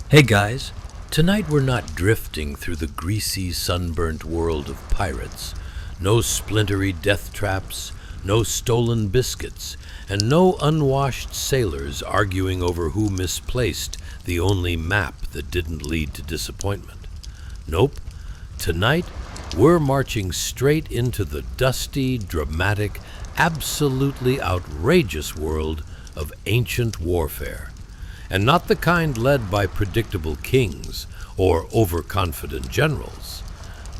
Hey guys, tonight we're not drifting through the greasy, sunburnt world of pirates. No splintery death traps, no stolen biscuits, and no unwashed sailors arguing over who misplaced the only map that didn't lead to disappointment. Nope, tonight we're marching straight into the dusty, dramatic, absolutely outrageous world of ancient warfare. And not the kind led by predictable kings or overconfident generals.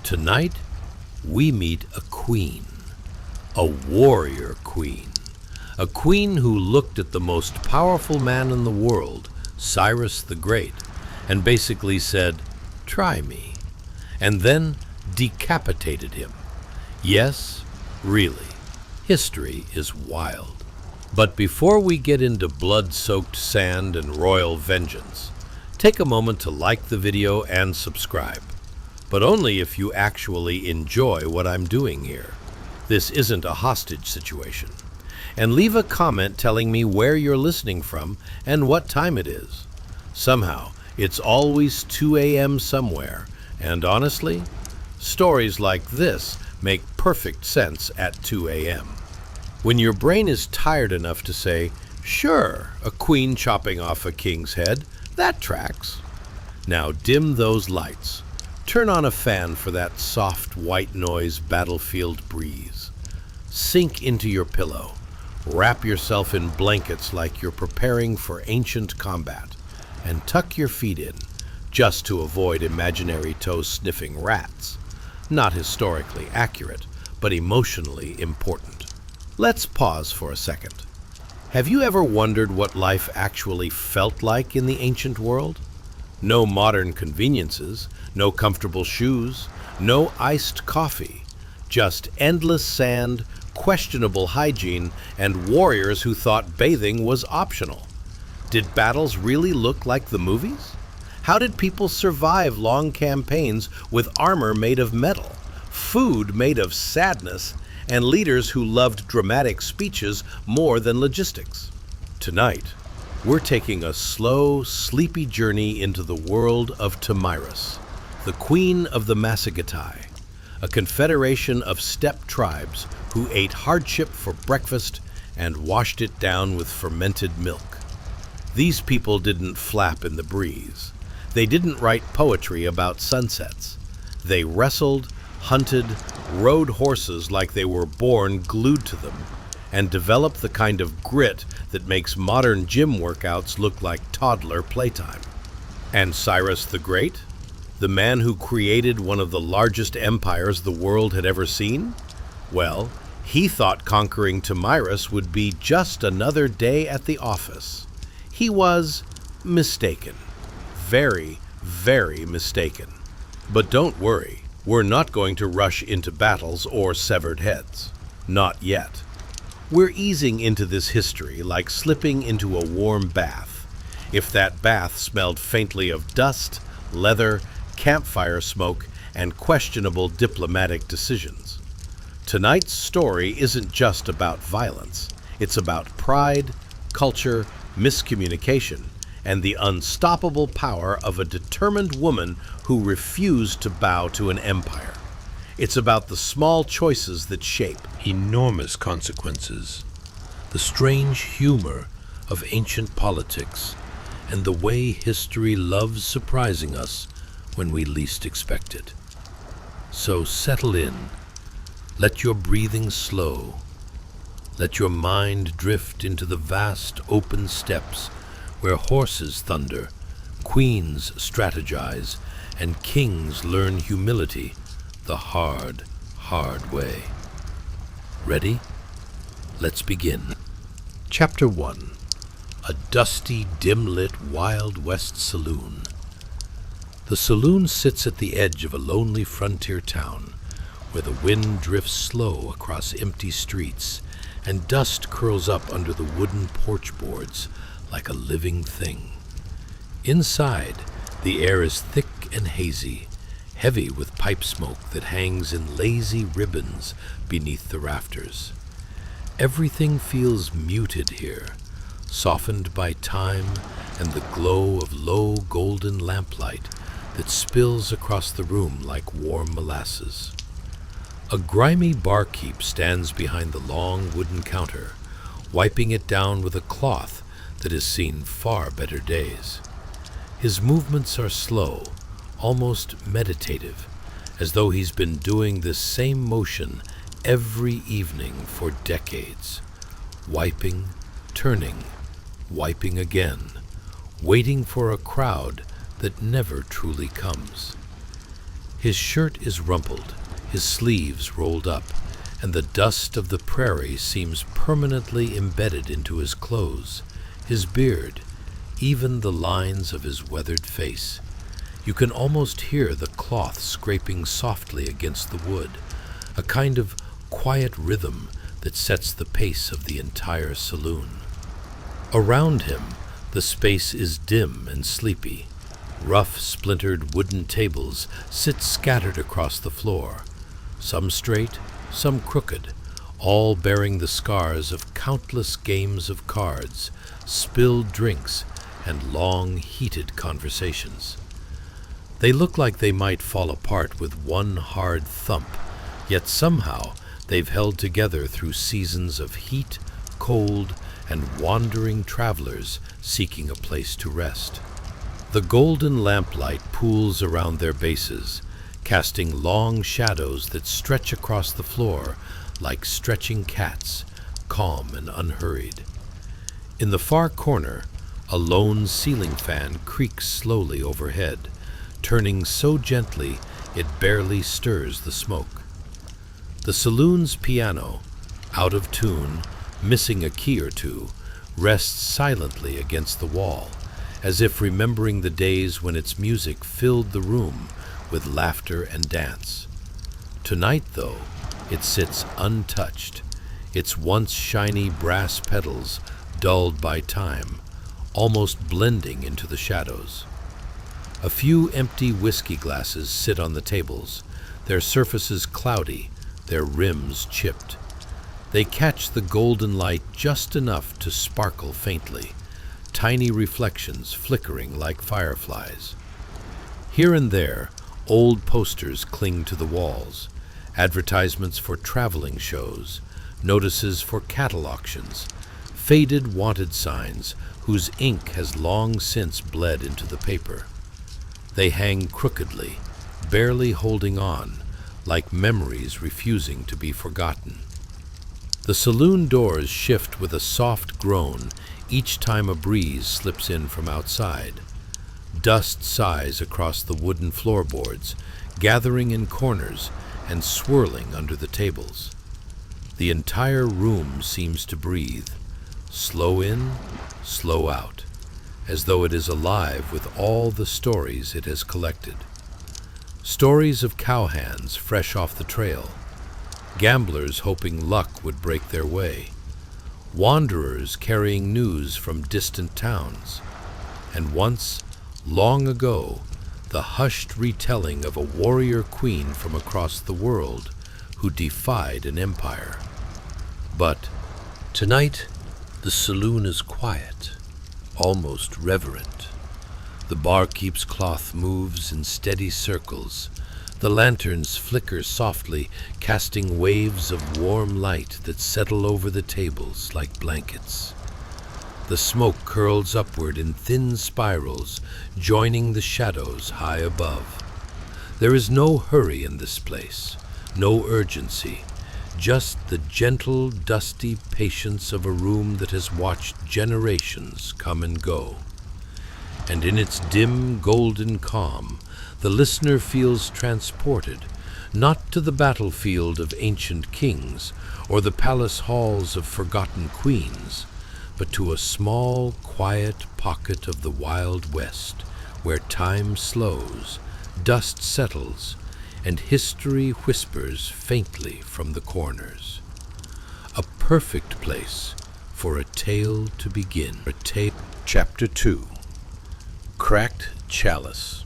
Tonight, we meet a queen, a warrior queen, a queen who looked at the most powerful man in the world, Cyrus the Great, and basically said, "Try me," and then decapitated him. Yes, really, history is wild. But before we get into blood-soaked sand and royal vengeance, take a moment to like the video and subscribe. But only if you actually enjoy what I'm doing here. This isn't a hostage situation. And leave a comment telling me where you're listening from and what time it is. Somehow, it's always 2 a.m. somewhere, and honestly, stories like this make perfect sense at 2 a.m. When your brain is tired enough to say, "Sure, a queen chopping off a king's head, that tracks." Now dim those lights. Turn on a fan for that soft white noise battlefield breeze. Sink into your pillow. Wrap yourself in blankets like you're preparing for ancient combat. And tuck your feet in, just to avoid imaginary toe-sniffing rats. Not historically accurate, but emotionally important. Let's pause for a second. Have you ever wondered what life actually felt like in the ancient world? No modern conveniences, no comfortable shoes, no iced coffee, just endless sand, questionable hygiene, and warriors who thought bathing was optional. Did battles really look like the movies? How did people survive long campaigns with armor made of metal, food made of sadness, and leaders who loved dramatic speeches more than logistics? Tonight, we're taking a slow, sleepy journey into the world of Tomyris, the queen of the Massagatai, a confederation of steppe tribes who ate hardship for breakfast and washed it down with fermented milk. These people didn't flap in the breeze. They didn't write poetry about sunsets. They wrestled, hunted, rode horses like they were born glued to them, and developed the kind of grit that makes modern gym workouts look like toddler playtime. And Cyrus the Great, the man who created one of the largest empires the world had ever seen? Well, he thought conquering Tomyris would be just another day at the office. He was mistaken. Very, very mistaken. But don't worry. We're not going to rush into battles or severed heads. Not yet. We're easing into this history like slipping into a warm bath, if that bath smelled faintly of dust, leather, campfire smoke, and questionable diplomatic decisions. Tonight's story isn't just about violence. It's about pride, culture, miscommunication, and the unstoppable power of a determined woman who refused to bow to an empire. It's about the small choices that shape enormous consequences, the strange humor of ancient politics, and the way history loves surprising us when we least expect it. So settle in, let your breathing slow, let your mind drift into the vast open steppes where horses thunder, queens strategize, and kings learn humility the hard, hard way. Ready? Let's begin. Chapter 1. A dusty, dim-lit Wild West saloon. The saloon sits at the edge of a lonely frontier town, where the wind drifts slow across empty streets, and dust curls up under the wooden porch boards like a living thing. Inside, the air is thick and hazy, heavy with pipe smoke that hangs in lazy ribbons beneath the rafters. Everything feels muted here, softened by time and the glow of low golden lamplight that spills across the room like warm molasses. A grimy barkeep stands behind the long wooden counter, wiping it down with a cloth that has seen far better days. His movements are slow, almost meditative, as though he's been doing this same motion every evening for decades, wiping, turning, wiping again, waiting for a crowd that never truly comes. His shirt is rumpled, his sleeves rolled up, and the dust of the prairie seems permanently embedded into his clothes, his beard, even the lines of his weathered face. You can almost hear the cloth scraping softly against the wood, a kind of quiet rhythm that sets the pace of the entire saloon. Around him, the space is dim and sleepy. Rough, splintered wooden tables sit scattered across the floor, some straight, some crooked, all bearing the scars of countless games of cards, spilled drinks, and long, heated conversations. They look like they might fall apart with one hard thump, yet somehow they've held together through seasons of heat, cold, and wandering travelers seeking a place to rest. The golden lamplight pools around their bases, casting long shadows that stretch across the floor like stretching cats, calm and unhurried. In the far corner, a lone ceiling fan creaks slowly overhead, turning so gently it barely stirs the smoke. The saloon's piano, out of tune, missing a key or two, rests silently against the wall, as if remembering the days when its music filled the room with laughter and dance. Tonight, though, it sits untouched, its once shiny brass pedals dulled by time, almost blending into the shadows. A few empty whiskey glasses sit on the tables, their surfaces cloudy, their rims chipped. They catch the golden light just enough to sparkle faintly, tiny reflections flickering like fireflies. Here and there, old posters cling to the walls, advertisements for traveling shows, notices for cattle auctions, faded wanted signs whose ink has long since bled into the paper. They hang crookedly, barely holding on, like memories refusing to be forgotten. The saloon doors shift with a soft groan each time a breeze slips in from outside. Dust sighs across the wooden floorboards, gathering in corners and swirling under the tables. The entire room seems to breathe, slow in, slow out, as though it is alive with all the stories it has collected. Stories of cowhands fresh off the trail, gamblers hoping luck would break their way, wanderers carrying news from distant towns, and once, long ago, the hushed retelling of a warrior queen from across the world who defied an empire. But tonight, the saloon is quiet, almost reverent. The barkeep's cloth moves in steady circles. The lanterns flicker softly, casting waves of warm light that settle over the tables like blankets. The smoke curls upward in thin spirals, joining the shadows high above. There is no hurry in this place, no urgency, just the gentle, dusty patience of a room that has watched generations come and go. And in its dim, golden calm, the listener feels transported, not to the battlefield of ancient kings or the palace halls of forgotten queens, but to a small, quiet pocket of the Wild West, where time slows, dust settles, and history whispers faintly from the corners. A perfect place for a tale to begin. Chapter 2. Cracked Chalice.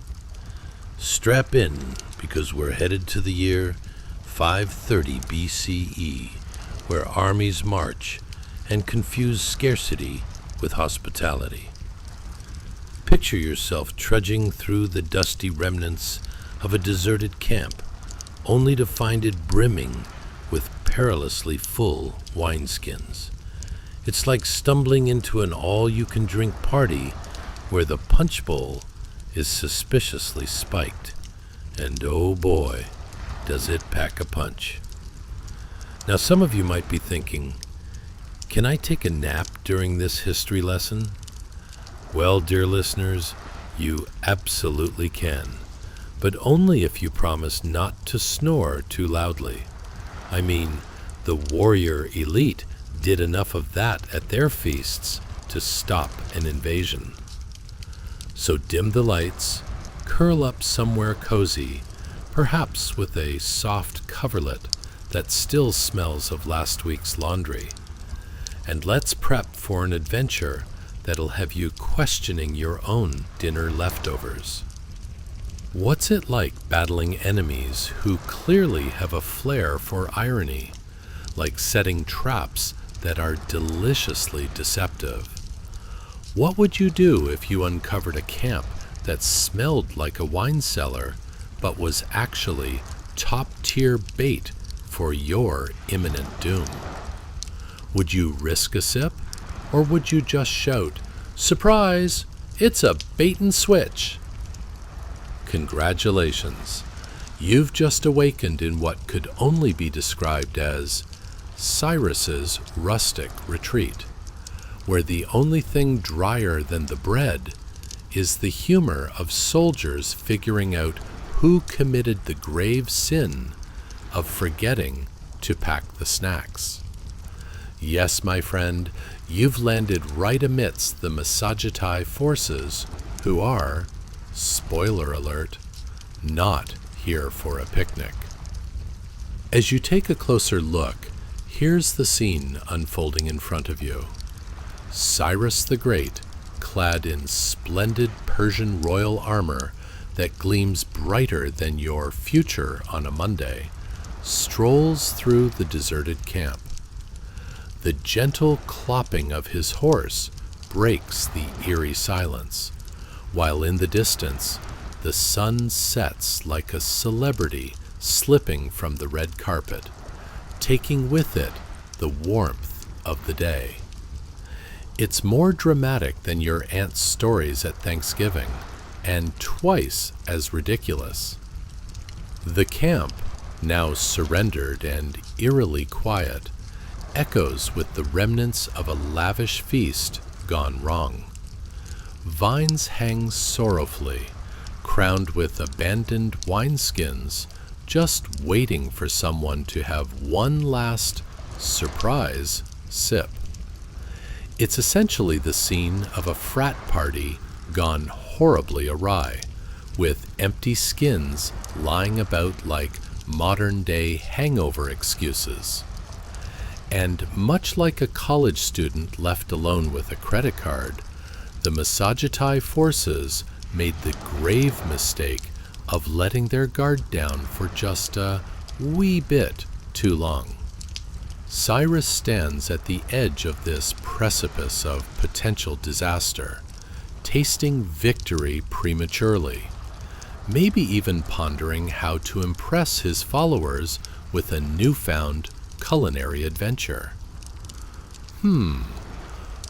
Strap in, because we're headed to the year 530 BCE, where armies march and confuse scarcity with hospitality. Picture yourself trudging through the dusty remnants of a deserted camp, only to find it brimming with perilously full wineskins. It's like stumbling into an all-you-can-drink party where the punch bowl is suspiciously spiked. And oh boy, does it pack a punch. Now some of you might be thinking, can I take a nap during this history lesson? Well, dear listeners, you absolutely can, but only if you promise not to snore too loudly. I mean, the warrior elite did enough of that at their feasts to stop an invasion. So dim the lights, curl up somewhere cozy, perhaps with a soft coverlet that still smells of last week's laundry, and let's prep for an adventure that'll have you questioning your own dinner leftovers. What's it like battling enemies who clearly have a flair for irony, like setting traps that are deliciously deceptive? What would you do if you uncovered a camp that smelled like a wine cellar, but was actually top-tier bait for your imminent doom? Would you risk a sip? Or would you just shout, "Surprise! It's a bait and switch"? Congratulations! You've just awakened in what could only be described as Cyrus's rustic retreat, where the only thing drier than the bread is the humor of soldiers figuring out who committed the grave sin of forgetting to pack the snacks. Yes, my friend, you've landed right amidst the Misogytai forces who are, spoiler alert, not here for a picnic. As you take a closer look, here's the scene unfolding in front of you. Cyrus the Great, clad in splendid Persian royal armor that gleams brighter than your future on a Monday, strolls through the deserted camp. The gentle clopping of his horse breaks the eerie silence, while in the distance, the sun sets like a celebrity slipping from the red carpet, taking with it the warmth of the day. It's more dramatic than your aunt's stories at Thanksgiving, and twice as ridiculous. The camp, now surrendered and eerily quiet, echoes with the remnants of a lavish feast gone wrong. Vines hang sorrowfully, crowned with abandoned wineskins, just waiting for someone to have one last surprise sip. It's essentially the scene of a frat party gone horribly awry, with empty skins lying about like modern-day hangover excuses. And much like a college student left alone with a credit card, the Misogytai forces made the grave mistake of letting their guard down for just a wee bit too long. Cyrus stands at the edge of this precipice of potential disaster, tasting victory prematurely, maybe even pondering how to impress his followers with a newfound culinary adventure.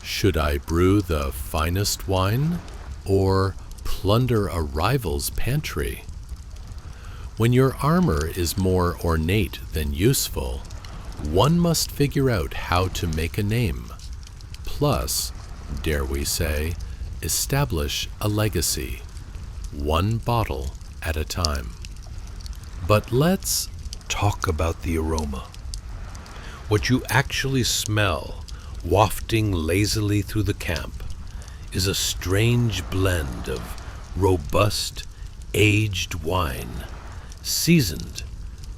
Should I brew the finest wine or plunder a rival's pantry? When your armor is more ornate than useful, one must figure out how to make a name, plus, dare we say, establish a legacy, one bottle at a time. But let's talk about the aroma. What you actually smell, wafting lazily through the camp, is a strange blend of robust, aged wine, seasoned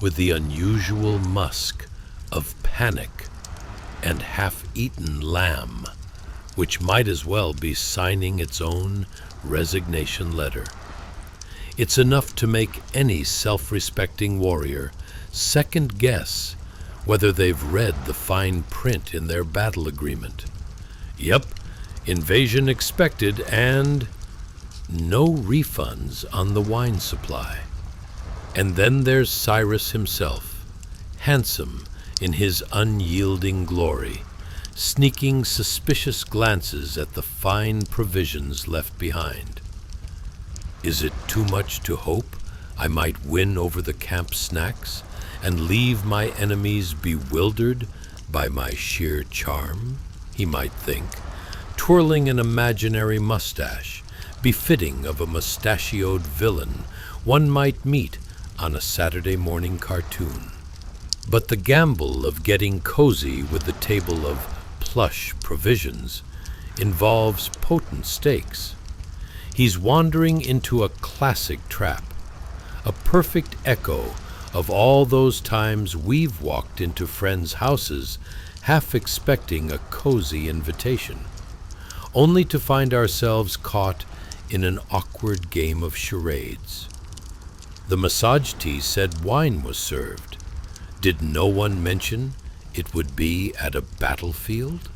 with the unusual musk of panic and half-eaten lamb, which might as well be signing its own resignation letter. It's enough to make any self-respecting warrior second-guess whether they've read the fine print in their battle agreement. Yep, invasion expected and no refunds on the wine supply. And then there's Cyrus himself, handsome in his unyielding glory, sneaking suspicious glances at the fine provisions left behind. Is it too much to hope I might win over the camp snacks and leave my enemies bewildered by my sheer charm? He might think, twirling an imaginary mustache, befitting of a mustachioed villain one might meet on a Saturday morning cartoon. But the gamble of getting cozy with the table of plush provisions involves potent stakes. He's wandering into a classic trap, a perfect echo of all those times we've walked into friends' houses half expecting a cozy invitation, only to find ourselves caught in an awkward game of charades. The massage tea said wine was served. Did no one mention it would be at a battlefield?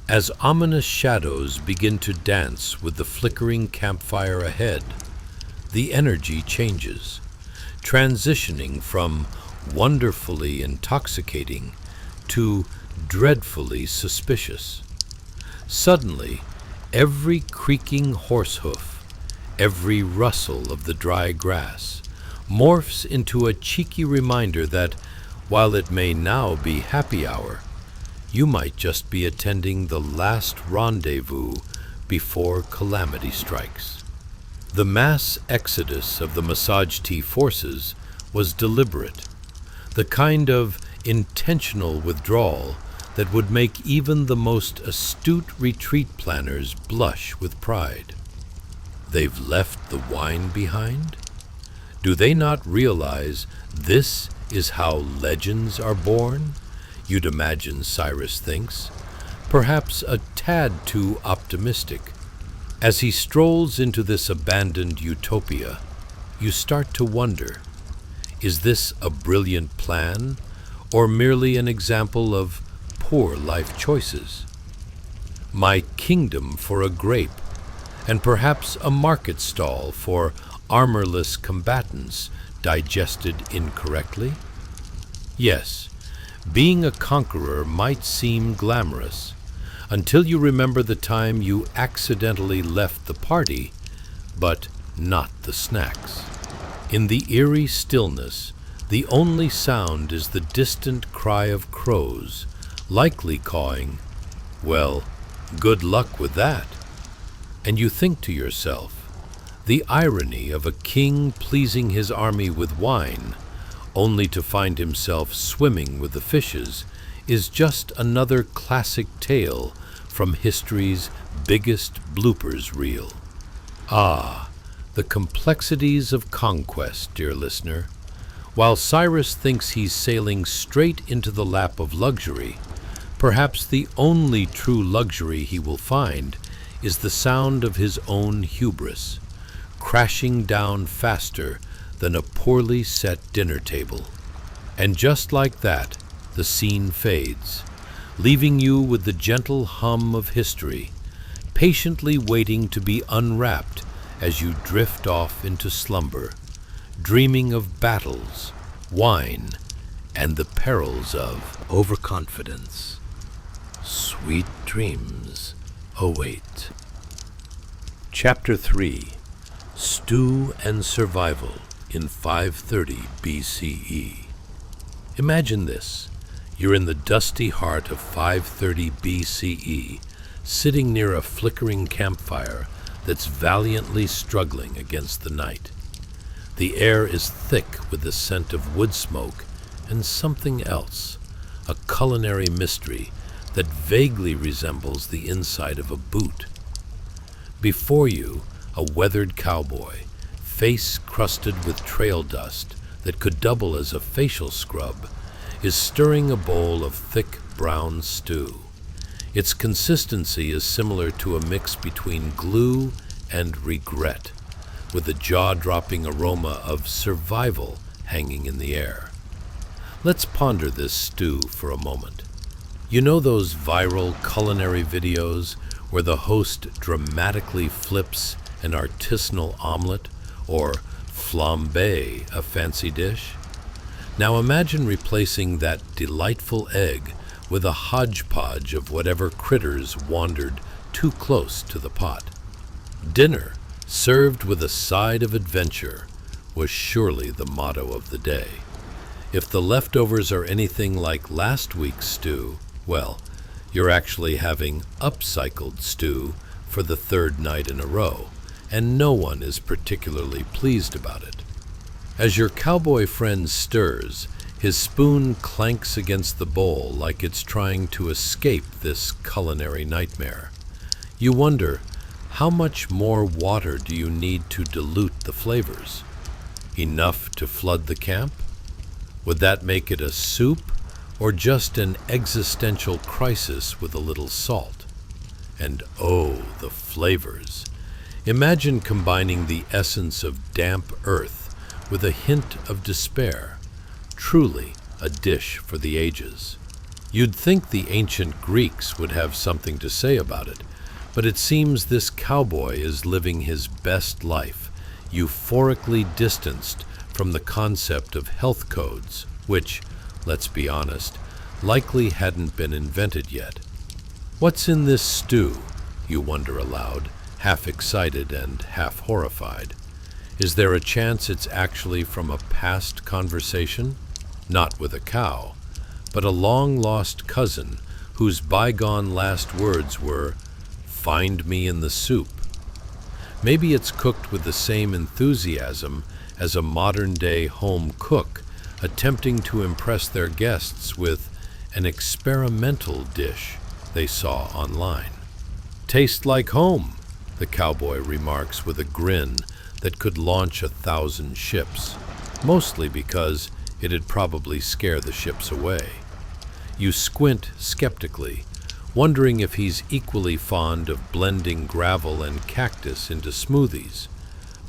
As ominous shadows begin to dance with the flickering campfire ahead, the energy changes, transitioning from wonderfully intoxicating to dreadfully suspicious. Suddenly, every creaking horse hoof, every rustle of the dry grass, morphs into a cheeky reminder that, while it may now be happy hour, you might just be attending the last rendezvous before calamity strikes. The mass exodus of the massage tea forces was deliberate, the kind of intentional withdrawal that would make even the most astute retreat planners blush with pride. They've left the wine behind? Do they not realize this is how legends are born? You'd imagine Cyrus thinks, perhaps a tad too optimistic. As he strolls into this abandoned utopia, you start to wonder, is this a brilliant plan or merely an example of poor life choices? My kingdom for a grape, and perhaps a market stall for armorless combatants digested incorrectly? Yes, being a conqueror might seem glamorous, until you remember the time you accidentally left the party, but not the snacks. In the eerie stillness, the only sound is the distant cry of crows, likely cawing, "Well, good luck with that." And you think to yourself, the irony of a king pleasing his army with wine, only to find himself swimming with the fishes, is just another classic tale from history's biggest bloopers reel. Ah, the complexities of conquest, dear listener. While Cyrus thinks he's sailing straight into the lap of luxury, perhaps the only true luxury he will find is the sound of his own hubris, crashing down faster than a poorly set dinner table. And just like that, the scene fades, leaving you with the gentle hum of history, patiently waiting to be unwrapped as you drift off into slumber, dreaming of battles, wine, and the perils of overconfidence. Sweet dreams await. Chapter 3. Stew and Survival in 530 BCE. Imagine this. You're in the dusty heart of 530 BCE, sitting near a flickering campfire that's valiantly struggling against the night. The air is thick with the scent of wood smoke and something else, a culinary mystery that vaguely resembles the inside of a boot. Before you, a weathered cowboy, face crusted with trail dust that could double as a facial scrub, is stirring a bowl of thick brown stew. Its consistency is similar to a mix between glue and regret, with a jaw-dropping aroma of survival hanging in the air. Let's ponder this stew for a moment. You know those viral culinary videos where the host dramatically flips an artisanal omelet, or flambé, a fancy dish? Now imagine replacing that delightful egg with a hodgepodge of whatever critters wandered too close to the pot. Dinner, served with a side of adventure, was surely the motto of the day. If the leftovers are anything like last week's stew, well, you're actually having upcycled stew for the third night in a row, and no one is particularly pleased about it. As your cowboy friend stirs, his spoon clanks against the bowl like it's trying to escape this culinary nightmare. You wonder, how much more water do you need to dilute the flavors? Enough to flood the camp? Would that make it a soup, or just an existential crisis with a little salt? And oh, the flavors! Imagine combining the essence of damp earth with a hint of despair. Truly a dish for the ages. You'd think the ancient Greeks would have something to say about it, but it seems this cowboy is living his best life, euphorically distanced from the concept of health codes, which, let's be honest, likely hadn't been invented yet. What's in this stew, you wonder aloud, half excited and half horrified? Is there a chance it's actually from a past conversation? Not with a cow, but a long-lost cousin whose bygone last words were, "Find me in the soup." Maybe it's cooked with the same enthusiasm as a modern-day home cook attempting to impress their guests with an experimental dish they saw online. "Tastes like home," the cowboy remarks with a grin that could launch 1,000 ships, mostly because it'd probably scare the ships away. You squint skeptically, wondering if he's equally fond of blending gravel and cactus into smoothies.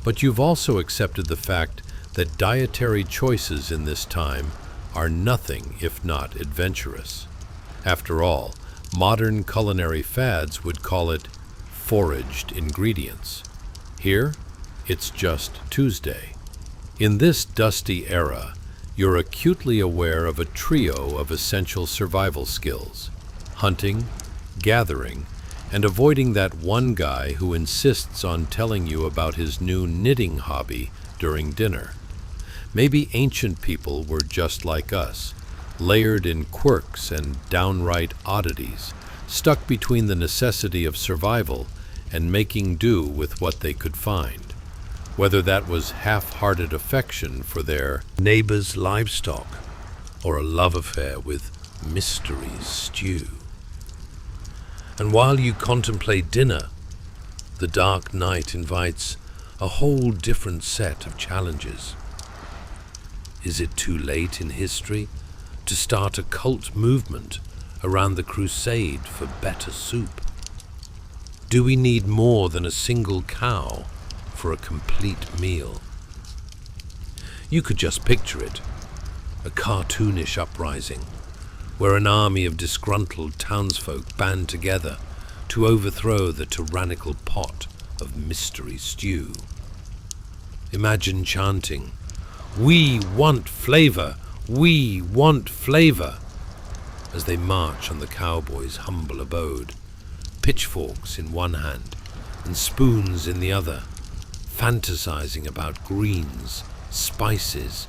But you've also accepted the fact that dietary choices in this time are nothing if not adventurous. After all, modern culinary fads would call it foraged ingredients. Here, it's just Tuesday. In this dusty era, you're acutely aware of a trio of essential survival skills: hunting, gathering, and avoiding that one guy who insists on telling you about his new knitting hobby during dinner. Maybe ancient people were just like us, layered in quirks and downright oddities, stuck between the necessity of survival and making do with what they could find, whether that was half-hearted affection for their neighbor's livestock or a love affair with mystery stew. And while you contemplate dinner, the dark night invites a whole different set of challenges. Is it too late in history to start a cult movement around the crusade for better soup? Do we need more than a single cow for a complete meal? You could just picture it, a cartoonish uprising, where an army of disgruntled townsfolk band together to overthrow the tyrannical pot of mystery stew. Imagine chanting, "We want flavor! We want flavor!" as they march on the cowboy's humble abode, pitchforks in one hand and spoons in the other, fantasizing about greens, spices,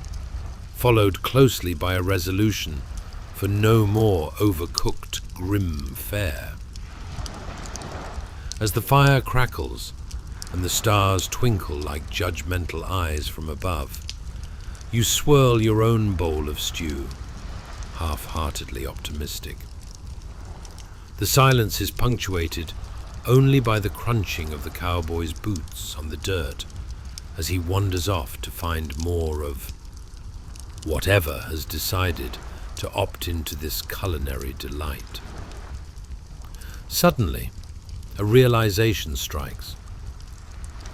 followed closely by a resolution for no more overcooked grim fare. As the fire crackles and the stars twinkle like judgmental eyes from above, you swirl your own bowl of stew, half-heartedly optimistic. The silence is punctuated only by the crunching of the cowboy's boots on the dirt as he wanders off to find more of whatever has decided to opt into this culinary delight. Suddenly, a realization strikes.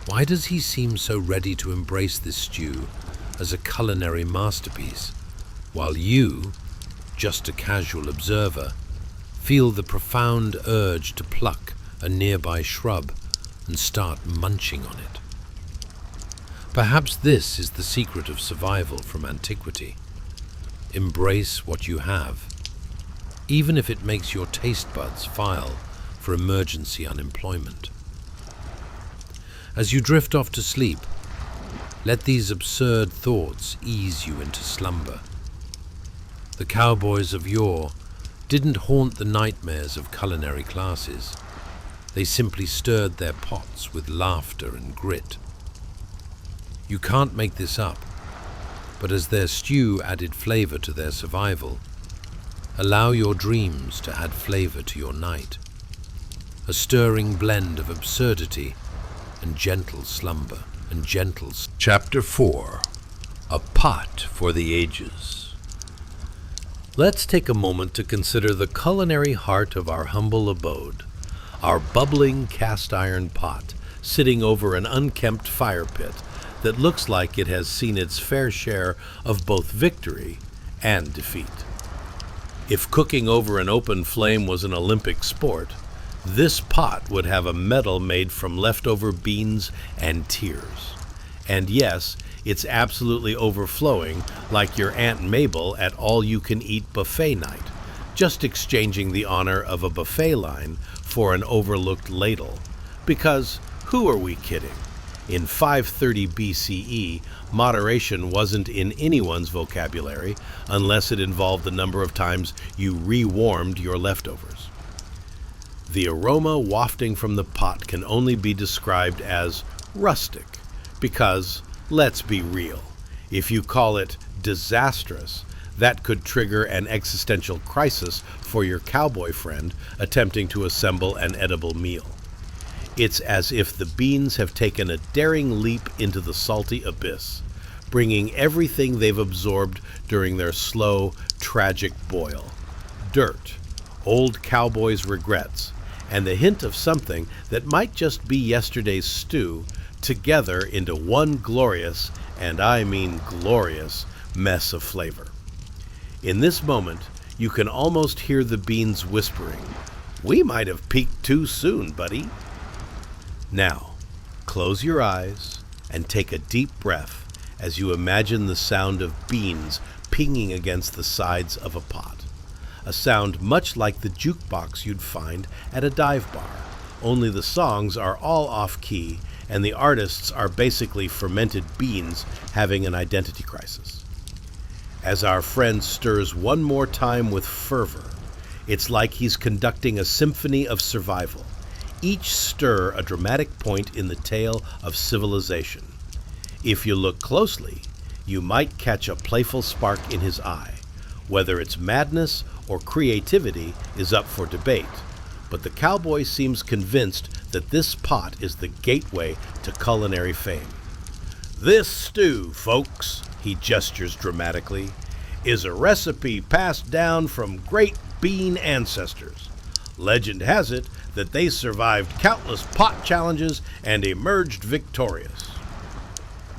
Why does he seem so ready to embrace this stew as a culinary masterpiece, while you, just a casual observer, feel the profound urge to pluck a nearby shrub and start munching on it. Perhaps this is the secret of survival from antiquity. Embrace what you have, even if it makes your taste buds file for emergency unemployment. As you drift off to sleep, let these absurd thoughts ease you into slumber. The cowboys of yore didn't haunt the nightmares of culinary classes. They simply stirred their pots with laughter and grit. You can't make this up, but as their stew added flavor to their survival, allow your dreams to add flavor to your night. A stirring blend of absurdity and gentle slumber and Chapter 4. A Pot for the Ages. Let's take a moment to consider the culinary heart of our humble abode, our bubbling cast iron pot sitting over an unkempt fire pit that looks like it has seen its fair share of both victory and defeat. If cooking over an open flame was an Olympic sport, this pot would have a medal made from leftover beans and tears. And yes, it's absolutely overflowing, like your Aunt Mabel at all-you-can-eat buffet night, just exchanging the honor of a buffet line for an overlooked ladle. Because who are we kidding? In 530 BCE, moderation wasn't in anyone's vocabulary unless it involved the number of times you re-warmed your leftovers. The aroma wafting from the pot can only be described as rustic, because, let's be real, if you call it disastrous, that could trigger an existential crisis for your cowboy friend attempting to assemble an edible meal. It's as if the beans have taken a daring leap into the salty abyss, bringing everything they've absorbed during their slow, tragic boil. Dirt, old cowboys' regrets, and the hint of something that might just be yesterday's stew together into one glorious, and I mean glorious, mess of flavor. In this moment, you can almost hear the beans whispering, "We might have peaked too soon, buddy." Now, close your eyes and take a deep breath as you imagine the sound of beans pinging against the sides of a pot. A sound much like the jukebox you'd find at a dive bar, only the songs are all off-key and the artists are basically fermented beans having an identity crisis. As our friend stirs one more time with fervor, it's like he's conducting a symphony of survival, each stir a dramatic point in the tale of civilization. If you look closely, you might catch a playful spark in his eye. Whether it's madness or creativity is up for debate, but the cowboy seems convinced that this pot is the gateway to culinary fame. "This stew, folks," he gestures dramatically, "is a recipe passed down from great bean ancestors. Legend has it that they survived countless pot challenges and emerged victorious."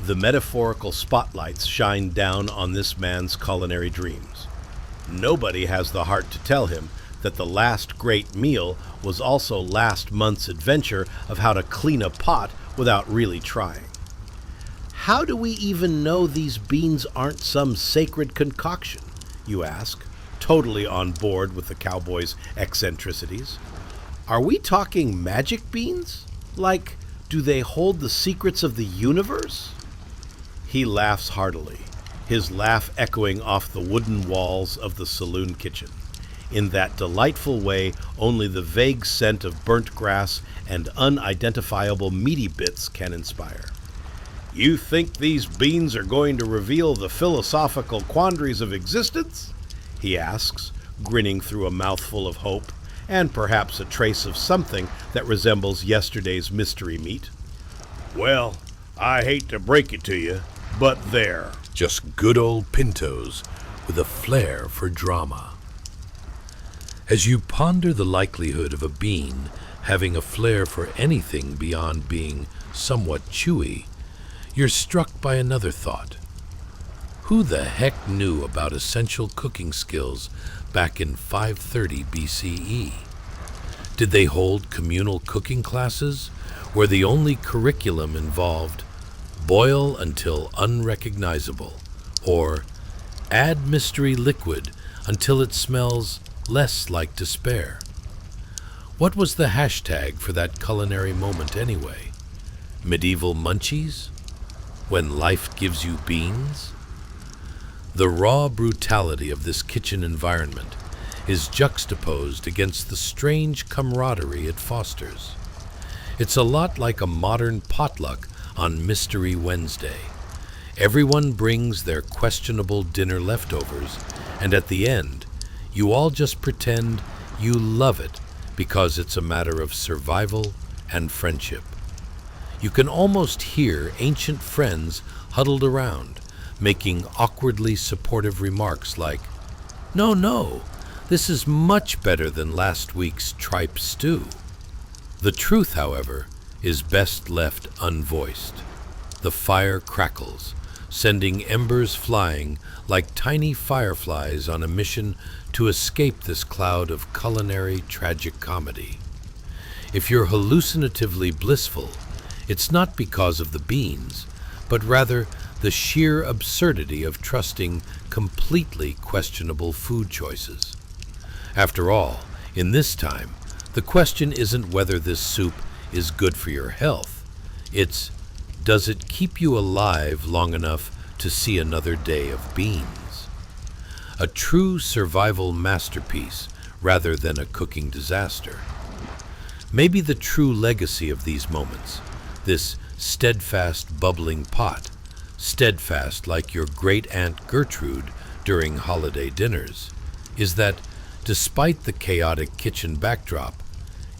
The metaphorical spotlights shine down on this man's culinary dreams. Nobody has the heart to tell him that the last great meal was also last month's adventure of how to clean a pot without really trying. How do we even know these beans aren't some sacred concoction, you ask, totally on board with the cowboy's eccentricities? Are we talking magic beans? Like, do they hold the secrets of the universe? He laughs heartily, his laugh echoing off the wooden walls of the saloon kitchen, in that delightful way only the vague scent of burnt grass and unidentifiable meaty bits can inspire. "You think these beans are going to reveal the philosophical quandaries of existence?" he asks, grinning through a mouthful of hope, and perhaps a trace of something that resembles yesterday's mystery meat. "Well, I hate to break it to you, but there." Just good old pintos with a flair for drama. As you ponder the likelihood of a bean having a flair for anything beyond being somewhat chewy, you're struck by another thought. Who the heck knew about essential cooking skills back in 530 BCE? Did they hold communal cooking classes where the only curriculum involved boil until unrecognizable, or add mystery liquid until it smells less like despair. What was the hashtag for that culinary moment anyway? Medieval munchies? When life gives you beans? The raw brutality of this kitchen environment is juxtaposed against the strange camaraderie it fosters. It's a lot like a modern potluck on Mystery Wednesday. Everyone brings their questionable dinner leftovers, and at the end, you all just pretend you love it because it's a matter of survival and friendship. You can almost hear ancient friends huddled around, making awkwardly supportive remarks like, No, this is much better than last week's tripe stew." The truth, however, is best left unvoiced. The fire crackles, sending embers flying like tiny fireflies on a mission to escape this cloud of culinary tragic comedy. If you're hallucinatively blissful, it's not because of the beans, but rather the sheer absurdity of trusting completely questionable food choices. After all, in this time, the question isn't whether this soup is good for your health. It's, does it keep you alive long enough to see another day of beans? A true survival masterpiece rather than a cooking disaster. Maybe the true legacy of these moments, this steadfast bubbling pot, steadfast like your great-aunt Gertrude during holiday dinners, is that, despite the chaotic kitchen backdrop,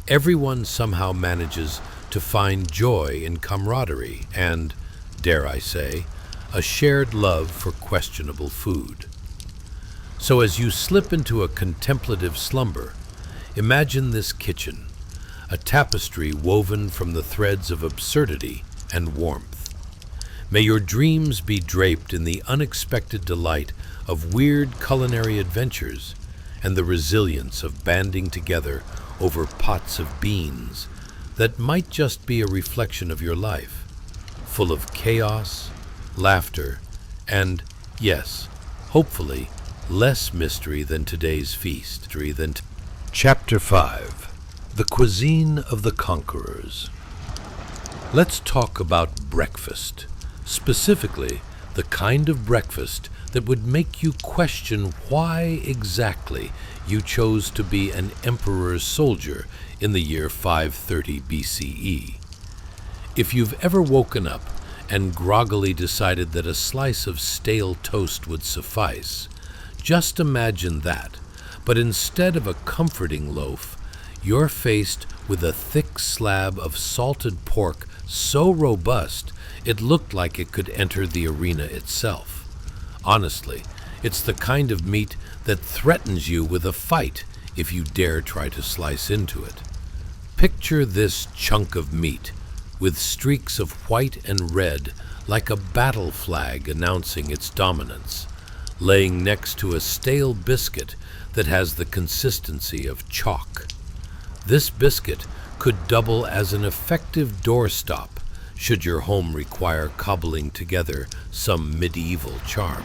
everyone somehow manages to find joy in camaraderie and, dare I say, a shared love for questionable food. So as you slip into a contemplative slumber, imagine this kitchen, a tapestry woven from the threads of absurdity and warmth. May your dreams be draped in the unexpected delight of weird culinary adventures and the resilience of banding together over pots of beans that might just be a reflection of your life, full of chaos, laughter, and, yes, hopefully, less mystery than today's feast. Chapter 5. The Cuisine of the Conquerors. Let's talk about breakfast, specifically the kind of breakfast that would make you question why exactly you chose to be an emperor's soldier in the year 530 BCE. If you've ever woken up and groggily decided that a slice of stale toast would suffice, just imagine that, but instead of a comforting loaf, you're faced with a thick slab of salted pork so robust it looked like it could enter the arena itself. Honestly, it's the kind of meat that threatens you with a fight if you dare try to slice into it. Picture this chunk of meat, with streaks of white and red like a battle flag announcing its dominance, laying next to a stale biscuit that has the consistency of chalk. This biscuit could double as an effective doorstop should your home require cobbling together some medieval charm.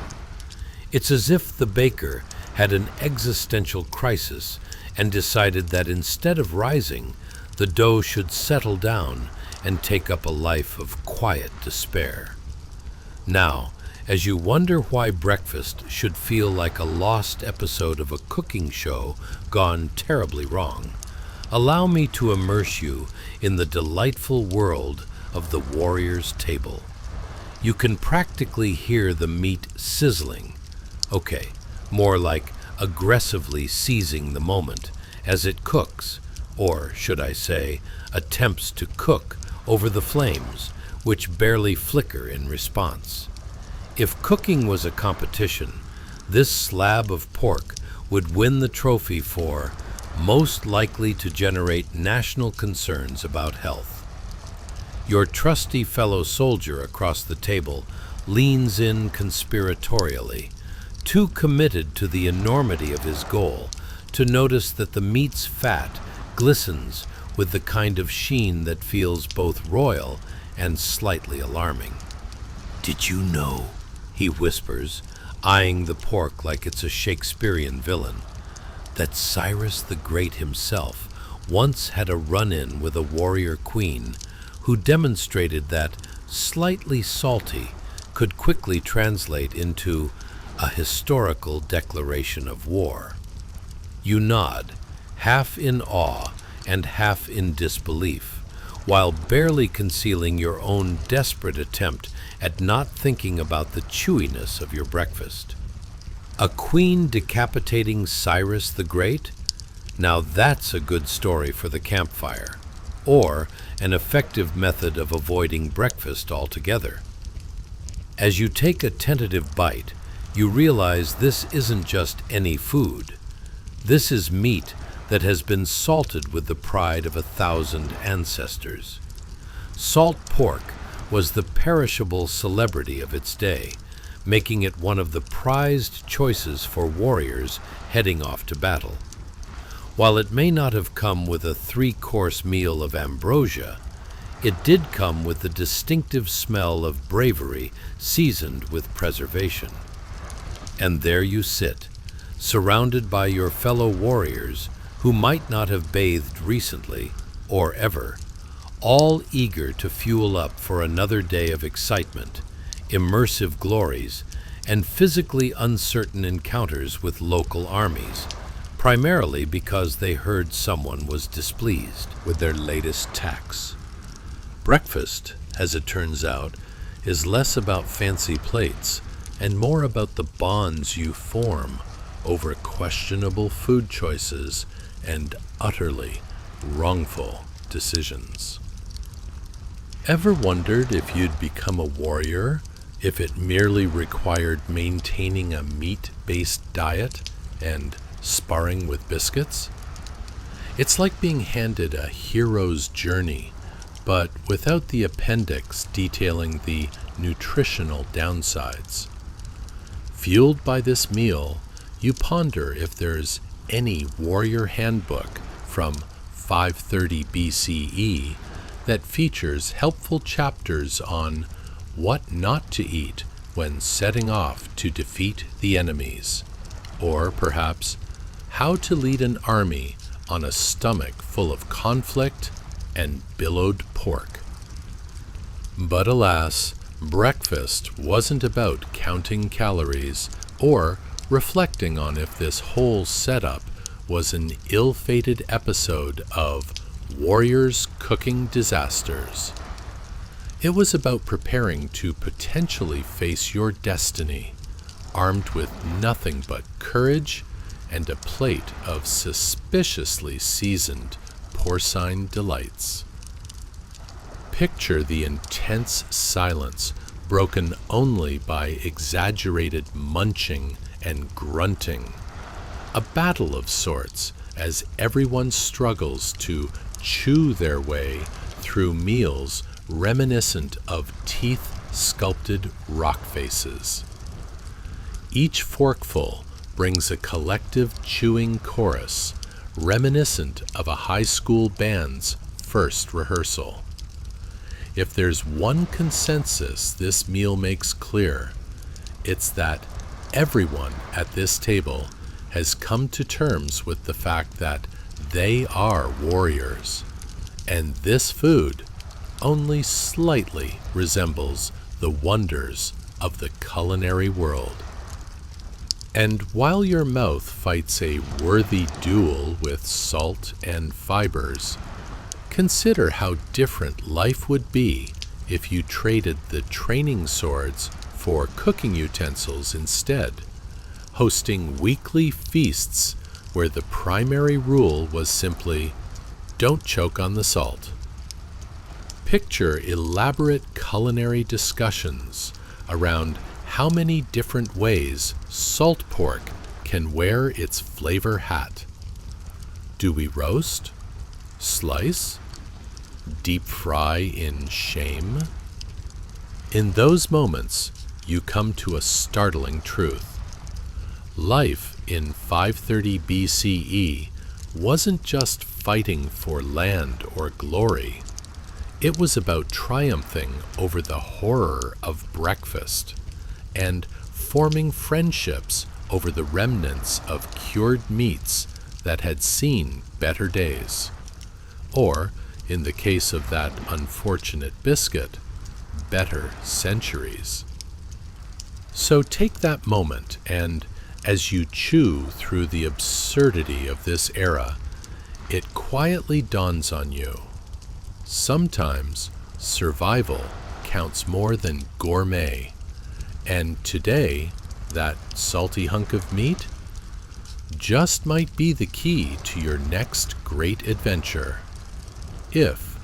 It's as if the baker had an existential crisis and decided that instead of rising, the dough should settle down and take up a life of quiet despair. Now, as you wonder why breakfast should feel like a lost episode of a cooking show gone terribly wrong, allow me to immerse you in the delightful world of the warrior's table. You can practically hear the meat sizzling. Okay, more like aggressively seizing the moment as it cooks, or should I say, attempts to cook over the flames, which barely flicker in response. If cooking was a competition, this slab of pork would win the trophy for most likely to generate national concerns about health. Your trusty fellow soldier across the table leans in conspiratorially, too committed to the enormity of his goal to notice that the meat's fat glistens with the kind of sheen that feels both royal and slightly alarming. "Did you know," he whispers, eyeing the pork like it's a Shakespearean villain, "that Cyrus the Great himself once had a run-in with a warrior queen who demonstrated that slightly salty could quickly translate into a historical declaration of war?" You nod, half in awe and half in disbelief, while barely concealing your own desperate attempt at not thinking about the chewiness of your breakfast. A queen decapitating Cyrus the Great? Now that's a good story for the campfire, or an effective method of avoiding breakfast altogether. As you take a tentative bite, you realize this isn't just any food. This is meat that has been salted with the pride of 1,000 ancestors. Salt pork was the perishable celebrity of its day, making it one of the prized choices for warriors heading off to battle. While it may not have come with a 3-course meal of ambrosia, it did come with the distinctive smell of bravery seasoned with preservation. And there you sit, surrounded by your fellow warriors who might not have bathed recently or ever, all eager to fuel up for another day of excitement, immersive glories, and physically uncertain encounters with local armies, primarily because they heard someone was displeased with their latest tax. Breakfast, as it turns out, is less about fancy plates and more about the bonds you form over questionable food choices and utterly wrongful decisions. Ever wondered if you'd become a warrior if it merely required maintaining a meat-based diet and sparring with biscuits? It's like being handed a hero's journey, but without the appendix detailing the nutritional downsides. Fueled by this meal, you ponder if there's any warrior handbook from 530 BCE that features helpful chapters on what not to eat when setting off to defeat the enemies, or perhaps how to lead an army on a stomach full of conflict and billowed pork. But alas, breakfast wasn't about counting calories or reflecting on if this whole setup was an ill-fated episode of Warriors Cooking Disasters. It was about preparing to potentially face your destiny, armed with nothing but courage and a plate of suspiciously seasoned porcine delights. Picture the intense silence broken only by exaggerated munching and grunting, a battle of sorts as everyone struggles to chew their way through meals reminiscent of teeth-sculpted rock faces. Each forkful brings a collective chewing chorus reminiscent of a high school band's first rehearsal. If there's one consensus this meal makes clear, it's that everyone at this table has come to terms with the fact that they are warriors, and this food only slightly resembles the wonders of the culinary world. And while your mouth fights a worthy duel with salt and fibers, consider how different life would be if you traded the training swords for cooking utensils instead, hosting weekly feasts where the primary rule was simply, don't choke on the salt. Picture elaborate culinary discussions around how many different ways salt pork can wear its flavor hat. Do we roast? Slice? Deep fry in shame? In those moments, you come to a startling truth. Life in 530 BCE wasn't just fighting for land or glory. It was about triumphing over the horror of breakfast and forming friendships over the remnants of cured meats that had seen better days. Or, in the case of that unfortunate biscuit, better centuries. So take that moment and, as you chew through the absurdity of this era, it quietly dawns on you. Sometimes survival counts more than gourmet. And today, that salty hunk of meat just might be the key to your next great adventure. If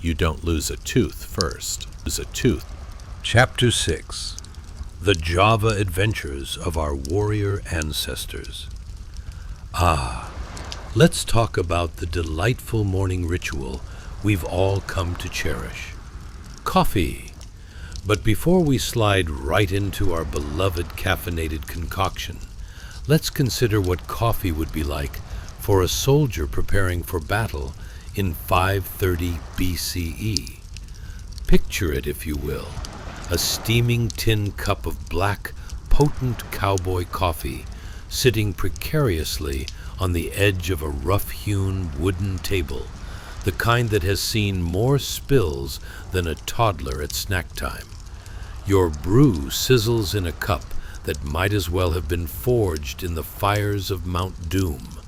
you don't lose a tooth first. Chapter 6. The Java Adventures of Our Warrior Ancestors. Let's talk about the delightful morning ritual we've all come to cherish. Coffee. But before we slide right into our beloved caffeinated concoction, let's consider what coffee would be like for a soldier preparing for battle in 530 BCE. Picture it, if you will, a steaming tin cup of black, potent cowboy coffee sitting precariously on the edge of a rough-hewn wooden table, the kind that has seen more spills than a toddler at snack time. Your brew sizzles in a cup that might as well have been forged in the fires of Mount Doom.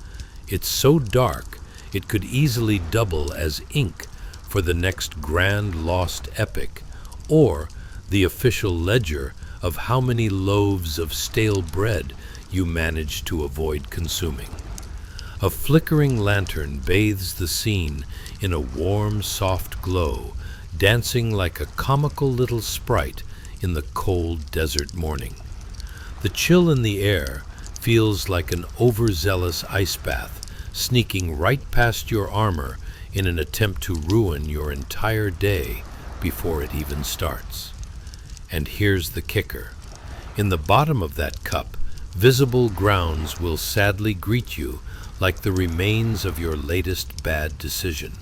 It's so dark it could easily double as ink for the next grand lost epic, or the official ledger of how many loaves of stale bread you managed to avoid consuming. A flickering lantern bathes the scene in a warm, soft glow, dancing like a comical little sprite in the cold desert morning. The chill in the air feels like an overzealous ice bath sneaking right past your armor in an attempt to ruin your entire day before it even starts. And here's the kicker. In the bottom of that cup, visible grounds will sadly greet you like the remains of your latest bad decision.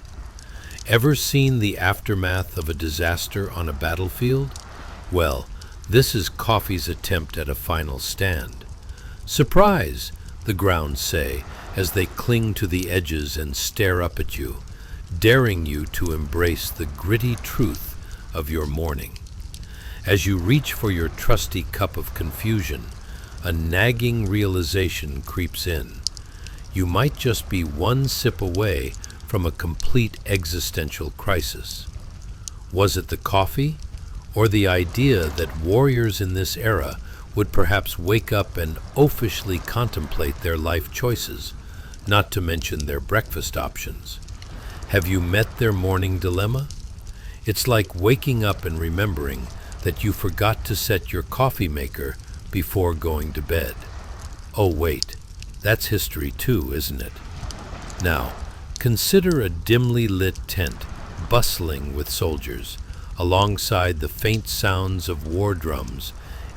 Ever seen the aftermath of a disaster on a battlefield? Well, this is coffee's attempt at a final stand. Surprise, the grounds say, as they cling to the edges and stare up at you, daring you to embrace the gritty truth of your morning. As you reach for your trusty cup of confusion, a nagging realization creeps in. You might just be one sip away from a complete existential crisis. Was it the coffee, or the idea that warriors in this era would perhaps wake up and oafishly contemplate their life choices, not to mention their breakfast options? Have you met their morning dilemma? It's like waking up and remembering that you forgot to set your coffee maker before going to bed. Oh wait, that's history too, isn't it? Now, consider a dimly lit tent bustling with soldiers, alongside the faint sounds of war drums,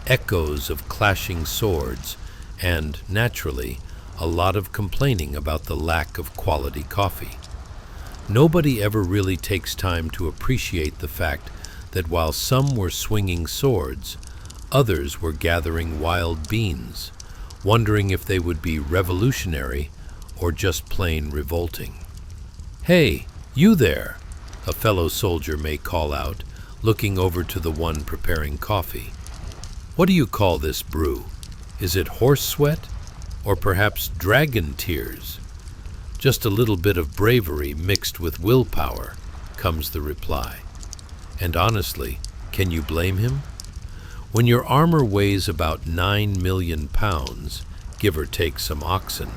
echoes of clashing swords, and, naturally, a lot of complaining about the lack of quality coffee. Nobody ever really takes time to appreciate the fact that while some were swinging swords, others were gathering wild beans, wondering if they would be revolutionary or just plain revolting. "Hey, you there!" a fellow soldier may call out, looking over to the one preparing coffee. "What do you call this brew? Is it horse sweat? Or perhaps dragon tears?" "Just a little bit of bravery mixed with willpower," comes the reply. And honestly, can you blame him? When your armor weighs about 9 million pounds, give or take some oxen,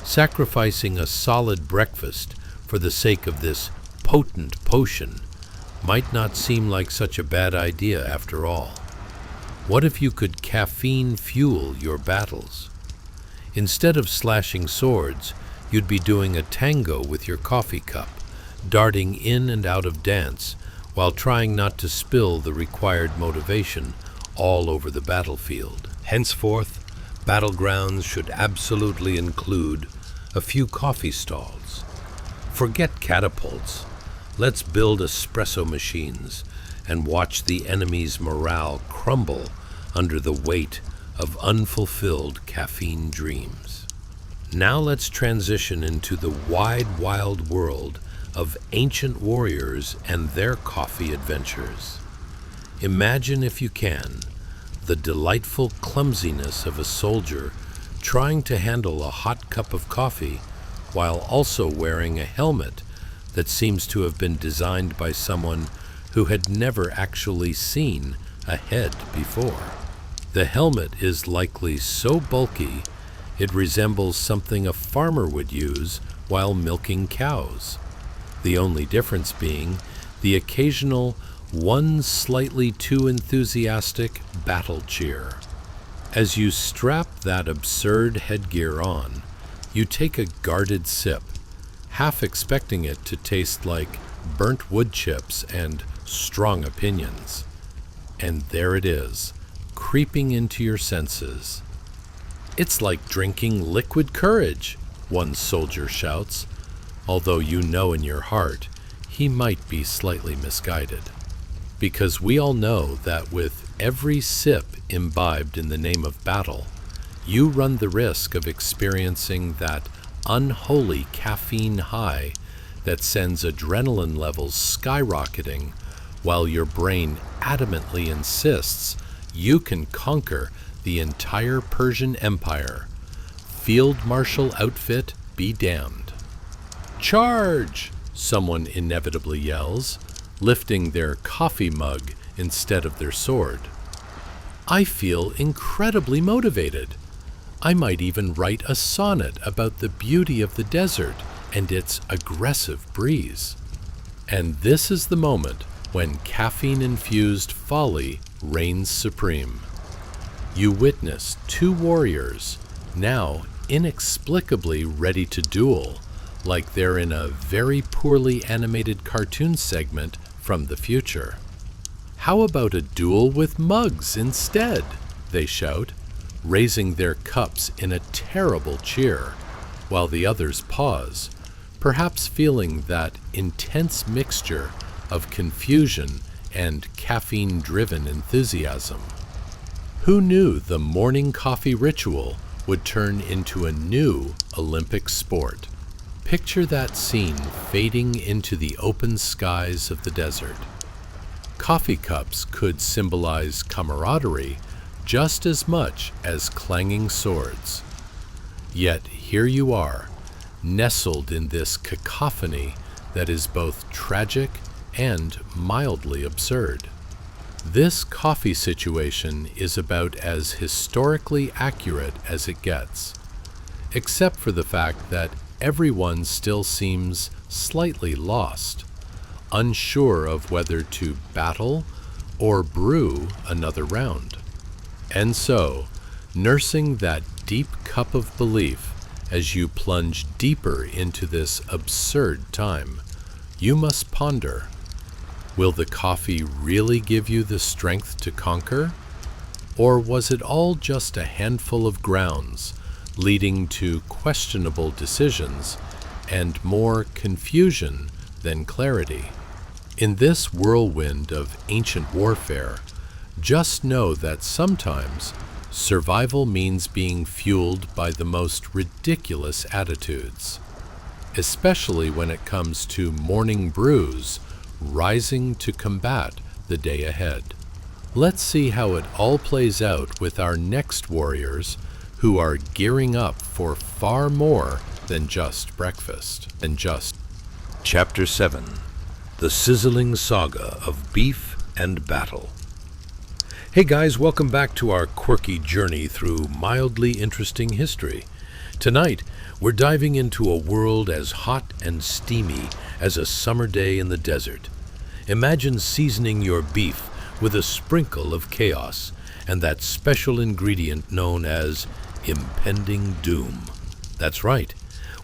sacrificing a solid breakfast for the sake of this potent potion might not seem like such a bad idea after all. What if you could caffeine fuel your battles? Instead of slashing swords, you'd be doing a tango with your coffee cup, darting in and out of dance while trying not to spill the required motivation all over the battlefield. Henceforth, battlegrounds should absolutely include a few coffee stalls. Forget catapults. Let's build espresso machines and watch the enemy's morale crumble under the weight of unfulfilled caffeine dreams. Now let's transition into the wide, wild world of ancient warriors and their coffee adventures. Imagine, if you can, the delightful clumsiness of a soldier trying to handle a hot cup of coffee while also wearing a helmet that seems to have been designed by someone who had never actually seen a head before. The helmet is likely so bulky it resembles something a farmer would use while milking cows, the only difference being the occasional one slightly too enthusiastic battle cheer. As you strap that absurd headgear on, you take a guarded sip, half expecting it to taste like burnt wood chips and strong opinions. And there it is, creeping into your senses. "It's like drinking liquid courage," one soldier shouts, although you know in your heart he might be slightly misguided. Because we all know that with every sip imbibed in the name of battle, you run the risk of experiencing that unholy caffeine high that sends adrenaline levels skyrocketing while your brain adamantly insists you can conquer the entire Persian Empire. Field marshal outfit be damned. "Charge!" someone inevitably yells, lifting their coffee mug instead of their sword. I feel incredibly motivated. I might even write a sonnet about the beauty of the desert and its aggressive breeze. And this is the moment when caffeine-infused folly reigns supreme. You witness two warriors, now inexplicably ready to duel, like they're in a very poorly animated cartoon segment from the future. "How about a duel with mugs instead?" they shout, raising their cups in a terrible cheer, while the others pause, perhaps feeling that intense mixture of confusion and caffeine-driven enthusiasm. Who knew the morning coffee ritual would turn into a new Olympic sport? Picture that scene fading into the open skies of the desert. Coffee cups could symbolize camaraderie just as much as clanging swords. Yet here you are, nestled in this cacophony that is both tragic and mildly absurd. This coffee situation is about as historically accurate as it gets, except for the fact that everyone still seems slightly lost, unsure of whether to battle or brew another round. And so, nursing that deep cup of belief as you plunge deeper into this absurd time, you must ponder, will the coffee really give you the strength to conquer? Or was it all just a handful of grounds leading to questionable decisions and more confusion than clarity? In this whirlwind of ancient warfare, just know that sometimes survival means being fueled by the most ridiculous attitudes, especially when it comes to morning brews rising to combat the day ahead. Let's see how it all plays out with our next warriors who are gearing up for far more than just breakfast. Chapter 7. The Sizzling Saga of Beef and Battle. Hey guys, welcome back to our quirky journey through mildly interesting history. Tonight, we're diving into a world as hot and steamy as a summer day in the desert. Imagine seasoning your beef with a sprinkle of chaos and that special ingredient known as impending doom. That's right.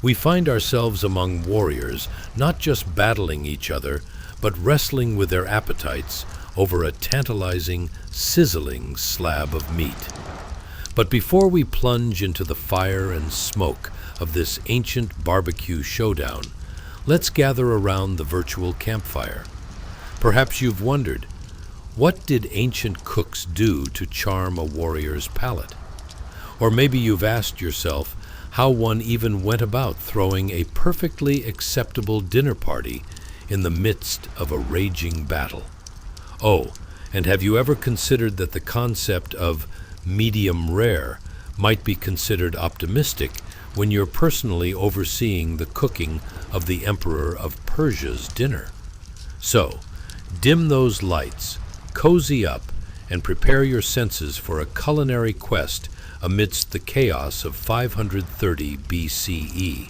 We find ourselves among warriors, not just battling each other, but wrestling with their appetites over a tantalizing, sizzling slab of meat. But before we plunge into the fire and smoke of this ancient barbecue showdown, let's gather around the virtual campfire. Perhaps you've wondered, what did ancient cooks do to charm a warrior's palate? Or maybe you've asked yourself how one even went about throwing a perfectly acceptable dinner party in the midst of a raging battle. Oh, and have you ever considered that the concept of medium rare might be considered optimistic when you're personally overseeing the cooking of the Emperor of Persia's dinner? So, dim those lights, cozy up, and prepare your senses for a culinary quest amidst the chaos of 530 BCE,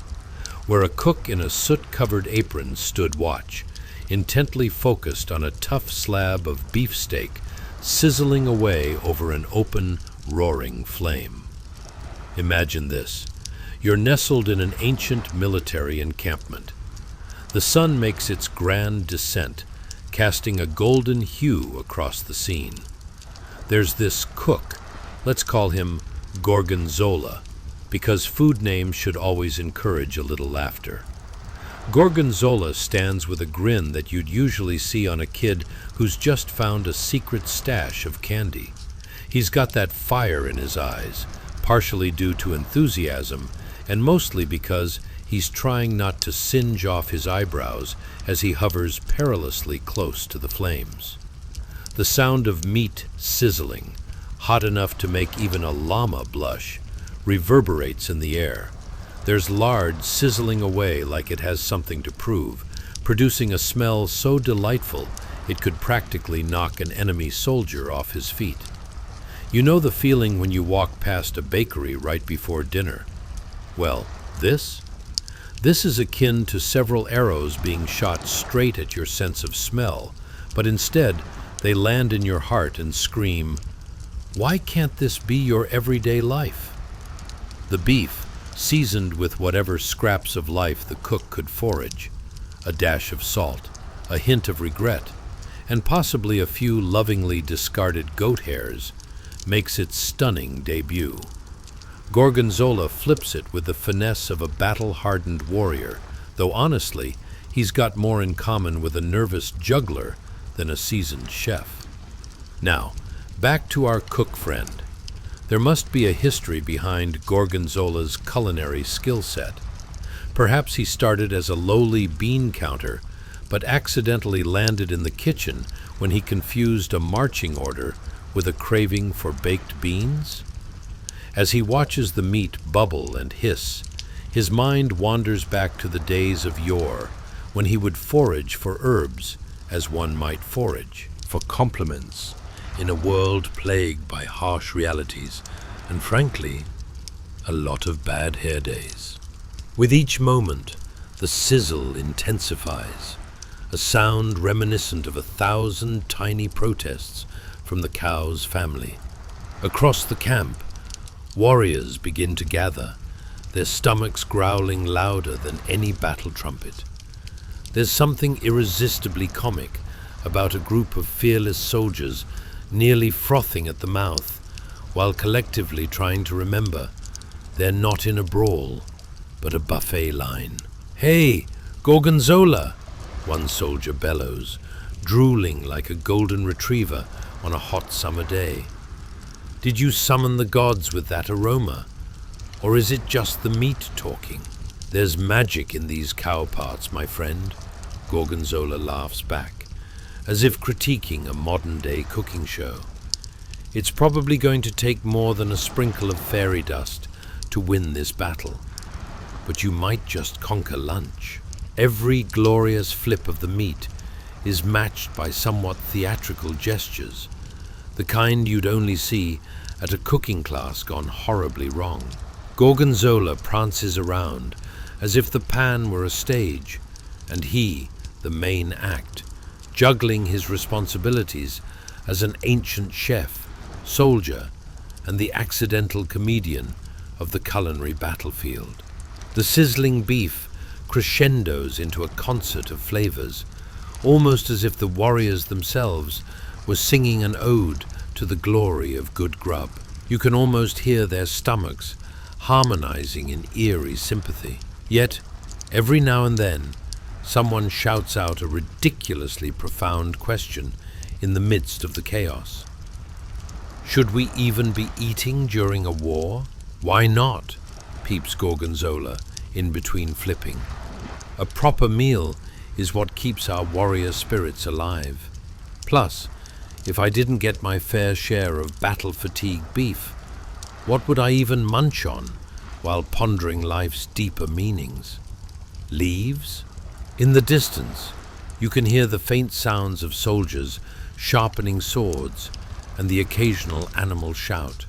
where a cook in a soot-covered apron stood watch, intently focused on a tough slab of beefsteak sizzling away over an open, roaring flame. Imagine this. You're nestled in an ancient military encampment. The sun makes its grand descent, casting a golden hue across the scene. There's this cook, let's call him Gorgonzola, because food names should always encourage a little laughter. Gorgonzola stands with a grin that you'd usually see on a kid who's just found a secret stash of candy. He's got that fire in his eyes, partially due to enthusiasm, and mostly because he's trying not to singe off his eyebrows as he hovers perilously close to the flames. The sound of meat sizzling, hot enough to make even a llama blush, reverberates in the air. There's lard sizzling away like it has something to prove, producing a smell so delightful it could practically knock an enemy soldier off his feet. You know the feeling when you walk past a bakery right before dinner? Well, this is akin to several arrows being shot straight at your sense of smell, but instead they land in your heart and scream, "Why can't this be your everyday life?" The beef, seasoned with whatever scraps of life the cook could forage, a dash of salt, a hint of regret, and possibly a few lovingly discarded goat hairs, makes its stunning debut. Gorgonzola flips it with the finesse of a battle-hardened warrior, though honestly, he's got more in common with a nervous juggler than a seasoned chef. Now, back to our cook friend. There must be a history behind Gorgonzola's culinary skill set. Perhaps he started as a lowly bean counter, but accidentally landed in the kitchen when he confused a marching order with a craving for baked beans? As he watches the meat bubble and hiss, his mind wanders back to the days of yore, when he would forage for herbs as one might forage for compliments in a world plagued by harsh realities and, frankly, a lot of bad hair days. With each moment, the sizzle intensifies, a sound reminiscent of 1,000 tiny protests from the cow's family. Across the camp, warriors begin to gather, their stomachs growling louder than any battle trumpet. There's something irresistibly comic about a group of fearless soldiers nearly frothing at the mouth, while collectively trying to remember they're not in a brawl, but a buffet line. "Hey, Gorgonzola!" one soldier bellows, drooling like a golden retriever on a hot summer day. "Did you summon the gods with that aroma? Or is it just the meat talking?" "There's magic in these cow parts, my friend," Gorgonzola laughs back, as if critiquing a modern-day cooking show. "It's probably going to take more than a sprinkle of fairy dust to win this battle, but you might just conquer lunch." Every glorious flip of the meat is matched by somewhat theatrical gestures, the kind you'd only see at a cooking class gone horribly wrong. Gorgonzola prances around as if the pan were a stage, and he, the main act, juggling his responsibilities as an ancient chef, soldier, and the accidental comedian of the culinary battlefield. The sizzling beef crescendos into a concert of flavors, almost as if the warriors themselves were singing an ode to the glory of good grub. You can almost hear their stomachs harmonizing in eerie sympathy. Yet, every now and then, someone shouts out a ridiculously profound question in the midst of the chaos. Should we even be eating during a war? Why not? Peeps Gorgonzola in between flipping. A proper meal is what keeps our warrior spirits alive. Plus, if I didn't get my fair share of battle-fatigue beef, what would I even munch on while pondering life's deeper meanings? Leaves? In the distance, you can hear the faint sounds of soldiers sharpening swords and the occasional animal shout.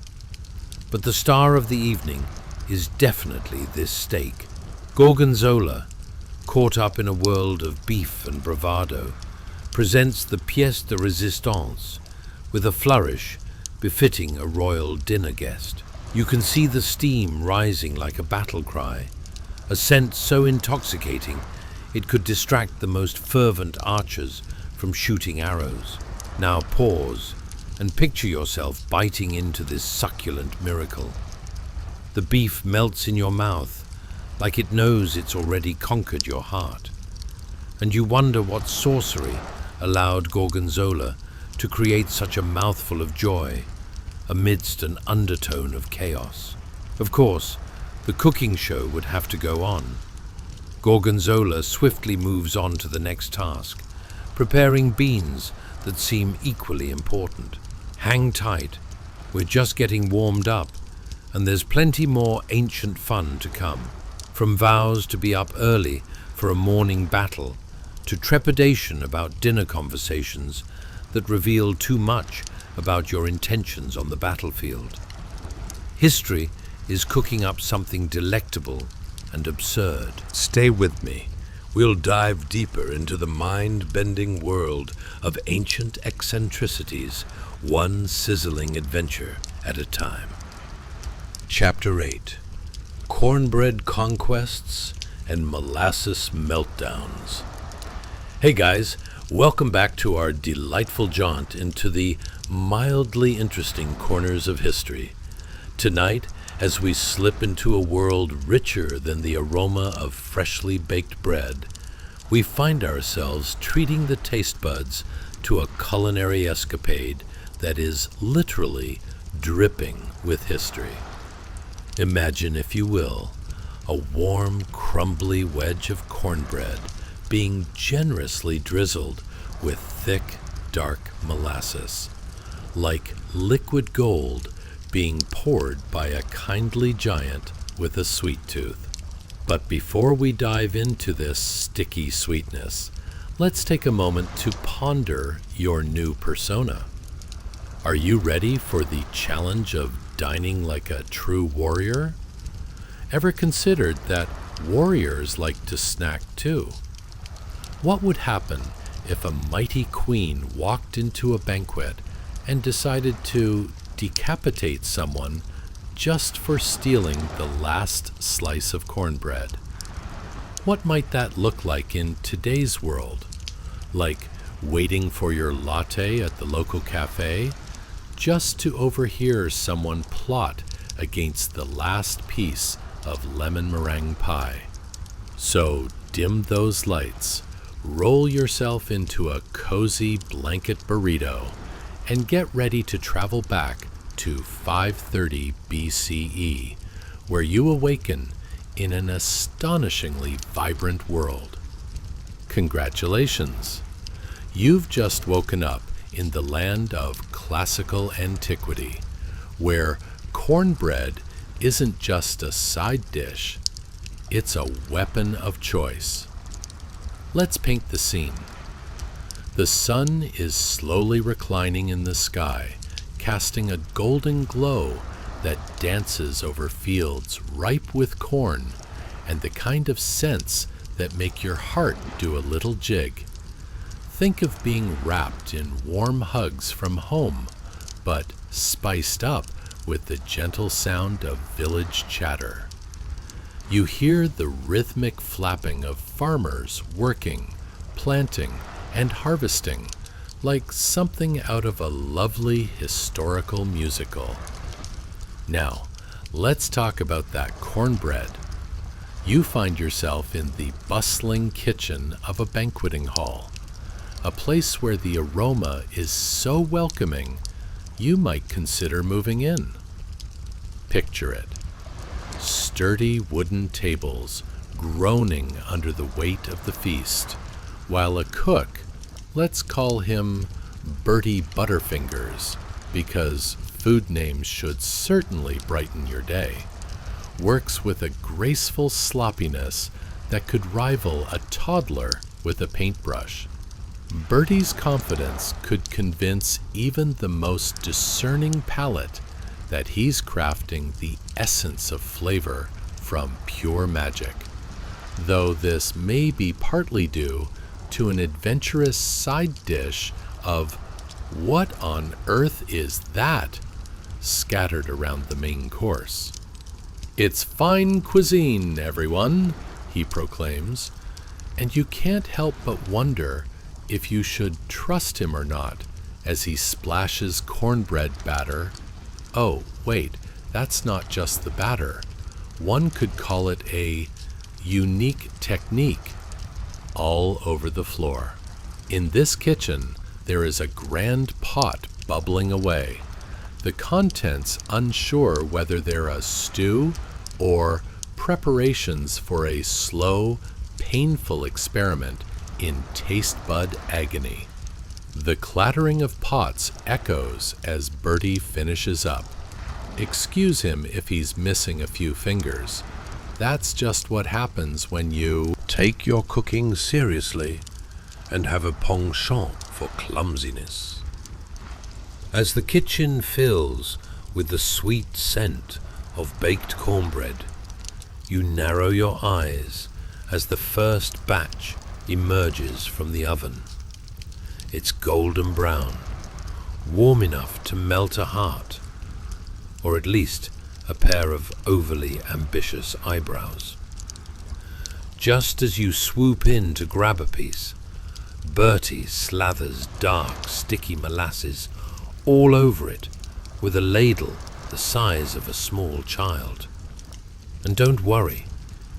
But the star of the evening is definitely this steak. Gorgonzola, caught up in a world of beef and bravado, presents the pièce de résistance with a flourish befitting a royal dinner guest. You can see the steam rising like a battle cry, a scent so intoxicating it could distract the most fervent archers from shooting arrows. Now pause and picture yourself biting into this succulent miracle. The beef melts in your mouth like it knows it's already conquered your heart, and you wonder what sorcery allowed Gorgonzola to create such a mouthful of joy amidst an undertone of chaos. Of course, the cooking show would have to go on. Gorgonzola swiftly moves on to the next task, preparing beans that seem equally important. Hang tight, we're just getting warmed up, and there's plenty more ancient fun to come. From vows to be up early for a morning battle, to trepidation about dinner conversations that reveal too much about your intentions on the battlefield. History is cooking up something delectable and absurd. Stay with me. We'll dive deeper into the mind-bending world of ancient eccentricities, one sizzling adventure at a time. Chapter 8. Cornbread Conquests and Molasses Meltdowns. Hey guys, welcome back to our delightful jaunt into the mildly interesting corners of history. Tonight, as we slip into a world richer than the aroma of freshly baked bread, we find ourselves treating the taste buds to a culinary escapade that is literally dripping with history. Imagine, if you will, a warm, crumbly wedge of cornbread being generously drizzled with thick, dark molasses, like liquid gold being poured by a kindly giant with a sweet tooth. But before we dive into this sticky sweetness, let's take a moment to ponder your new persona. Are you ready for the challenge of dining like a true warrior? Ever considered that warriors like to snack too? What would happen if a mighty queen walked into a banquet and decided to decapitate someone just for stealing the last slice of cornbread? What might that look like in today's world? Like waiting for your latte at the local cafe just to overhear someone plot against the last piece of lemon meringue pie. So dim those lights, roll yourself into a cozy blanket burrito, and get ready to travel back to 530 BCE, where you awaken in an astonishingly vibrant world. Congratulations! You've just woken up in the land of classical antiquity, where cornbread isn't just a side dish, it's a weapon of choice. Let's paint the scene. The sun is slowly reclining in the sky, casting a golden glow that dances over fields ripe with corn and the kind of scents that make your heart do a little jig. Think of being wrapped in warm hugs from home, but spiced up with the gentle sound of village chatter. You hear the rhythmic flapping of farmers working, planting, and harvesting, like something out of a lovely historical musical. Now, let's talk about that cornbread. You find yourself in the bustling kitchen of a banqueting hall, a place where the aroma is so welcoming you might consider moving in. Picture it. Sturdy wooden tables groaning under the weight of the feast, while a cook, let's call him Bertie Butterfingers, because food names should certainly brighten your day, works with a graceful sloppiness that could rival a toddler with a paintbrush. Bertie's confidence could convince even the most discerning palate that he's crafting the essence of flavor from pure magic, though this may be partly due to an adventurous side dish of "What on earth is that?" scattered around the main course. "It's fine cuisine, everyone," he proclaims, and you can't help but wonder if you should trust him or not as he splashes cornbread batter. Oh, wait, that's not just the batter. One could call it a unique technique all over the floor. In this kitchen, there is a grand pot bubbling away, the contents unsure whether they're a stew or preparations for a slow, painful experiment in taste bud agony. The clattering of pots echoes as Bertie finishes up. Excuse him if he's missing a few fingers. That's just what happens when you take your cooking seriously and have a penchant for clumsiness. As the kitchen fills with the sweet scent of baked cornbread, you narrow your eyes as the first batch emerges from the oven. It's golden brown, warm enough to melt a heart, or at least a pair of overly ambitious eyebrows. Just as you swoop in to grab a piece, Bertie slathers dark, sticky molasses all over it with a ladle the size of a small child. And don't worry,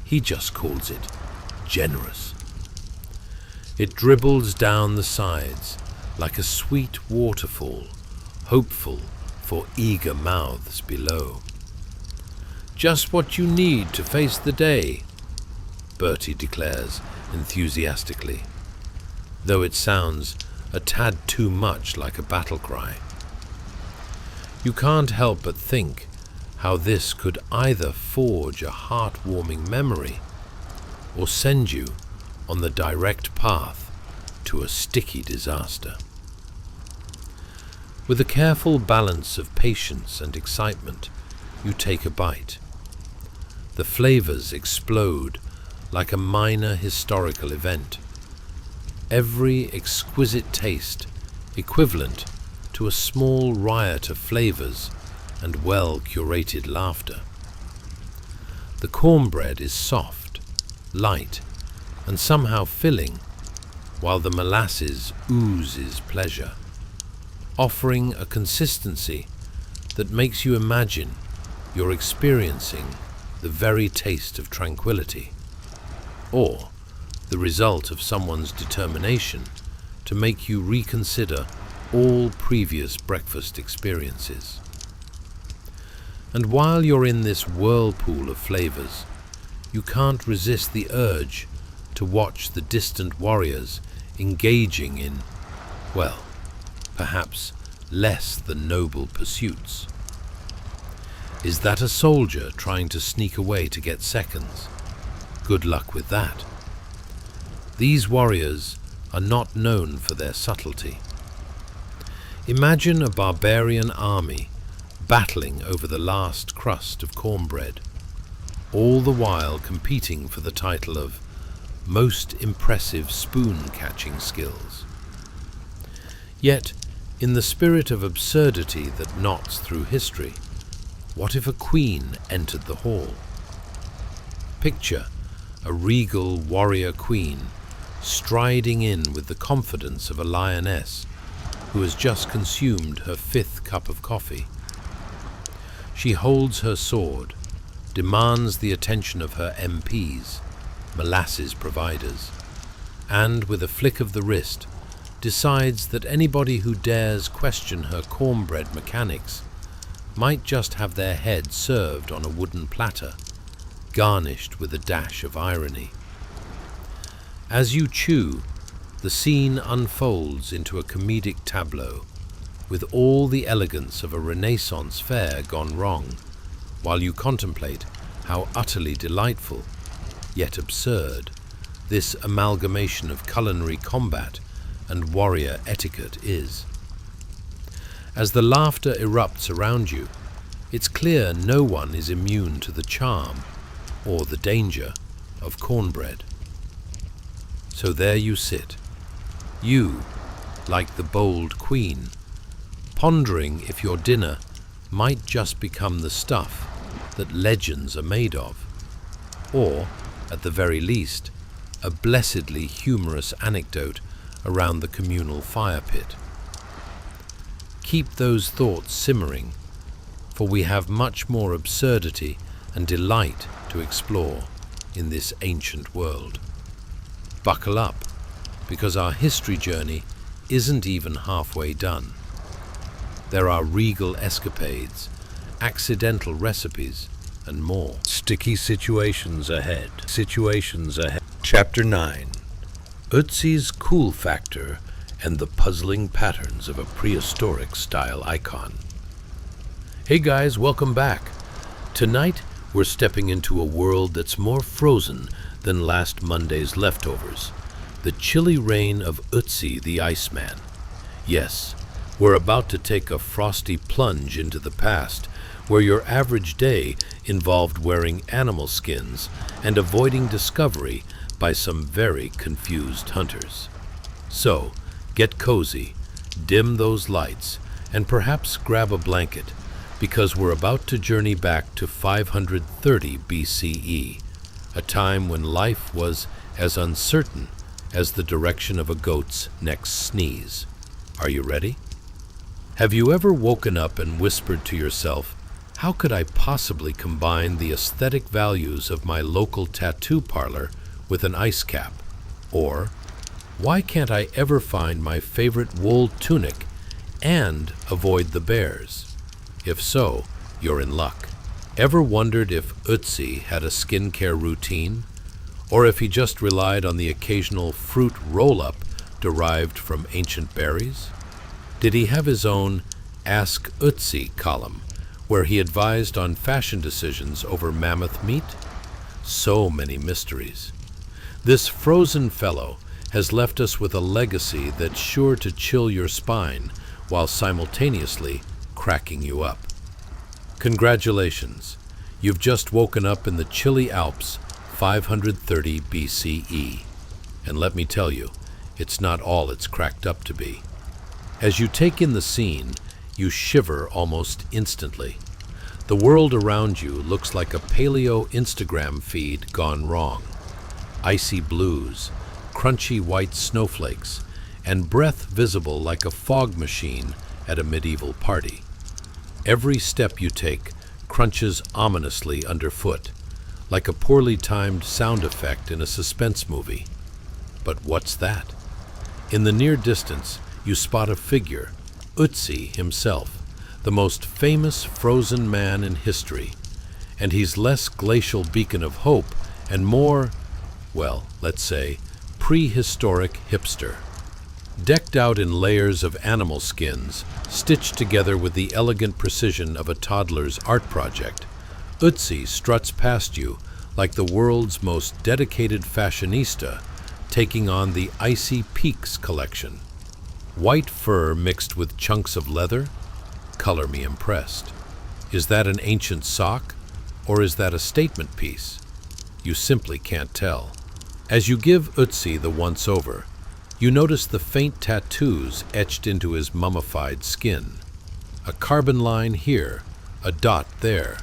he just calls it generous. It dribbles down the sides like a sweet waterfall, hopeful for eager mouths below. Just what you need to face the day, Bertie declares enthusiastically, though it sounds a tad too much like a battle cry. You can't help but think how this could either forge a heartwarming memory or send you on the direct path to a sticky disaster. With a careful balance of patience and excitement, you take a bite. The flavors explode like a minor historical event. Every exquisite taste equivalent to a small riot of flavors and well-curated laughter. The cornbread is soft, light, and somehow filling, while the molasses oozes pleasure, offering a consistency that makes you imagine you're experiencing the very taste of tranquility, or the result of someone's determination to make you reconsider all previous breakfast experiences. And while you're in this whirlpool of flavors, you can't resist the urge to watch the distant warriors engaging in, well, perhaps less than noble pursuits. Is that a soldier trying to sneak away to get seconds? Good luck with that. These warriors are not known for their subtlety. Imagine a barbarian army battling over the last crust of cornbread, all the while competing for the title of most impressive spoon-catching skills. Yet, in the spirit of absurdity that knots through history, what if a queen entered the hall? Picture a regal warrior queen striding in with the confidence of a lioness who has just consumed her 5th cup of coffee. She holds her sword, demands the attention of her MPs, molasses providers, and with a flick of the wrist, decides that anybody who dares question her cornbread mechanics might just have their head served on a wooden platter, garnished with a dash of irony. As you chew, the scene unfolds into a comedic tableau, with all the elegance of a Renaissance fair gone wrong, while you contemplate how utterly delightful, yet absurd, this amalgamation of culinary combat and warrior etiquette is. As the laughter erupts around you, it's clear no one is immune to the charm or the danger of cornbread. So there you sit, you, like the bold queen, pondering if your dinner might just become the stuff that legends are made of, or, at the very least, a blessedly humorous anecdote around the communal fire pit. Keep those thoughts simmering, for we have much more absurdity and delight to explore in this ancient world. Buckle up, because our history journey isn't even halfway done. There are regal escapades, accidental recipes, and more. Sticky situations ahead. Chapter 9. Ötzi's cool factor and the puzzling patterns of a prehistoric style icon. Hey guys, welcome back. Tonight, we're stepping into a world that's more frozen than last Monday's leftovers. The chilly reign of Ötzi the Iceman. Yes, we're about to take a frosty plunge into the past, where your average day involved wearing animal skins and avoiding discovery by some very confused hunters. So, get cozy, dim those lights, and perhaps grab a blanket, because we're about to journey back to 530 BCE, a time when life was as uncertain as the direction of a goat's next sneeze. Are you ready? Have you ever woken up and whispered to yourself, how could I possibly combine the aesthetic values of my local tattoo parlor with an ice cap? Or, why can't I ever find my favorite wool tunic and avoid the bears? If so, you're in luck. Ever wondered if Ötzi had a skincare routine? Or if he just relied on the occasional fruit roll-up derived from ancient berries? Did he have his own Ask Ötzi column, where he advised on fashion decisions over mammoth meat? So many mysteries. This frozen fellow has left us with a legacy that's sure to chill your spine while simultaneously cracking you up. Congratulations, you've just woken up in the chilly Alps, 530 BCE. And let me tell you, it's not all it's cracked up to be. As you take in the scene, you shiver almost instantly. The world around you looks like a paleo Instagram feed gone wrong. Icy blues, crunchy white snowflakes, and breath visible like a fog machine at a medieval party. Every step you take crunches ominously underfoot, like a poorly timed sound effect in a suspense movie. But what's that? In the near distance, you spot a figure, Ötzi himself, the most famous frozen man in history, and he's less glacial beacon of hope and more, well, let's say, prehistoric hipster. Decked out in layers of animal skins, stitched together with the elegant precision of a toddler's art project, Ötzi struts past you like the world's most dedicated fashionista, taking on the Icy Peaks collection. White fur mixed with chunks of leather? Color me impressed. Is that an ancient sock, or is that a statement piece? You simply can't tell. As you give Ötzi the once-over, you notice the faint tattoos etched into his mummified skin. A carbon line here, a dot there,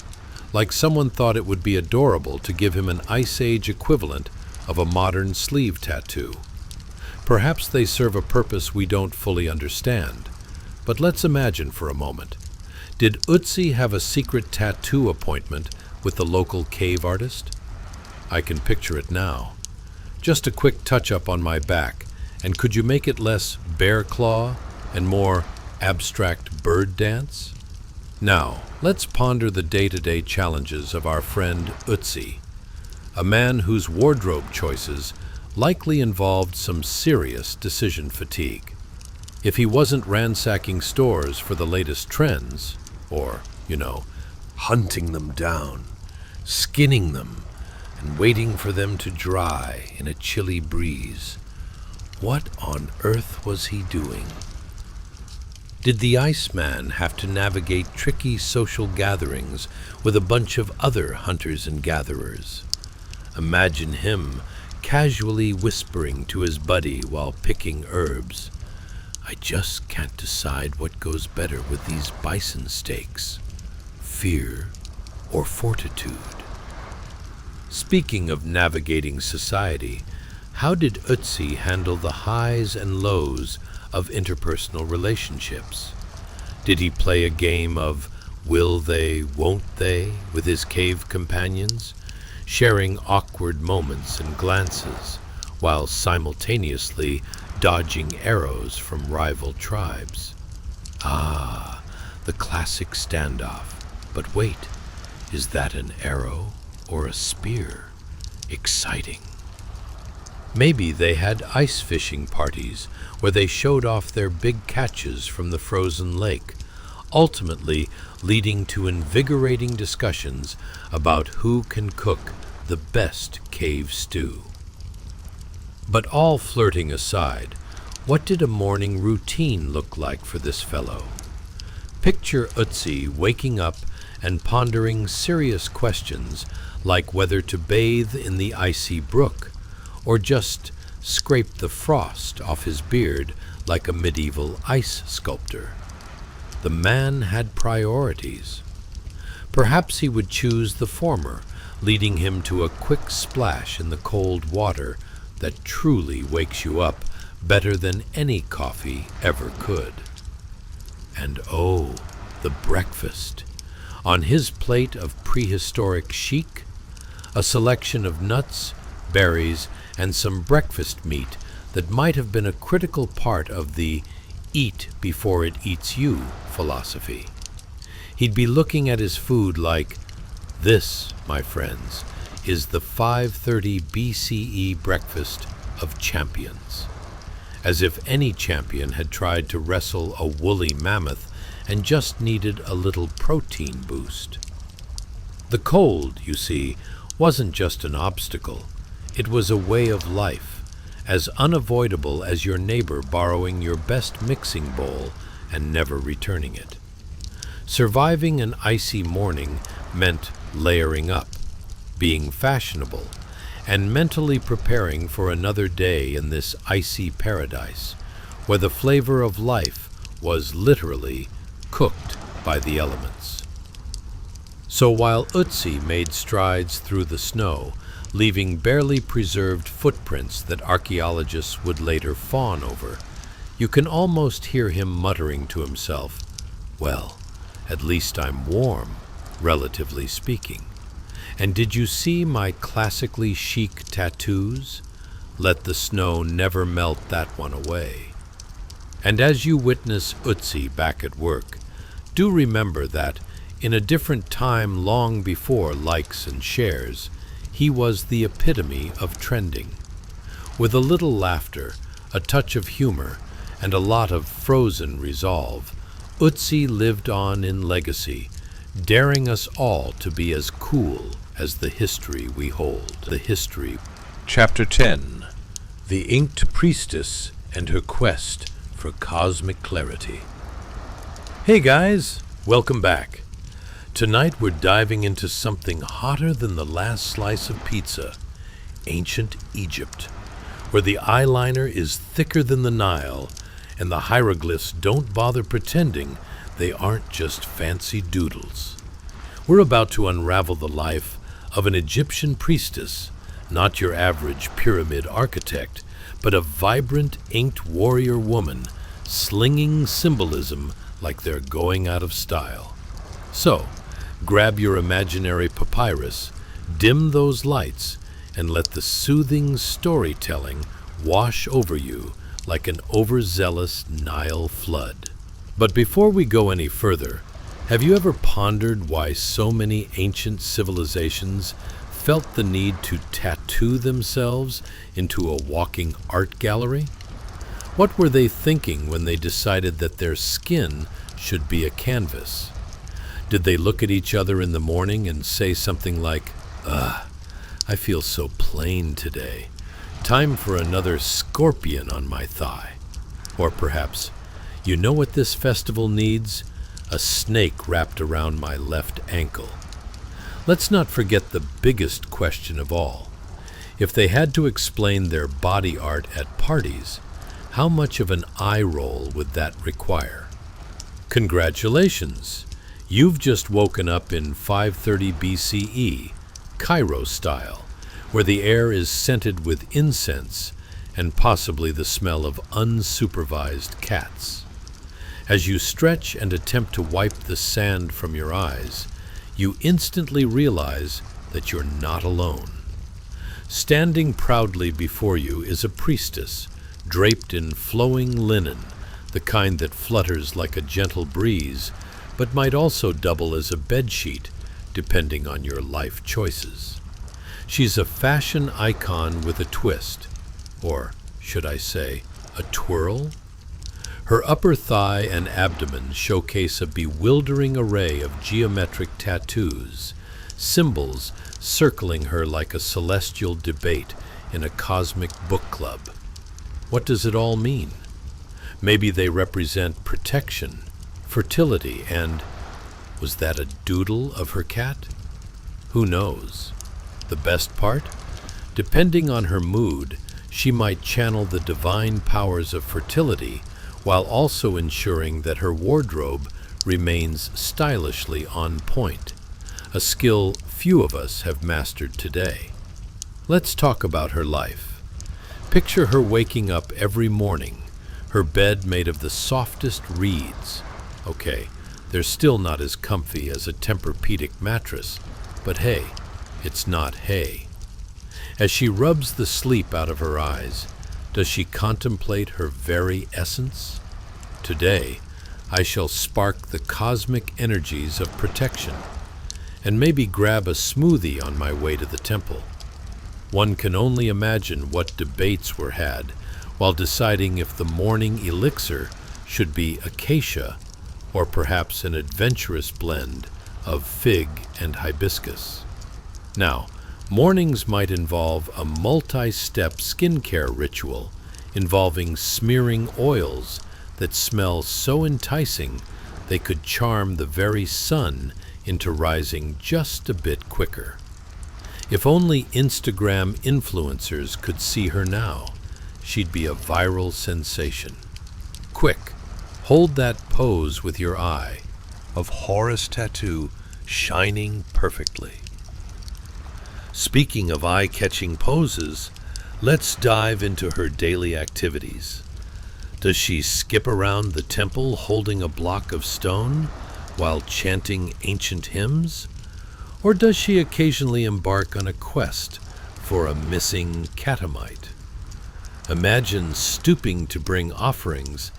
like someone thought it would be adorable to give him an Ice Age equivalent of a modern sleeve tattoo. Perhaps they serve a purpose we don't fully understand, but let's imagine for a moment. Did Utsi have a secret tattoo appointment with the local cave artist? I can picture it now. Just a quick touch-up on my back, and could you make it less bear claw and more abstract bird dance? Now, let's ponder the day-to-day challenges of our friend Utsi, a man whose wardrobe choices likely involved some serious decision fatigue. If he wasn't ransacking stores for the latest trends, or, hunting them down, skinning them, and waiting for them to dry in a chilly breeze, what on earth was he doing? Did the Iceman have to navigate tricky social gatherings with a bunch of other hunters and gatherers? Imagine him casually whispering to his buddy while picking herbs, "I just can't decide what goes better with these bison steaks, fear or fortitude." Speaking of navigating society, how did Utsi handle the highs and lows of interpersonal relationships? Did he play a game of will they, won't they with his cave companions, sharing awkward moments and glances while simultaneously dodging arrows from rival tribes? Ah, the classic standoff. But wait, is that an arrow or a spear? Exciting. Maybe they had ice fishing parties where they showed off their big catches from the frozen lake, ultimately leading to invigorating discussions about who can cook the best cave stew. But all flirting aside, what did a morning routine look like for this fellow? Picture Utsi waking up and pondering serious questions like whether to bathe in the icy brook or just scrape the frost off his beard like a medieval ice sculptor. The man had priorities. Perhaps he would choose the former, leading him to a quick splash in the cold water that truly wakes you up better than any coffee ever could. And oh, the breakfast. On his plate of prehistoric chic, a selection of nuts, berries, and some breakfast meat that might have been a critical part of the eat before it eats you philosophy. He'd be looking at his food like, "This, my friends, is the 530 BCE breakfast of champions." As if any champion had tried to wrestle a woolly mammoth and just needed a little protein boost. The cold, you see, wasn't just an obstacle. It was a way of life, as unavoidable as your neighbor borrowing your best mixing bowl and never returning it. Surviving an icy morning meant layering up, being fashionable, and mentally preparing for another day in this icy paradise, where the flavor of life was literally cooked by the elements. So while Utsi made strides through the snow, leaving barely preserved footprints that archaeologists would later fawn over, you can almost hear him muttering to himself, "Well, at least I'm warm, relatively speaking. And did you see my classically chic tattoos? Let the snow never melt that one away." And as you witness Utsi back at work, do remember that in a different time long before likes and shares, he was the epitome of trending. With a little laughter, a touch of humor, and a lot of frozen resolve, Utsi lived on in legacy, daring us all to be as cool as the history we hold. Chapter 10. The Inked Priestess and Her Quest for Cosmic Clarity. Hey guys, welcome back. Tonight we're diving into something hotter than the last slice of pizza, ancient Egypt, where the eyeliner is thicker than the Nile and the hieroglyphs don't bother pretending they aren't just fancy doodles. We're about to unravel the life of an Egyptian priestess, not your average pyramid architect, but a vibrant, inked warrior woman slinging symbolism like they're going out of style. So, grab your imaginary papyrus, dim those lights, and let the soothing storytelling wash over you like an overzealous Nile flood. But before we go any further, have you ever pondered why so many ancient civilizations felt the need to tattoo themselves into a walking art gallery? What were they thinking when they decided that their skin should be a canvas? Did they look at each other in the morning and say something like, "Ugh, I feel so plain today. Time for another scorpion on my thigh"? Or perhaps, "You know what this festival needs? A snake wrapped around my left ankle." Let's not forget the biggest question of all. If they had to explain their body art at parties, how much of an eye roll would that require? Congratulations! You've just woken up in 530 BCE, Cairo style, where the air is scented with incense and possibly the smell of unsupervised cats. As you stretch and attempt to wipe the sand from your eyes, you instantly realize that you're not alone. Standing proudly before you is a priestess, draped in flowing linen, the kind that flutters like a gentle breeze, but might also double as a bedsheet, depending on your life choices. She's a fashion icon with a twist, or should I say, a twirl? Her upper thigh and abdomen showcase a bewildering array of geometric tattoos, symbols circling her like a celestial debate in a cosmic book club. What does it all mean? Maybe they represent protection, fertility, and was that a doodle of her cat? Who knows? The best part? Depending on her mood, she might channel the divine powers of fertility while also ensuring that her wardrobe remains stylishly on point, a skill few of us have mastered today. Let's talk about her life. Picture her waking up every morning, her bed made of the softest reeds. Okay, they're still not as comfy as a Tempur-Pedic mattress, but hey, it's not hay. As she rubs the sleep out of her eyes, does she contemplate her very essence? Today, I shall spark the cosmic energies of protection, and maybe grab a smoothie on my way to the temple. One can only imagine what debates were had while deciding if the morning elixir should be acacia or perhaps an adventurous blend of fig and hibiscus. Now, mornings might involve a multi-step skincare ritual involving smearing oils that smell so enticing they could charm the very sun into rising just a bit quicker. If only Instagram influencers could see her now, she'd be a viral sensation. Quick, hold that pose with your eye of Horus tattoo shining perfectly. Speaking of eye-catching poses, let's dive into her daily activities. Does she skip around the temple holding a block of stone while chanting ancient hymns? Or does she occasionally embark on a quest for a missing catamite? Imagine stooping to bring offerings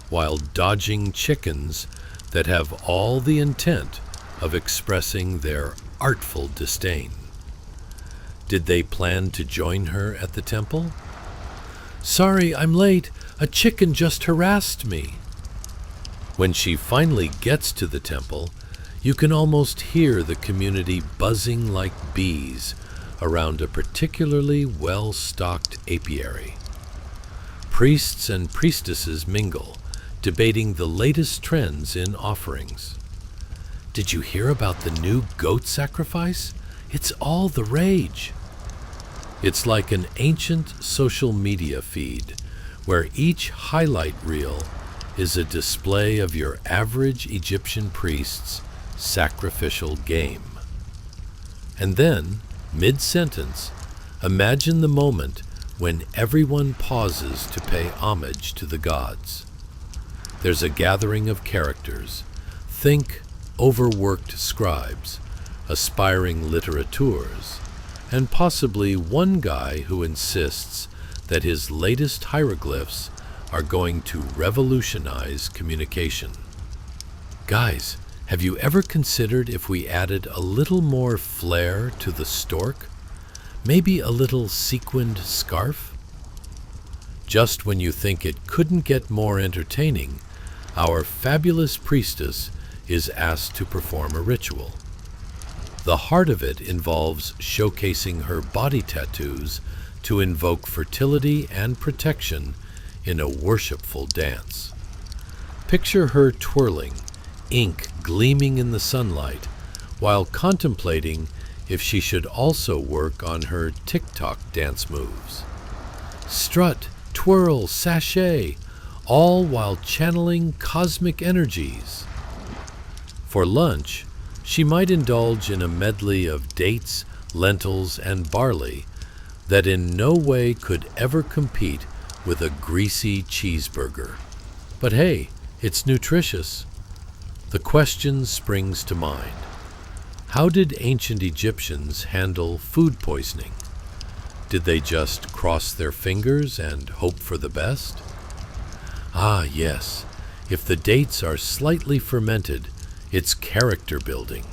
while dodging chickens that have all the intent of expressing their artful disdain. Did they plan to join her at the temple? "Sorry, I'm late. A chicken just harassed me." When she finally gets to the temple, you can almost hear the community buzzing like bees around a particularly well-stocked apiary. Priests and priestesses mingle, debating the latest trends in offerings. Did you hear about the new goat sacrifice? It's all the rage. It's like an ancient social media feed where each highlight reel is a display of your average Egyptian priest's sacrificial game. And then, mid-sentence, imagine the moment when everyone pauses to pay homage to the gods. There's a gathering of characters. Think overworked scribes, aspiring litterateurs, and possibly one guy who insists that his latest hieroglyphs are going to revolutionize communication. Guys, have you ever considered if we added a little more flair to the stork? Maybe a little sequined scarf? Just when you think it couldn't get more entertaining, our fabulous priestess is asked to perform a ritual. The heart of it involves showcasing her body tattoos to invoke fertility and protection in a worshipful dance. Picture her twirling, ink gleaming in the sunlight, while contemplating if she should also work on her TikTok dance moves. Strut, twirl, sashay, all while channeling cosmic energies. For lunch, she might indulge in a medley of dates, lentils, and barley that in no way could ever compete with a greasy cheeseburger. But hey, it's nutritious. The question springs to mind. How did ancient Egyptians handle food poisoning? Did they just cross their fingers and hope for the best? Ah, yes. If the dates are slightly fermented, it's character building.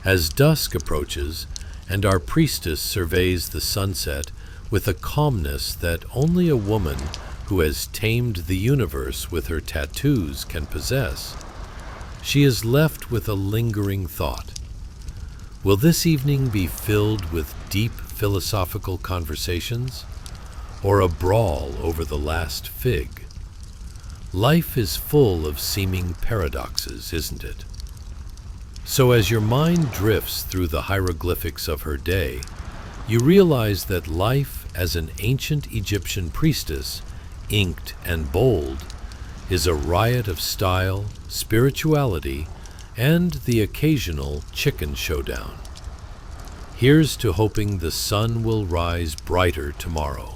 As dusk approaches, and our priestess surveys the sunset with a calmness that only a woman who has tamed the universe with her tattoos can possess, she is left with a lingering thought. Will this evening be filled with deep philosophical conversations, or a brawl over the last fig? Life is full of seeming paradoxes, isn't it? So as your mind drifts through the hieroglyphics of her day, you realize that life as an ancient Egyptian priestess, inked and bold, is a riot of style, spirituality, and the occasional chicken showdown. Here's to hoping the sun will rise brighter tomorrow,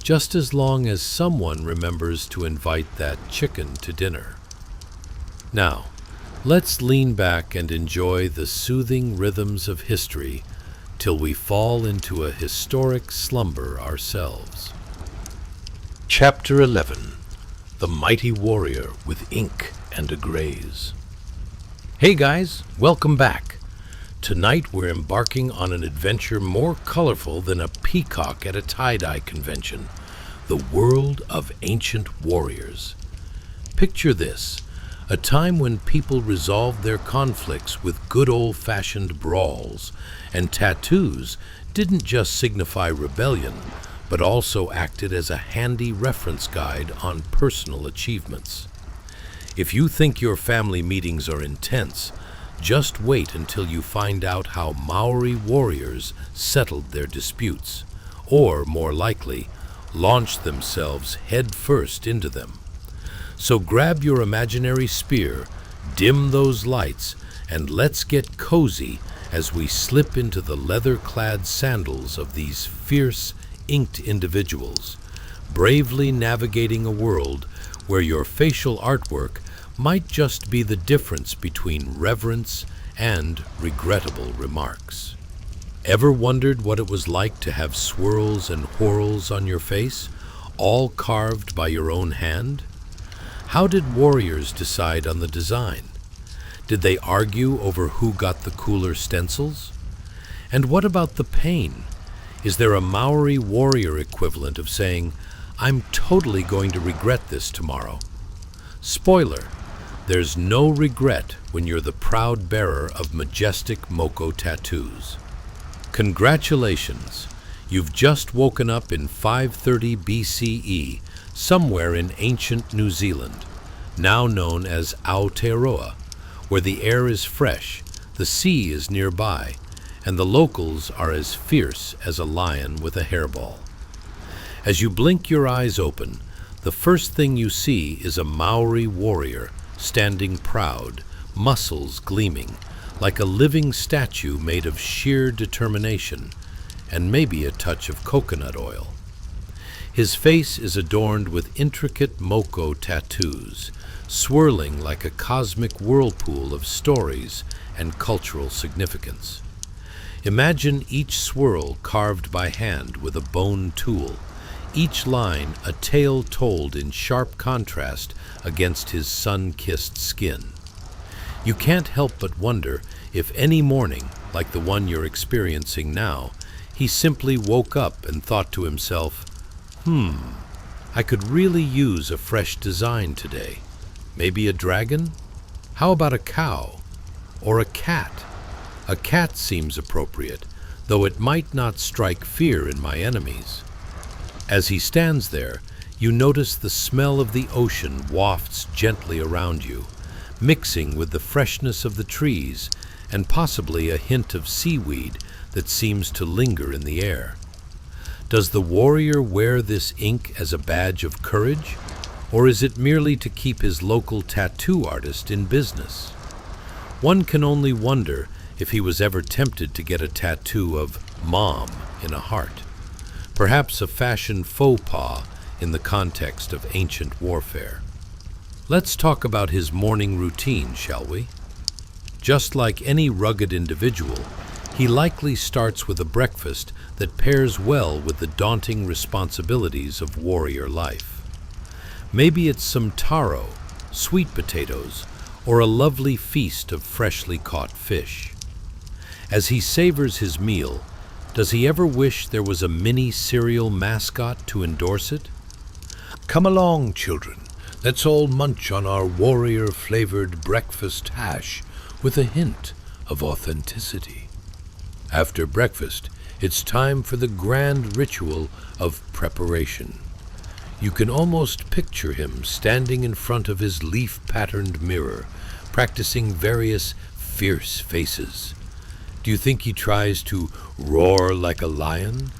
just as long as someone remembers to invite that chicken to dinner. Now, let's lean back and enjoy the soothing rhythms of history till we fall into a historic slumber ourselves. Chapter 11. The Mighty Warrior with Ink and a Graze. Hey guys, welcome back. Tonight we're embarking on an adventure more colorful than a peacock at a tie-dye convention, the world of ancient warriors. Picture this, a time when people resolved their conflicts with good old-fashioned brawls, and tattoos didn't just signify rebellion, but also acted as a handy reference guide on personal achievements. If you think your family meetings are intense, just wait until you find out how Maori warriors settled their disputes, or, more likely, launched themselves head first into them. So grab your imaginary spear, dim those lights, and let's get cozy as we slip into the leather-clad sandals of these fierce, inked individuals, bravely navigating a world where your facial artwork might just be the difference between reverence and regrettable remarks. Ever wondered what it was like to have swirls and whorls on your face, all carved by your own hand? How did warriors decide on the design? Did they argue over who got the cooler stencils? And what about the pain? Is there a Maori warrior equivalent of saying, "I'm totally going to regret this tomorrow"? Spoiler, there's no regret when you're the proud bearer of majestic Moko tattoos. Congratulations, you've just woken up in 530 BCE, somewhere in ancient New Zealand, now known as Aotearoa, where the air is fresh, the sea is nearby, and the locals are as fierce as a lion with a hairball. As you blink your eyes open, the first thing you see is a Maori warrior standing proud, muscles gleaming, like a living statue made of sheer determination, and maybe a touch of coconut oil. His face is adorned with intricate Moko tattoos, swirling like a cosmic whirlpool of stories and cultural significance. Imagine each swirl carved by hand with a bone tool, each line a tale told in sharp contrast against his sun-kissed skin. You can't help but wonder if any morning, like the one you're experiencing now, he simply woke up and thought to himself, I could really use a fresh design today. Maybe a dragon? How about a cow? Or a cat? A cat seems appropriate, though it might not strike fear in my enemies. As he stands there, you notice the smell of the ocean wafts gently around you, mixing with the freshness of the trees and possibly a hint of seaweed that seems to linger in the air. Does the warrior wear this ink as a badge of courage, or is it merely to keep his local tattoo artist in business? One can only wonder if he was ever tempted to get a tattoo of Mom in a heart, perhaps a fashion faux pas in the context of ancient warfare. Let's talk about his morning routine, shall we? Just like any rugged individual, he likely starts with a breakfast that pairs well with the daunting responsibilities of warrior life. Maybe it's some taro, sweet potatoes, or a lovely feast of freshly caught fish. As he savors his meal, does he ever wish there was a mini cereal mascot to endorse it? Come along, children. Let's all munch on our warrior-flavored breakfast hash with a hint of authenticity. After breakfast, it's time for the grand ritual of preparation. You can almost picture him standing in front of his leaf-patterned mirror, practicing various fierce faces. Do you think he tries to roar like a lion?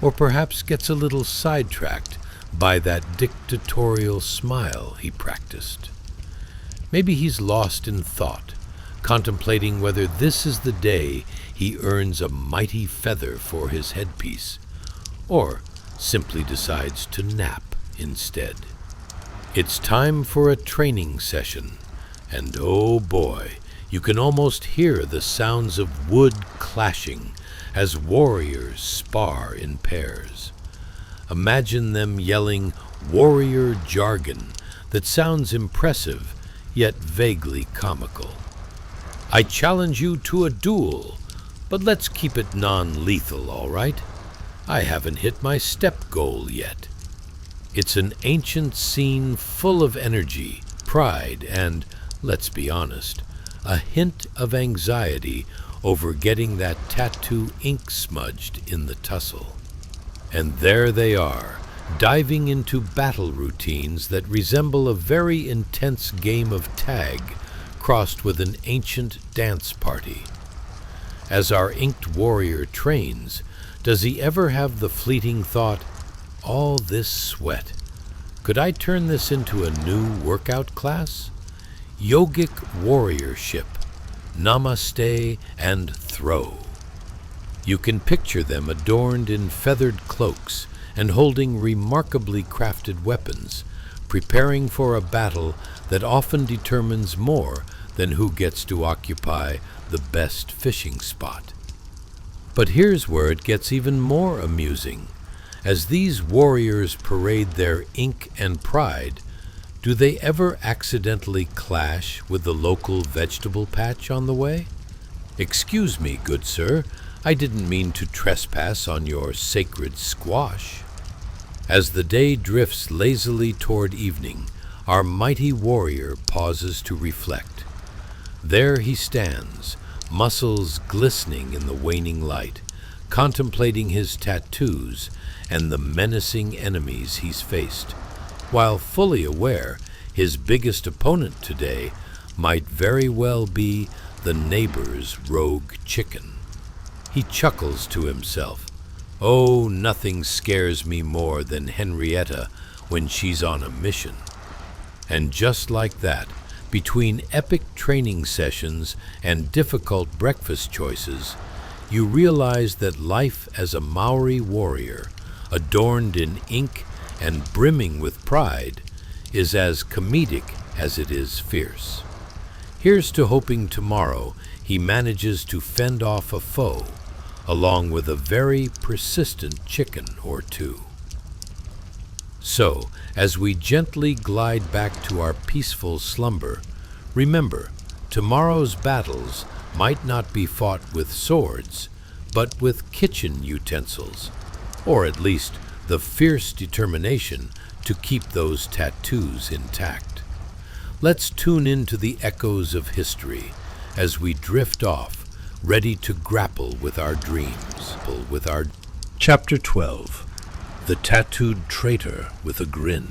Or perhaps gets a little sidetracked by that dictatorial smile he practiced? Maybe he's lost in thought, contemplating whether this is the day he earns a mighty feather for his headpiece, or simply decides to nap instead. It's time for a training session, and oh boy, you can almost hear the sounds of wood clashing as warriors spar in pairs. Imagine them yelling warrior jargon that sounds impressive, yet vaguely comical. I challenge you to a duel, but let's keep it non-lethal, all right? I haven't hit my step goal yet. It's an ancient scene full of energy, pride, and, let's be honest, a hint of anxiety over getting that tattoo ink smudged in the tussle. And there they are, diving into battle routines that resemble a very intense game of tag crossed with an ancient dance party. As our inked warrior trains, does he ever have the fleeting thought, all this sweat, could I turn this into a new workout class? Yogic warriorship, namaste and throw. You can picture them adorned in feathered cloaks and holding remarkably crafted weapons, preparing for a battle that often determines more than who gets to occupy the best fishing spot. But here's where it gets even more amusing. As these warriors parade their ink and pride, do they ever accidentally clash with the local vegetable patch on the way? Excuse me, good sir, I didn't mean to trespass on your sacred squash. As the day drifts lazily toward evening, our mighty warrior pauses to reflect. There he stands, muscles glistening in the waning light, contemplating his tattoos and the menacing enemies he's faced, while fully aware his biggest opponent today might very well be the neighbor's rogue chicken. He chuckles to himself. Oh, nothing scares me more than Henrietta when she's on a mission. And just like that, between epic training sessions and difficult breakfast choices, you realize that life as a Maori warrior, adorned in ink and brimming with pride, is as comedic as it is fierce. Here's to hoping tomorrow he manages to fend off a foe, along with a very persistent chicken or two. So, as we gently glide back to our peaceful slumber, remember, tomorrow's battles might not be fought with swords, but with kitchen utensils, or at least the fierce determination to keep those tattoos intact. Let's tune into the echoes of history as we drift off, ready to grapple with our dreams, Chapter 12. The Tattooed Traitor with a Grin.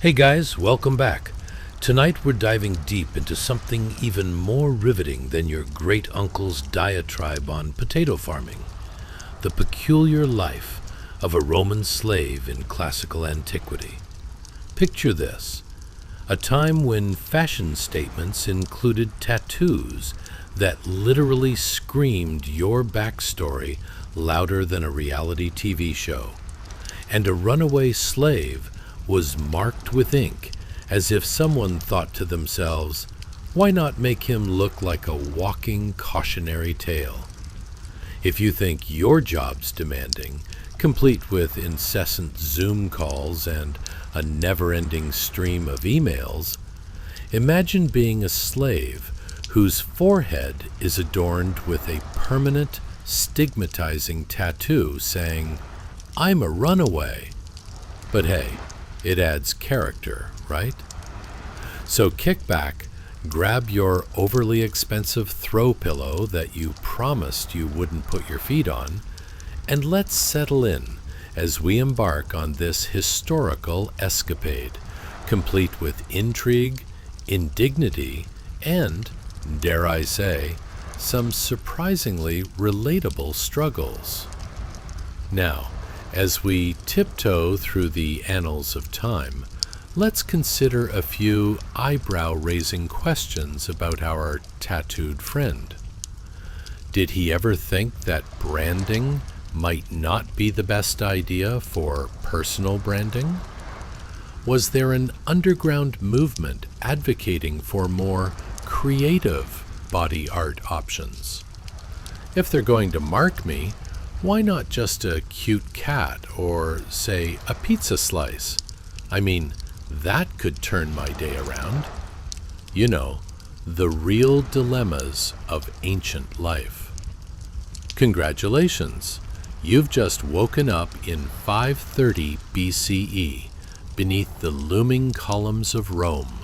Hey guys, welcome back. Tonight we're diving deep into something even more riveting than your great-uncle's diatribe on potato farming. The peculiar life of a Roman slave in classical antiquity. Picture this: a time when fashion statements included tattoos that literally screamed your backstory louder than a reality TV show, and a runaway slave was marked with ink as if someone thought to themselves, why not make him look like a walking cautionary tale? If you think your job's demanding, complete with incessant Zoom calls and a never-ending stream of emails, imagine being a slave whose forehead is adorned with a permanent, stigmatizing tattoo saying, "I'm a runaway." But hey, it adds character, right? So kick back, grab your overly expensive throw pillow that you promised you wouldn't put your feet on, and let's settle in as we embark on this historical escapade, complete with intrigue, indignity, and, dare I say, some surprisingly relatable struggles. Now, as we tiptoe through the annals of time, let's consider a few eyebrow-raising questions about our tattooed friend. Did he ever think that branding might not be the best idea for personal branding? Was there an underground movement advocating for more creative body art options? If they're going to mark me, why not just a cute cat or, say, a pizza slice? I mean, that could turn my day around. You know, the real dilemmas of ancient life. Congratulations! You've just woken up in 530 BCE beneath the looming columns of Rome,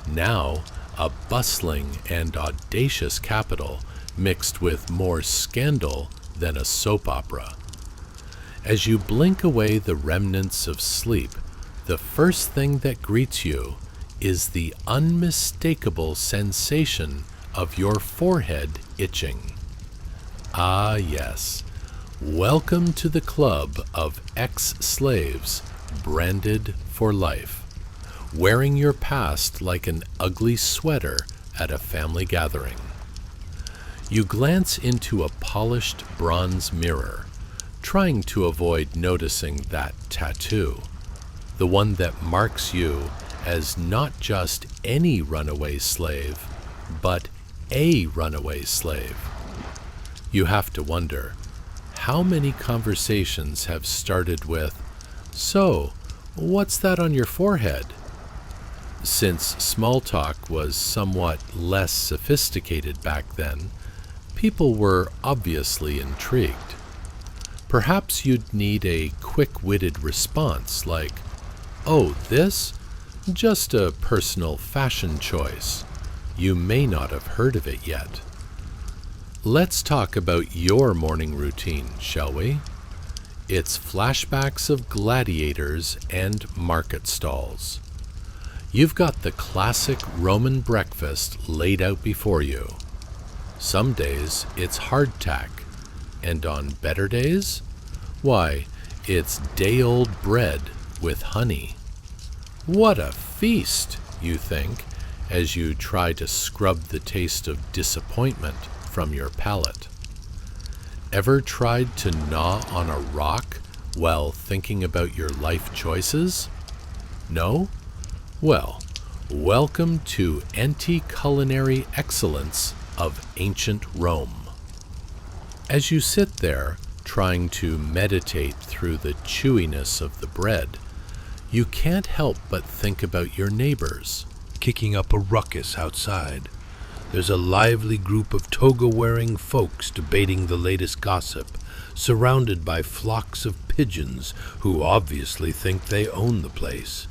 now a bustling and audacious capital mixed with more scandal than a soap opera. As you blink away the remnants of sleep, the first thing that greets you is the unmistakable sensation of your forehead itching. Ah yes, welcome to the club of ex-slaves branded for life, wearing your past like an ugly sweater at a family gathering. You glance into a polished bronze mirror, trying to avoid noticing that tattoo, the one that marks you as not just any runaway slave, but a runaway slave. You have to wonder, how many conversations have started with, "So, what's that on your forehead?" Since small talk was somewhat less sophisticated back then, people were obviously intrigued. Perhaps you'd need a quick-witted response like, "Oh, this? Just a personal fashion choice. You may not have heard of it yet." Let's talk about your morning routine, shall we? It's flashbacks of gladiators and market stalls. You've got the classic Roman breakfast laid out before you. Some days it's hardtack, and on better days, why, it's day-old bread with honey. What a feast, you think, as you try to scrub the taste of disappointment from your palate. Ever tried to gnaw on a rock while thinking about your life choices? No? Well, Welcome to Anti-Culinary Excellence of Ancient Rome. As you sit there, trying to meditate through the chewiness of the bread, you can't help but think about your neighbors. Kicking up a ruckus outside. There's a lively group of toga-wearing folks debating the latest gossip, surrounded by flocks of pigeons who obviously think they own the place.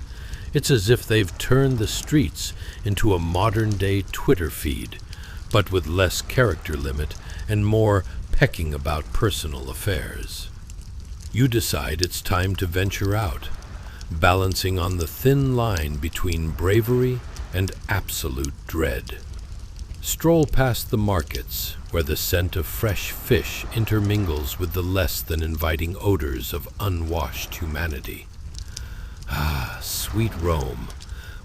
It's as if they've turned the streets into a modern-day Twitter feed, but with less character limit and more pecking about personal affairs. You decide it's time to venture out, balancing on the thin line between bravery and absolute dread. Stroll past the markets, where the scent of fresh fish intermingles with the less than inviting odors of unwashed humanity. Ah, sweet Rome,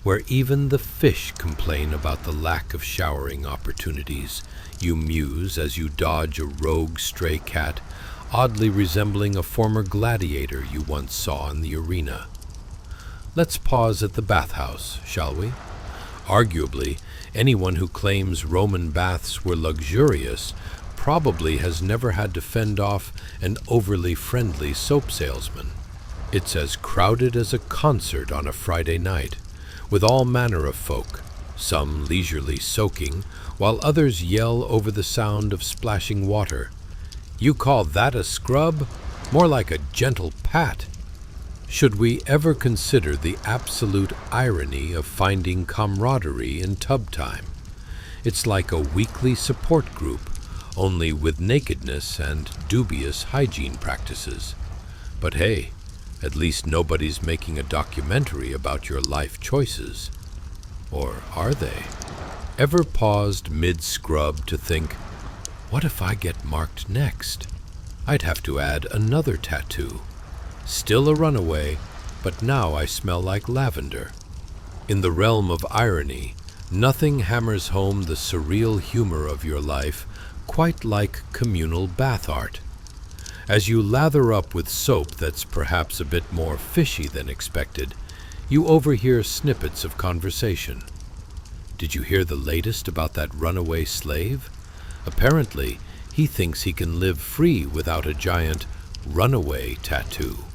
where even the fish complain about the lack of showering opportunities, you muse as you dodge a rogue stray cat, oddly resembling a former gladiator you once saw in the arena. Let's pause at the bathhouse, shall we? Arguably, anyone who claims Roman baths were luxurious probably has never had to fend off an overly friendly soap salesman. It's as crowded as a concert on a Friday night, with all manner of folk, some leisurely soaking, while others yell over the sound of splashing water. You call that a scrub? More like a gentle pat. Should we ever consider the absolute irony of finding camaraderie in tub time? It's like a weekly support group, only with nakedness and dubious hygiene practices. But hey, at least nobody's making a documentary about your life choices. Or are they? Ever paused mid-scrub to think, what if I get marked next? I'd have to add another tattoo. Still a runaway, but now I smell like lavender. In the realm of irony, nothing hammers home the surreal humor of your life quite like communal bath art. As you lather up with soap that's perhaps a bit more fishy than expected, you overhear snippets of conversation. Did you hear the latest about that runaway slave? Apparently, he thinks he can live free without a giant runaway tattoo.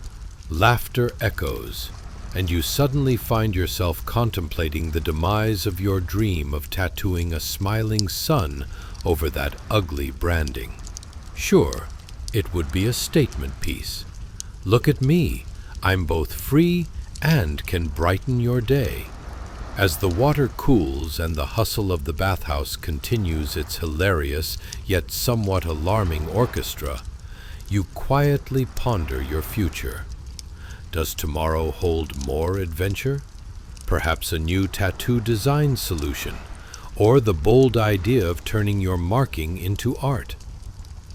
Laughter echoes, and you suddenly find yourself contemplating the demise of your dream of tattooing a smiling sun over that ugly branding. Sure, it would be a statement piece. Look at me, I'm both free and can brighten your day. As the water cools and the hustle of the bathhouse continues its hilarious yet somewhat alarming orchestra, you quietly ponder your future. Does tomorrow hold more adventure? Perhaps a new tattoo design solution, or the bold idea of turning your marking into art.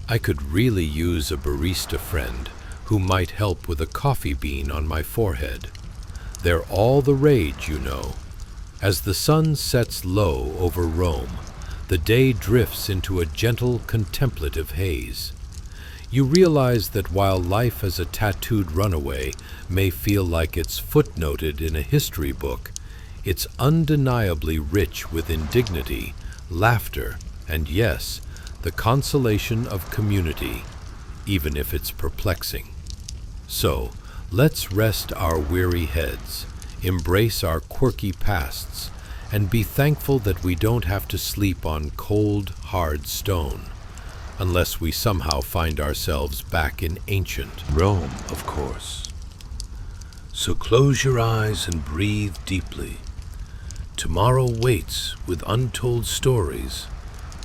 I could really use a barista friend who might help with a coffee bean on my forehead. They're all the rage, you know. As the sun sets low over Rome, the day drifts into a gentle contemplative haze. You realize that while life as a tattooed runaway may feel like it's footnoted in a history book, it's undeniably rich with indignity, laughter, and yes, the consolation of community, even if it's perplexing. So, let's rest our weary heads, embrace our quirky pasts, and be thankful that we don't have to sleep on cold, hard stone. Unless we somehow find ourselves back in ancient Rome, of course. So close your eyes and breathe deeply. Tomorrow waits with untold stories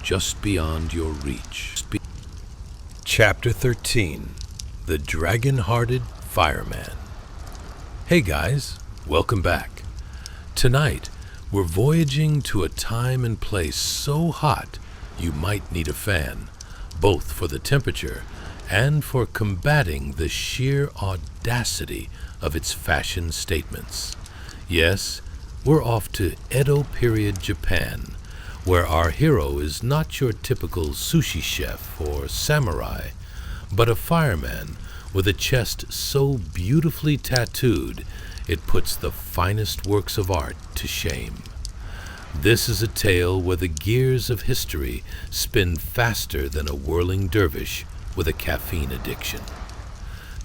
just beyond your reach. Chapter 13, The Dragon-Hearted Fireman. Hey guys, welcome back. Tonight, we're voyaging to a time and place so hot you might need a fan, both for the temperature and for combating the sheer audacity of its fashion statements. Yes, we're off to Edo period Japan, where our hero is not your typical sushi chef or samurai, but a fireman with a chest so beautifully tattooed it puts the finest works of art to shame. This is a tale where the gears of history spin faster than a whirling dervish with a caffeine addiction.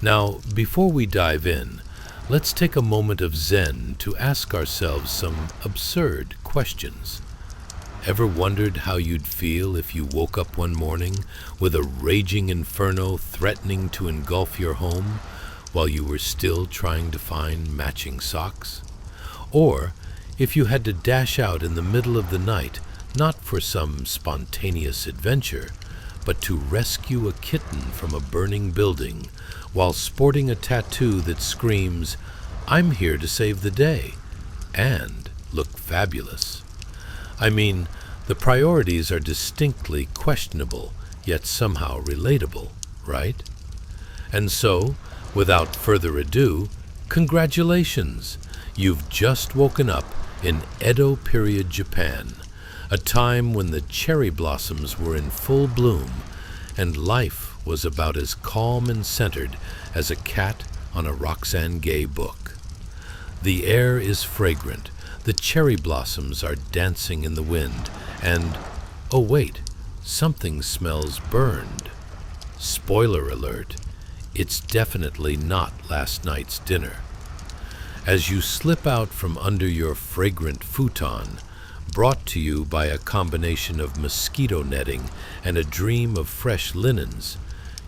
Now, before we dive in, let's take a moment of Zen to ask ourselves some absurd questions. Ever wondered how you'd feel if you woke up one morning with a raging inferno threatening to engulf your home while you were still trying to find matching socks? Or if you had to dash out in the middle of the night, not for some spontaneous adventure, but to rescue a kitten from a burning building while sporting a tattoo that screams, "I'm here to save the day," and look fabulous. I mean, the priorities are distinctly questionable, yet somehow relatable, right? And so, without further ado, congratulations! You've just woken up in Edo period Japan, a time when the cherry blossoms were in full bloom and life was about as calm and centered as a cat on a Roxane Gay book. The air is fragrant, the cherry blossoms are dancing in the wind, and, oh wait, something smells burned. Spoiler alert, it's definitely not last night's dinner. As you slip out from under your fragrant futon, brought to you by a combination of mosquito netting and a dream of fresh linens,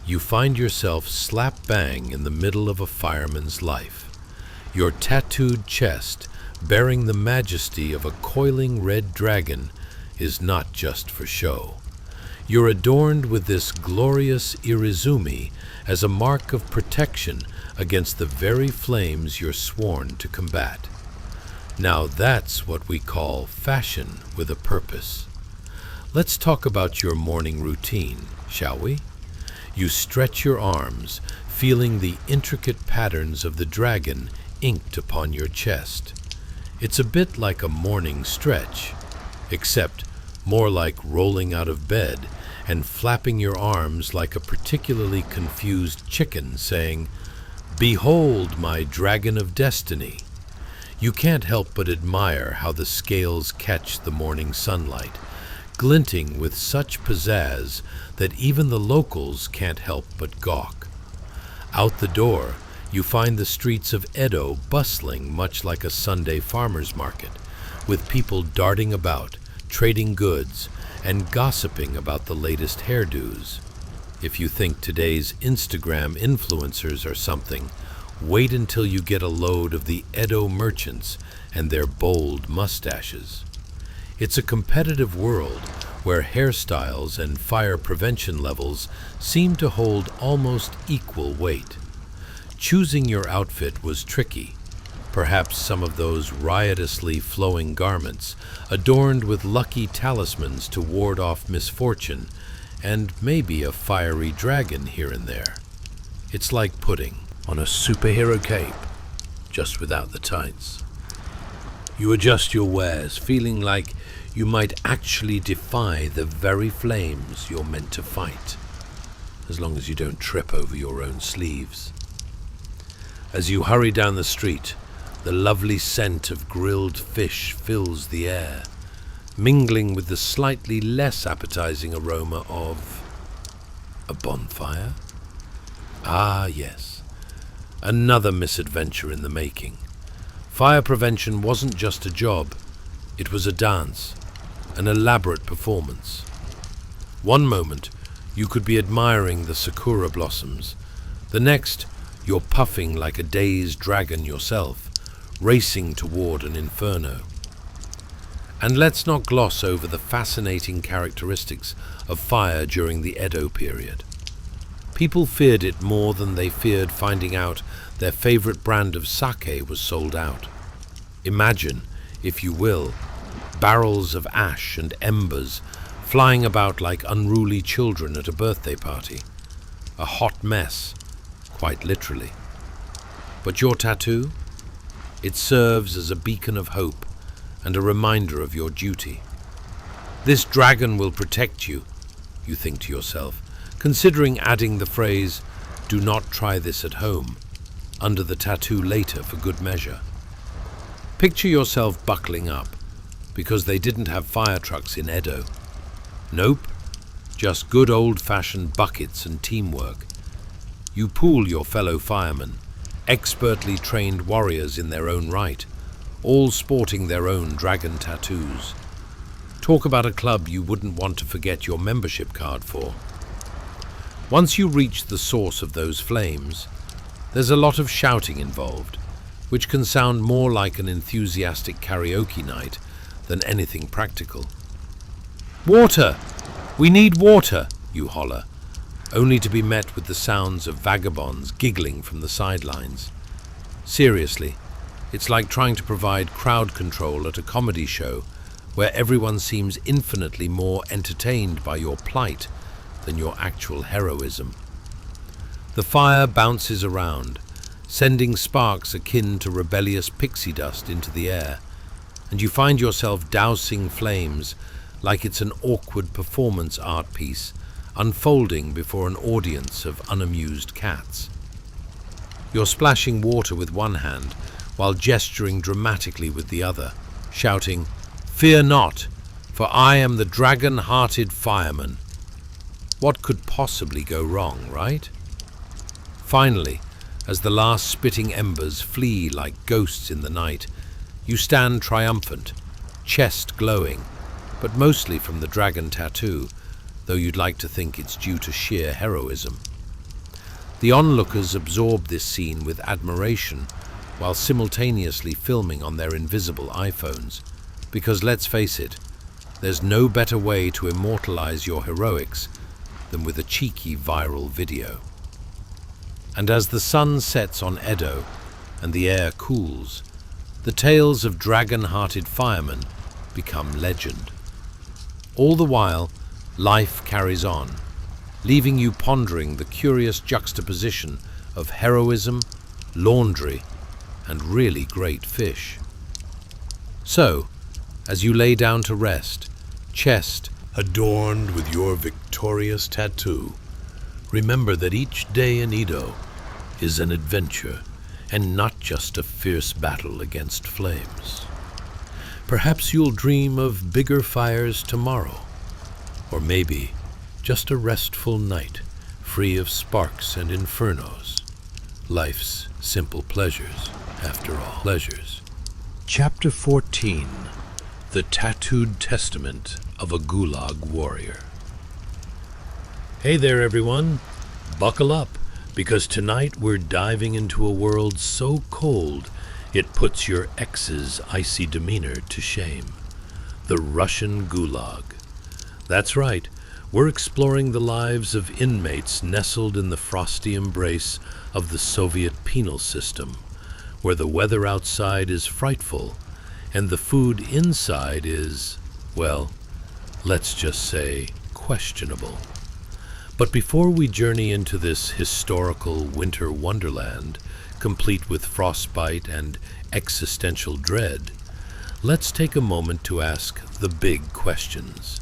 you find yourself slap bang in the middle of a fireman's life. Your tattooed chest, bearing the majesty of a coiling red dragon, is not just for show. You're adorned with this glorious irizumi as a mark of protection against the very flames you're sworn to combat. Now that's what we call fashion with a purpose. Let's talk about your morning routine, shall we? You stretch your arms, feeling the intricate patterns of the dragon inked upon your chest. It's a bit like a morning stretch, except more like rolling out of bed and flapping your arms like a particularly confused chicken saying, "Behold my dragon of destiny." You can't help but admire how the scales catch the morning sunlight, glinting with such pizzazz that even the locals can't help but gawk. Out the door, you find the streets of Edo bustling much like a Sunday farmer's market, with people darting about, trading goods, and gossiping about the latest hairdos. If you think today's Instagram influencers are something, wait until you get a load of the Edo merchants and their bold mustaches. It's a competitive world where hairstyles and fire prevention levels seem to hold almost equal weight. Choosing your outfit was tricky. Perhaps some of those riotously flowing garments, adorned with lucky talismans to ward off misfortune, and maybe a fiery dragon here and there. It's like putting on a superhero cape, just without the tights. You adjust your wares, feeling like you might actually defy the very flames you're meant to fight, as long as you don't trip over your own sleeves. As you hurry down the street, the lovely scent of grilled fish fills the air, mingling with the slightly less appetizing aroma of a bonfire. Ah, yes, another misadventure in the making. Fire prevention wasn't just a job, it was a dance, an elaborate performance. One moment, you could be admiring the sakura blossoms. The next, you're puffing like a dazed dragon yourself, racing toward an inferno. And let's not gloss over the fascinating characteristics of fire during the Edo period. People feared it more than they feared finding out their favorite brand of sake was sold out. Imagine, if you will, barrels of ash and embers flying about like unruly children at a birthday party. A hot mess, quite literally. But your tattoo? It serves as a beacon of hope and a reminder of your duty. This dragon will protect you, you think to yourself, considering adding the phrase, "Do not try this at home," under the tattoo later for good measure. Picture yourself buckling up, because they didn't have fire trucks in Edo. Nope, just good old-fashioned buckets and teamwork. You pool your fellow firemen, expertly trained warriors in their own right, all sporting their own dragon tattoos. Talk about a club you wouldn't want to forget your membership card for. Once you reach the source of those flames, there's a lot of shouting involved, which can sound more like an enthusiastic karaoke night than anything practical. "Water! We need water!" you holler, only to be met with the sounds of vagabonds giggling from the sidelines. Seriously, it's like trying to provide crowd control at a comedy show where everyone seems infinitely more entertained by your plight than your actual heroism. The fire bounces around, sending sparks akin to rebellious pixie dust into the air, and you find yourself dousing flames like it's an awkward performance art piece unfolding before an audience of unamused cats. You're splashing water with one hand while gesturing dramatically with the other, shouting, "Fear not, for I am the dragon-hearted fireman." What could possibly go wrong, right? Finally, as the last spitting embers flee like ghosts in the night, you stand triumphant, chest glowing, but mostly from the dragon tattoo, though you'd like to think it's due to sheer heroism. The onlookers absorb this scene with admiration while simultaneously filming on their invisible iPhones, because let's face it, there's no better way to immortalize your heroics than with a cheeky viral video. And as the sun sets on Edo and the air cools, the tales of dragon-hearted firemen become legend. All the while, life carries on, leaving you pondering the curious juxtaposition of heroism, laundry, and really great fish. So, as you lay down to rest, chest adorned with your victorious tattoo, remember that each day in Edo is an adventure and not just a fierce battle against flames. Perhaps you'll dream of bigger fires tomorrow, or maybe just a restful night free of sparks and infernos. Life's simple pleasures, after all. Pleasures. Chapter 14. The Tattooed Testament of a Gulag Warrior. Hey there, everyone. Buckle up, because tonight we're diving into a world so cold it puts your ex's icy demeanor to shame. The Russian Gulag. That's right, we're exploring the lives of inmates nestled in the frosty embrace of the Soviet penal system, where the weather outside is frightful and the food inside is, well, let's just say questionable. But before we journey into this historical winter wonderland, complete with frostbite and existential dread, let's take a moment to ask the big questions.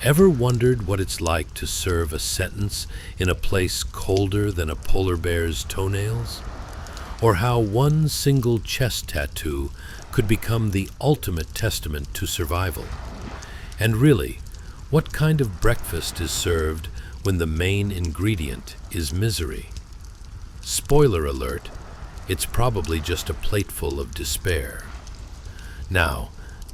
Ever wondered what it's like to serve a sentence in a place colder than a polar bear's toenails? Or how one single chest tattoo could become the ultimate testament to survival? And really, what kind of breakfast is served when the main ingredient is misery? Spoiler alert, it's probably just a plateful of despair. Now,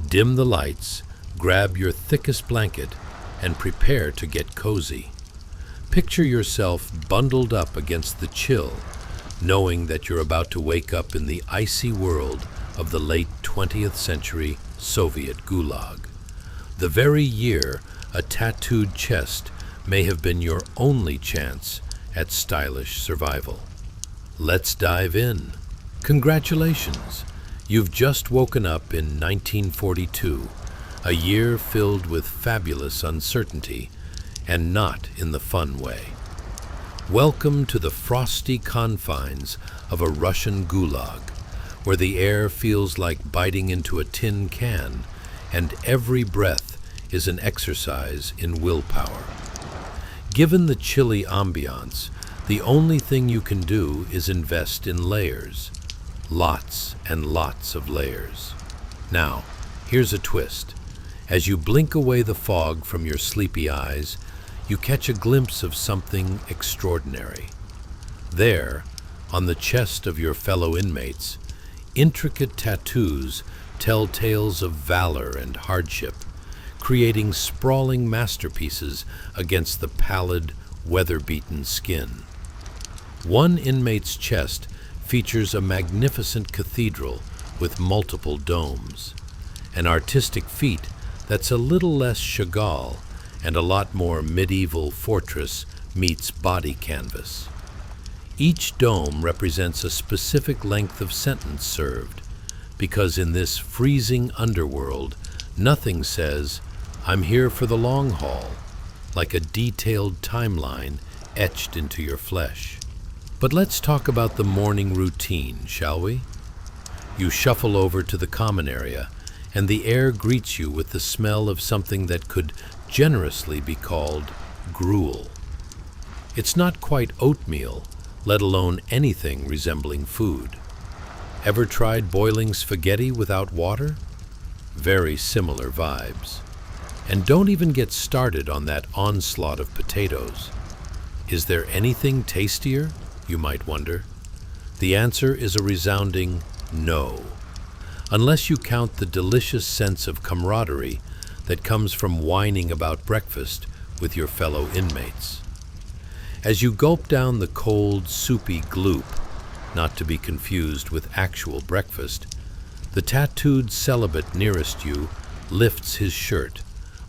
dim the lights, grab your thickest blanket, and prepare to get cozy. Picture yourself bundled up against the chill, knowing that you're about to wake up in the icy world of the late 20th century Soviet Gulag. The very year a tattooed chest may have been your only chance at stylish survival. Let's dive in. Congratulations! You've just woken up in 1942, a year filled with fabulous uncertainty, and not in the fun way. Welcome to the frosty confines of a Russian gulag, where the air feels like biting into a tin can, and every breath is an exercise in willpower. Given the chilly ambiance, the only thing you can do is invest in layers. Lots and lots of layers. Now, Here's a twist. As you blink away the fog from your sleepy eyes, you catch a glimpse of something extraordinary. There, on the chest of your fellow inmates, intricate tattoos tell tales of valor and hardship, creating sprawling masterpieces against the pallid, weather-beaten skin. One inmate's chest features a magnificent cathedral with multiple domes, an artistic feat that's a little less Chagall and a lot more medieval fortress meets body canvas. Each dome represents a specific length of sentence served, because in this freezing underworld, nothing says, "I'm here for the long haul," like a detailed timeline etched into your flesh. But let's talk about the morning routine, shall we? You shuffle over to the common area, and the air greets you with the smell of something that could generously be called gruel. It's not quite oatmeal, let alone anything resembling food. Ever tried boiling spaghetti without water? Very similar vibes. And don't even get started on that onslaught of potatoes. Is there anything tastier, you might wonder? The answer is a resounding no, unless you count the delicious sense of camaraderie that comes from whining about breakfast with your fellow inmates. As you gulp down the cold, soupy gloop, not to be confused with actual breakfast, the tattooed celibate nearest you lifts his shirt,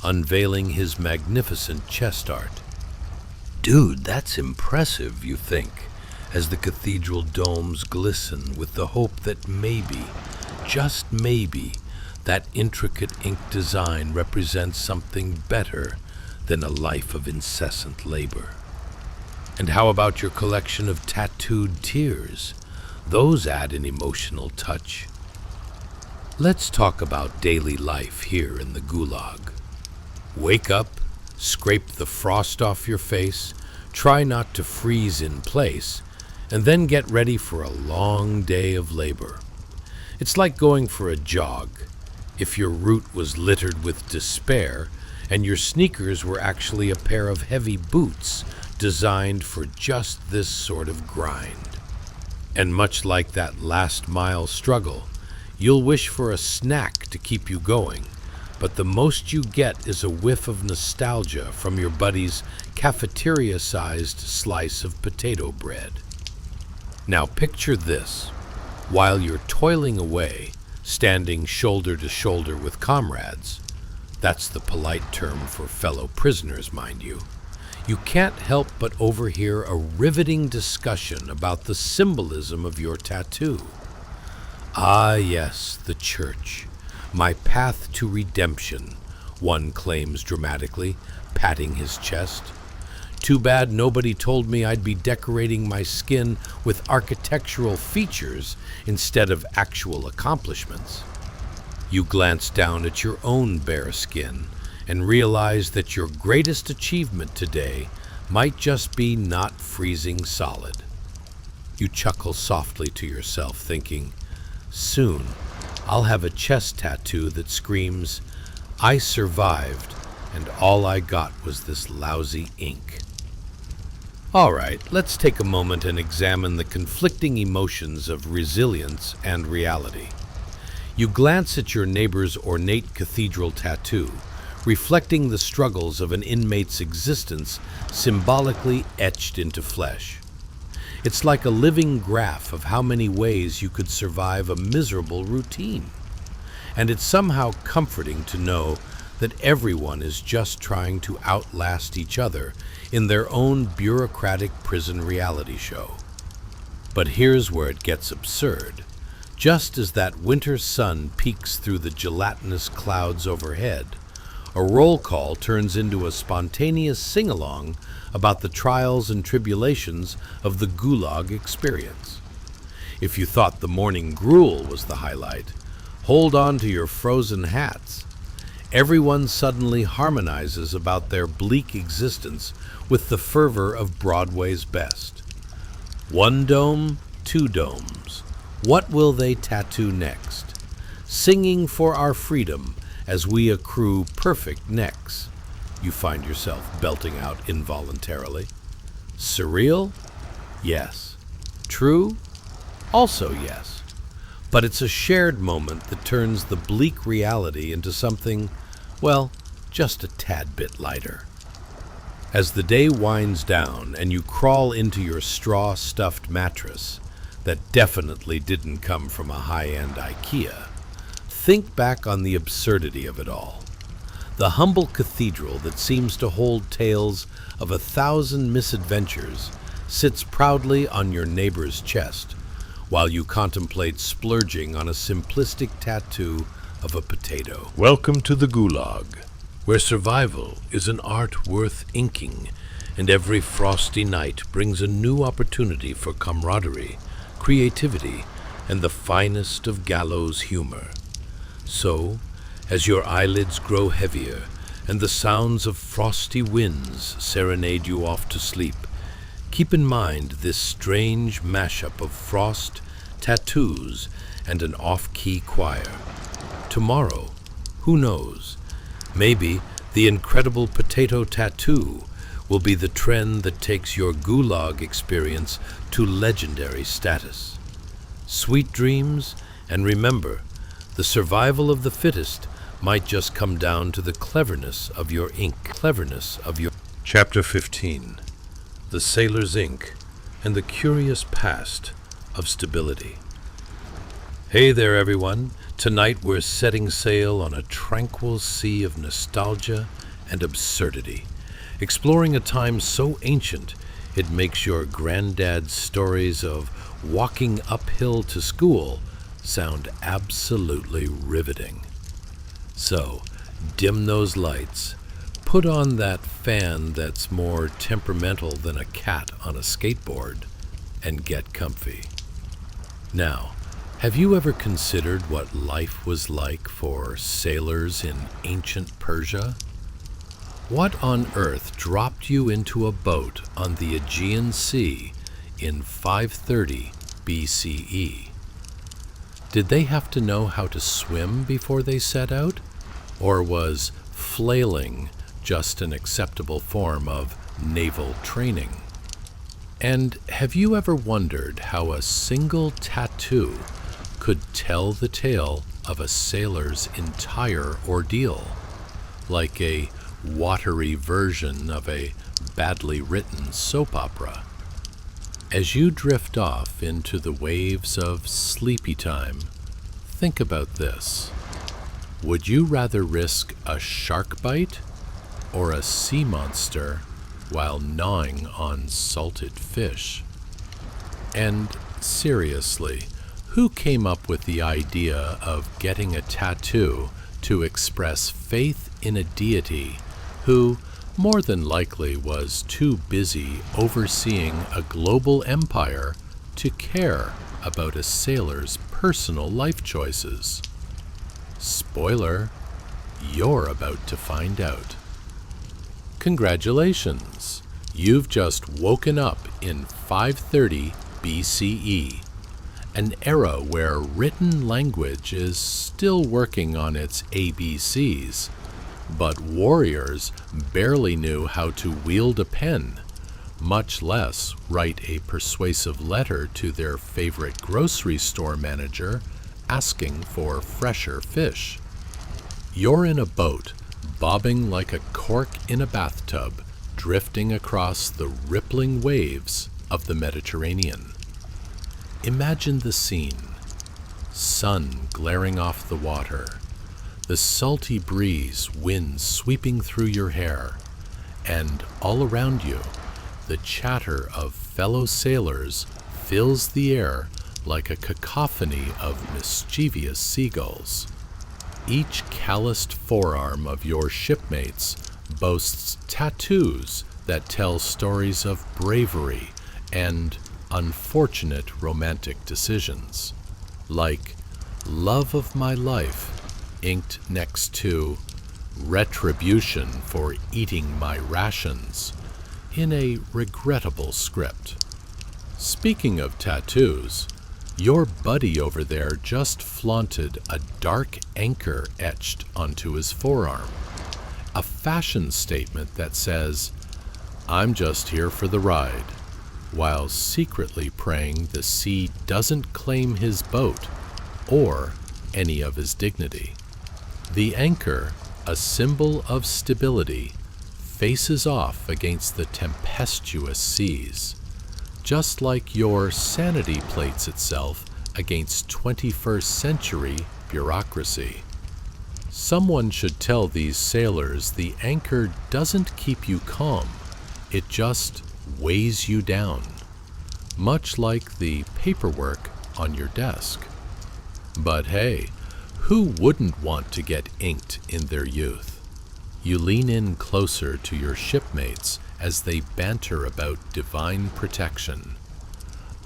unveiling his magnificent chest art. Dude, that's impressive, you think, as the cathedral domes glisten with the hope that maybe, just maybe, that intricate ink design represents something better than a life of incessant labor. And how about your collection of tattooed tears? Those add an emotional touch. Let's talk about daily life here in the Gulag. Wake up, scrape the frost off your face, try not to freeze in place, and then get ready for a long day of labor. It's like going for a jog. If your route was littered with despair, and your sneakers were actually a pair of heavy boots designed for just this sort of grind. And much like that last-mile struggle, you'll wish for a snack to keep you going, but the most you get is a whiff of nostalgia from your buddy's cafeteria-sized slice of potato bread. Now picture this. While you're toiling away, standing shoulder to shoulder with comrades, that's the polite term for fellow prisoners, mind you, you can't help but overhear a riveting discussion about the symbolism of your tattoo. Ah yes, the church, my path to redemption, one claims dramatically, patting his chest. Too bad nobody told me I'd be decorating my skin with architectural features instead of actual accomplishments. You glance down at your own bare skin and realize that your greatest achievement today might just be not freezing solid. You chuckle softly to yourself, thinking, soon I'll have a chest tattoo that screams, "I survived, and all I got was this lousy ink." All right, let's take a moment and examine the conflicting emotions of resilience and reality. You glance at your neighbor's ornate cathedral tattoo, reflecting the struggles of an inmate's existence symbolically etched into flesh. It's like a living graph of how many ways you could survive a miserable routine. And it's somehow comforting to know that everyone is just trying to outlast each other in their own bureaucratic prison reality show. But here's where it gets absurd. Just as that winter sun peeks through the gelatinous clouds overhead, a roll call turns into a spontaneous sing-along about the trials and tribulations of the Gulag experience. If you thought the morning gruel was the highlight, hold on to your frozen hats. Everyone suddenly harmonizes about their bleak existence with the fervor of Broadway's best. One dome, two domes. What will they tattoo next? singing for our freedom as we accrue perfect necks. You find yourself belting out involuntarily. Surreal? Yes. True? Also yes. But it's a shared moment that turns the bleak reality into something, well, just a tad bit lighter. As the day winds down and you crawl into your straw-stuffed mattress that definitely didn't come from a high-end IKEA, think back on the absurdity of it all. The humble cathedral that seems to hold tales of 1,000 misadventures sits proudly on your neighbor's chest while you contemplate splurging on a simplistic tattoo of a potato. Welcome to the Gulag, where survival is an art worth inking, and every frosty night brings a new opportunity for camaraderie, creativity, and the finest of gallows humor. So, as your eyelids grow heavier and the sounds of frosty winds serenade you off to sleep, keep in mind this strange mashup of frost, tattoos, and an off-key choir. Tomorrow, who knows, maybe the incredible potato tattoo will be the trend that takes your Gulag experience to legendary status. Sweet dreams, and remember, the survival of the fittest might just come down to the cleverness of your ink. Chapter 15. The Sailor's Ink and the Curious Past of Stability. Hey there, everyone. Tonight we're setting sail on a tranquil sea of nostalgia and absurdity, exploring a time so ancient it makes your granddad's stories of walking uphill to school sound absolutely riveting. So, dim those lights, put on that fan that's more temperamental than a cat on a skateboard, and get comfy. Now, have you ever considered what life was like for sailors in ancient Persia? What on earth dropped you into a boat on the Aegean Sea in 530 BCE? Did they have to know how to swim before they set out? Or was flailing just an acceptable form of naval training? And have you ever wondered how a single tattoo could tell the tale of a sailor's entire ordeal, like a watery version of a badly written soap opera? As you drift off into the waves of sleepy time, think about this. Would you rather risk a shark bite or a sea monster while gnawing on salted fish? And seriously, who came up with the idea of getting a tattoo to express faith in a deity who, more than likely, was too busy overseeing a global empire to care about a sailor's personal life choices? Spoiler, you're about to find out. Congratulations! You've just woken up in 530 BCE, an era where written language is still working on its ABCs, but warriors barely knew how to wield a pen, much less write a persuasive letter to their favorite grocery store manager asking for fresher fish. You're in a boat, bobbing like a cork in a bathtub, drifting across the rippling waves of the Mediterranean. Imagine the scene. Sun glaring off the water, the salty breeze, wind sweeping through your hair, and all around you, the chatter of fellow sailors fills the air like a cacophony of mischievous seagulls. Each calloused forearm of your shipmates boasts tattoos that tell stories of bravery and unfortunate romantic decisions, like "Love of My Life" inked next to "Retribution for Eating My Rations" in a regrettable script. Speaking of tattoos, Your buddy over there just flaunted a dark anchor etched onto his forearm. A fashion statement that says, "I'm just here for the ride," while secretly praying the sea doesn't claim his boat or any of his dignity. The anchor, a symbol of stability, faces off against the tempestuous seas, just like your sanity plates itself against 21st century bureaucracy. Someone should tell these sailors the anchor doesn't keep you calm, it just weighs you down, much like the paperwork on your desk. But hey, who wouldn't want to get inked in their youth? You lean in closer to your shipmates as they banter about divine protection.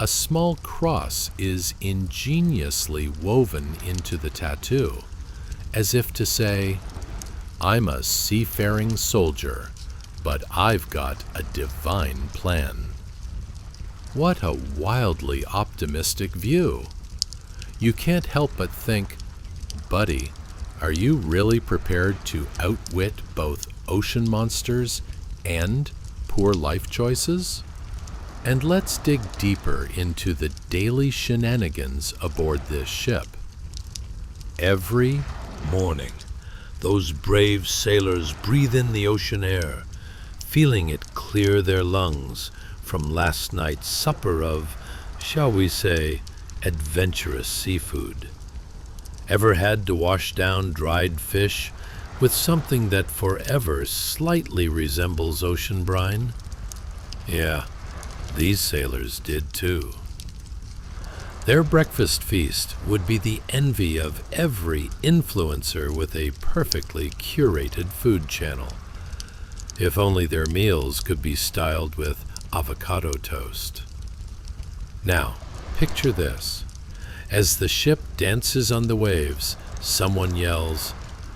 A small cross is ingeniously woven into the tattoo, as if to say, "I'm a seafaring soldier, but I've got a divine plan." What a wildly optimistic view! You can't help but think, buddy, are you really prepared to outwit both ocean monsters and poor life choices? And let's dig deeper into the daily shenanigans aboard this ship. Every morning, those brave sailors breathe in the ocean air, feeling it clear their lungs from last night's supper of, shall we say, adventurous seafood. Ever had to wash down dried fish with something that forever slightly resembles ocean brine? Yeah, these sailors did too. Their breakfast feast would be the envy of every influencer with a perfectly curated food channel, if only their meals could be styled with avocado toast. Now, picture this. As the ship dances on the waves, someone yells,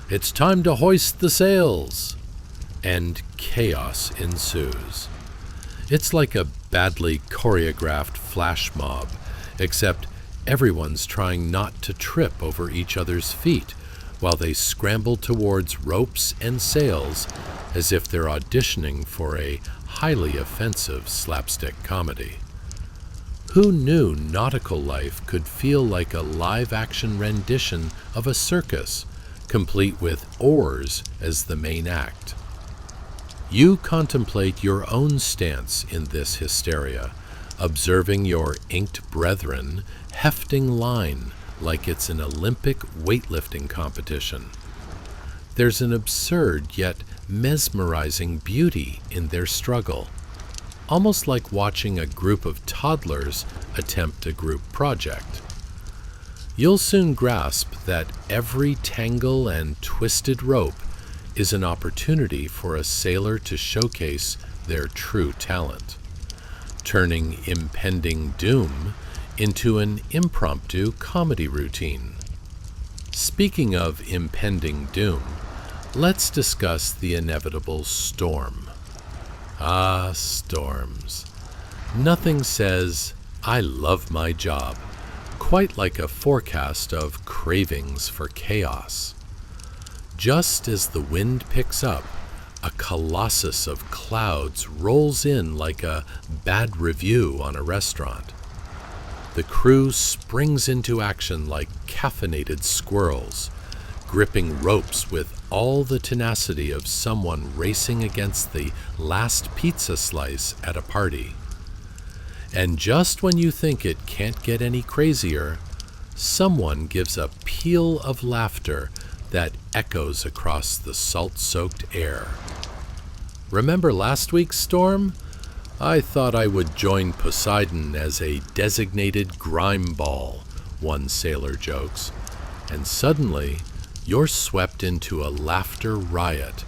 "It's time to hoist the sails!" And chaos ensues. It's like a badly choreographed flash mob, except everyone's trying not to trip over each other's feet while they scramble towards ropes and sails as if they're auditioning for a highly offensive slapstick comedy. Who knew nautical life could feel like a live-action rendition of a circus, complete with oars as the main act? You contemplate your own stance in this hysteria, observing your inked brethren hefting line like it's an Olympic weightlifting competition. There's an absurd yet mesmerizing beauty in their struggle, almost like watching a group of toddlers attempt a group project. You'll soon grasp that every tangle and twisted rope is an opportunity for a sailor to showcase their true talent, turning impending doom into an impromptu comedy routine. Speaking of impending doom, let's discuss the inevitable storm. Ah, storms. Nothing says, "I love my job," quite like a forecast of cravings for chaos. Just as the wind picks up, a colossus of clouds rolls in like a bad review on a restaurant. The crew springs into action like caffeinated squirrels, gripping ropes with all the tenacity of someone racing against the last pizza slice at a party. And just when you think it can't get any crazier, someone gives a peal of laughter that echoes across the salt-soaked air. Remember last week's storm? I thought I would join Poseidon as a designated grime ball, one sailor jokes, and suddenly you're swept into a laughter riot,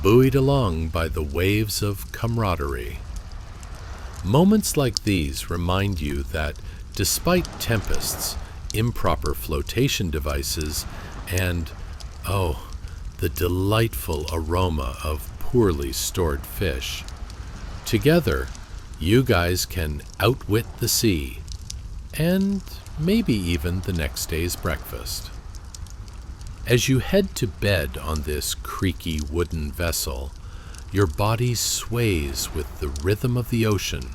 buoyed along by the waves of camaraderie. Moments like these remind you that despite tempests, improper flotation devices, and, oh, the delightful aroma of poorly stored fish, together, you guys can outwit the sea, and maybe even the next day's breakfast. As you head to bed on this creaky wooden vessel, your body sways with the rhythm of the ocean,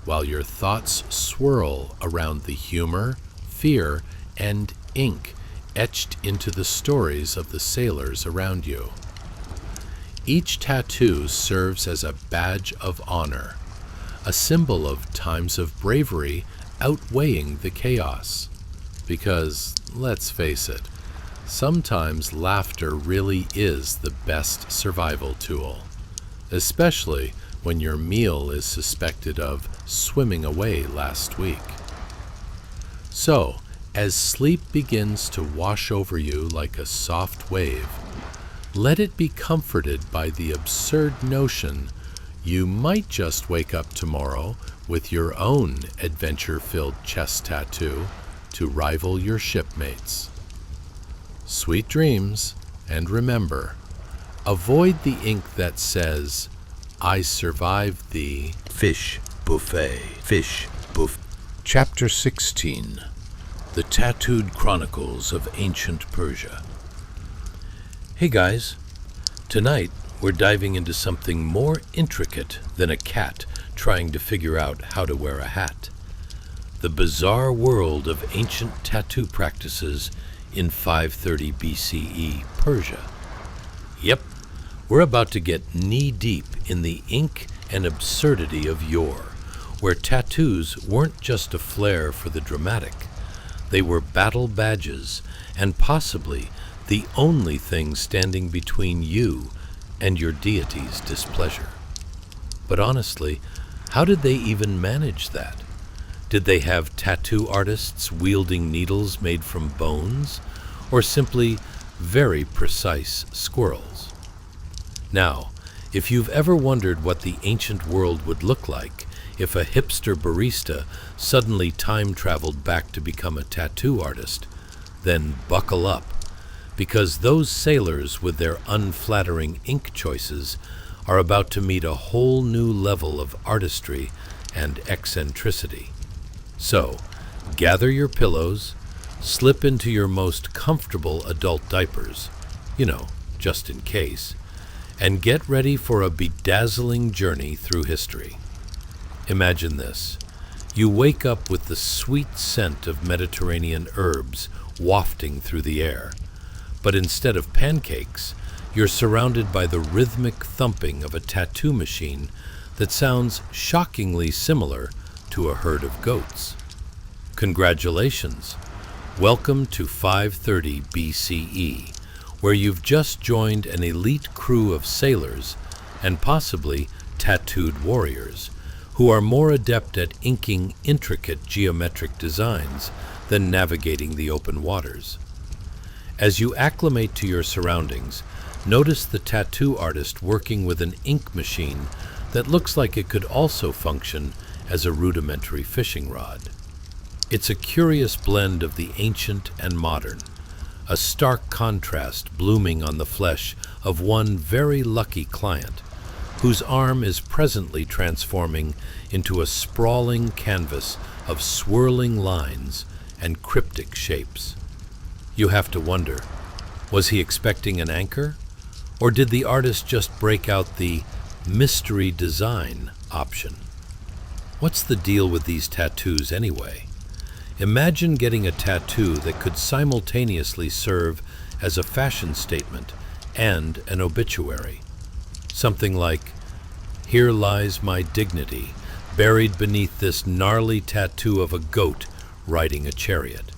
while your thoughts swirl around the humor, fear, and ink etched into the stories of the sailors around you. Each tattoo serves as a badge of honor, a symbol of times of bravery outweighing the chaos. Because, let's face it, sometimes laughter really is the best survival tool, especially when your meal is suspected of swimming away last week. So, as sleep begins to wash over you like a soft wave, let it be comforted by the absurd notion you might just wake up tomorrow with your own adventure-filled chest tattoo to rival your shipmates. Sweet dreams, and remember, avoid the ink that says, "I survived the Fish buffet. Fish buffet. Chapter 16. The Tattooed Chronicles of Ancient Persia. Hey guys, tonight we're diving into something more intricate than a cat trying to figure out how to wear a hat. The bizarre world of ancient tattoo practices in 530 BCE Persia. Yep, we're about to get knee-deep in the ink and absurdity of yore, where tattoos weren't just a flair for the dramatic. They were battle badges, and possibly the only thing standing between you and your deity's displeasure. But honestly, how did they even manage that? Did they have tattoo artists wielding needles made from bones, or simply very precise squirrels? Now, if you've ever wondered what the ancient world would look like if a hipster barista suddenly time-traveled back to become a tattoo artist, then buckle up, because those sailors with their unflattering ink choices are about to meet a whole new level of artistry and eccentricity. So, gather your pillows, slip into your most comfortable adult diapers, just in case, and get ready for a bedazzling journey through history. Imagine this. You wake up with the sweet scent of Mediterranean herbs wafting through the air, but instead of pancakes, you're surrounded by the rhythmic thumping of a tattoo machine that sounds shockingly similar to a herd of goats. Congratulations! Welcome to 530 BCE, where you've just joined an elite crew of sailors and possibly tattooed warriors who are more adept at inking intricate geometric designs than navigating the open waters. As you acclimate to your surroundings, notice the tattoo artist working with an ink machine that looks like it could also function as a rudimentary fishing rod. It's a curious blend of the ancient and modern, a stark contrast blooming on the flesh of one very lucky client, whose arm is presently transforming into a sprawling canvas of swirling lines and cryptic shapes. You have to wonder, was he expecting an anchor? Or did the artist just break out the mystery design option? What's the deal with these tattoos anyway? Imagine getting a tattoo that could simultaneously serve as a fashion statement and an obituary. Something like, "Here lies my dignity, buried beneath this gnarly tattoo of a goat riding a chariot."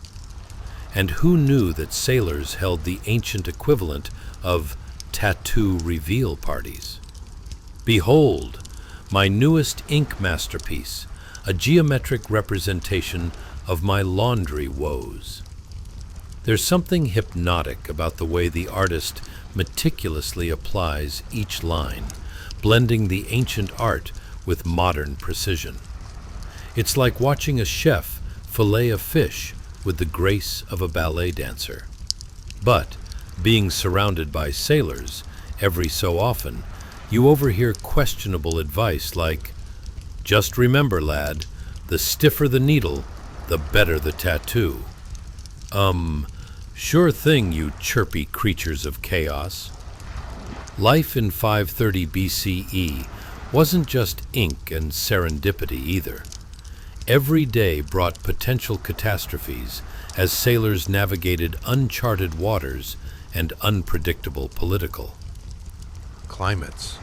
And who knew that sailors held the ancient equivalent of tattoo reveal parties? Behold, my newest ink masterpiece, a geometric representation of my laundry woes. There's something hypnotic about the way the artist meticulously applies each line, blending the ancient art with modern precision. It's like watching a chef fillet a fish with the grace of a ballet dancer. But, being surrounded by sailors, every so often, you overhear questionable advice like, "Just remember, lad, the stiffer the needle, the better the tattoo. Sure thing, you chirpy creatures of chaos. Life in 530 BCE wasn't just ink and serendipity either. Every day brought potential catastrophes as sailors navigated uncharted waters and unpredictable political climates.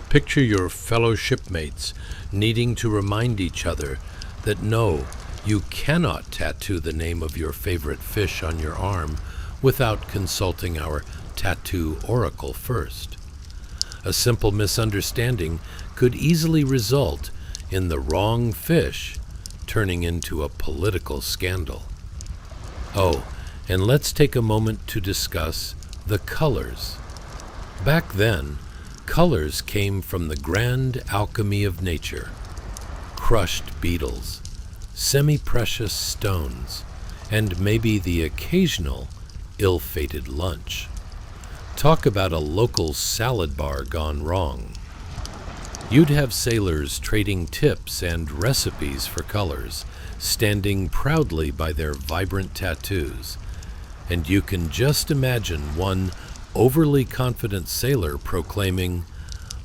Picture your fellow shipmates needing to remind each other that no, you cannot tattoo the name of your favorite fish on your arm without consulting our tattoo oracle first. A simple misunderstanding could easily result in the wrong fish turning into a political scandal. Oh, and let's take a moment to discuss the colors. Back then, colors came from the grand alchemy of nature. Crushed beetles, semi-precious stones, and maybe the occasional ill-fated lunch. Talk about a local salad bar gone wrong. You'd have sailors trading tips and recipes for colors, standing proudly by their vibrant tattoos. And you can just imagine one overly confident sailor proclaiming,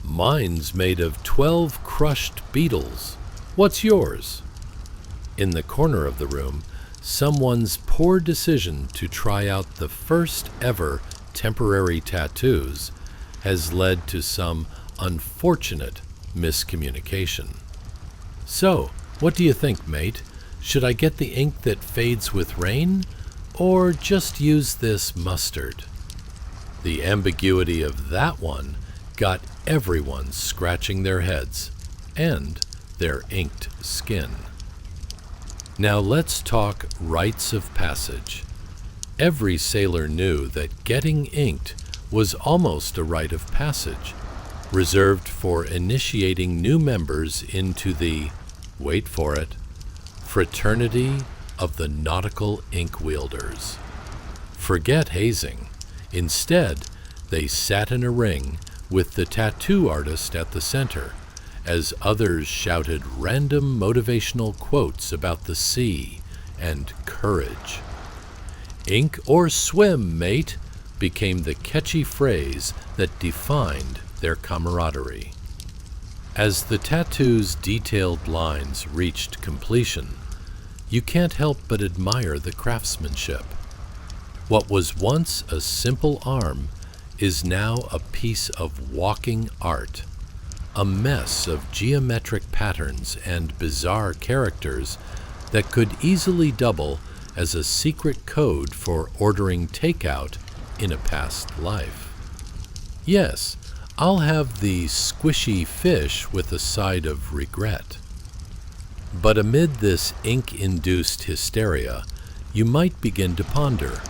"Mine's made of 12 crushed beetles. What's yours?" In the corner of the room, someone's poor decision to try out the first ever temporary tattoos has led to some unfortunate miscommunication. So, what do you think, mate? Should I get the ink that fades with rain, or just use this mustard? The ambiguity of that one got everyone scratching their heads and their inked skin. Now let's talk rites of passage. Every sailor knew that getting inked was almost a rite of passage, reserved for initiating new members into the, wait for it, fraternity of the nautical ink wielders. Forget hazing. Instead, they sat in a ring with the tattoo artist at the center, as others shouted random motivational quotes about the sea and courage. "Ink or swim, mate," became the catchy phrase that defined their camaraderie. As the tattoo's detailed lines reached completion, you can't help but admire the craftsmanship. What was once a simple arm is now a piece of walking art, a mess of geometric patterns and bizarre characters that could easily double as a secret code for ordering takeout in a past life. Yes, I'll have the squishy fish with a side of regret. But amid this ink-induced hysteria, you might begin to ponder,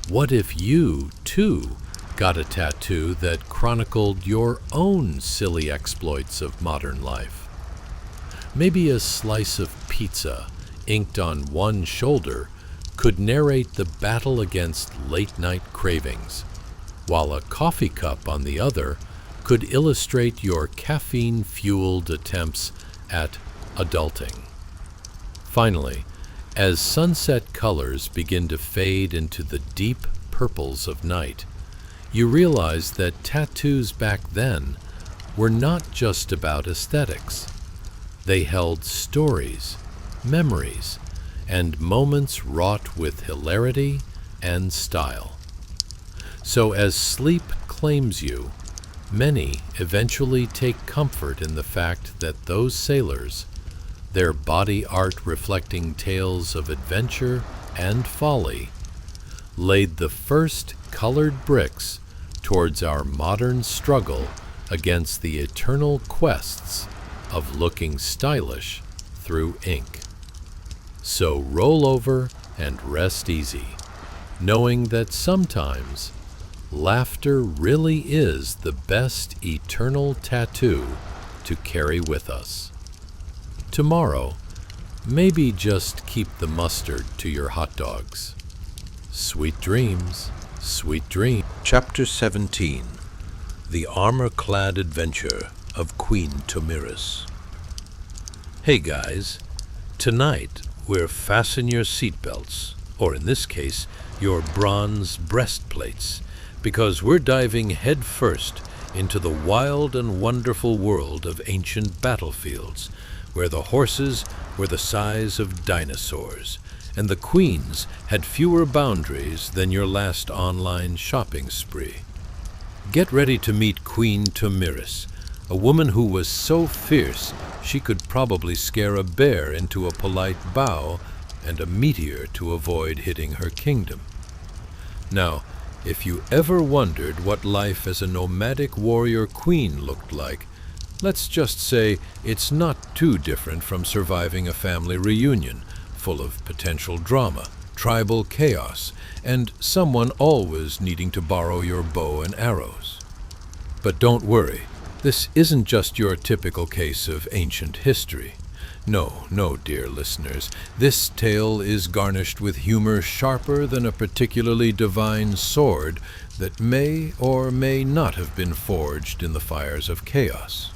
what if you, too, got a tattoo that chronicled your own silly exploits of modern life? Maybe a slice of pizza, inked on one shoulder, could narrate the battle against late-night cravings, while a coffee cup on the other could illustrate your caffeine-fueled attempts at adulting. Finally, as sunset colors begin to fade into the deep purples of night, you realize that tattoos back then were not just about aesthetics. They held stories, memories, and moments wrought with hilarity and style. So as sleep claims you, many eventually take comfort in the fact that those sailors, their body art reflecting tales of adventure and folly, laid the first colored bricks towards our modern struggle against the eternal quests of looking stylish through ink. So roll over and rest easy, knowing that sometimes laughter really is the best eternal tattoo to carry with us. Tomorrow, maybe just keep the mustard to your hot dogs. Sweet dreams, sweet dreams. Chapter 17. The Armor-Clad Adventure of Queen Tomyris. Hey guys, tonight where fasten your seatbelts, or in this case, your bronze breastplates, because we're diving headfirst into the wild and wonderful world of ancient battlefields, where the horses were the size of dinosaurs, and the queens had fewer boundaries than your last online shopping spree. Get ready to meet Queen Tomyris, a woman who was so fierce she could probably scare a bear into a polite bow and a meteor to avoid hitting her kingdom. Now, if you ever wondered what life as a nomadic warrior queen looked like, let's just say it's not too different from surviving a family reunion full of potential drama, tribal chaos, and someone always needing to borrow your bow and arrows. But don't worry, this isn't just your typical case of ancient history. No, dear listeners, this tale is garnished with humor sharper than a particularly divine sword that may or may not have been forged in the fires of chaos.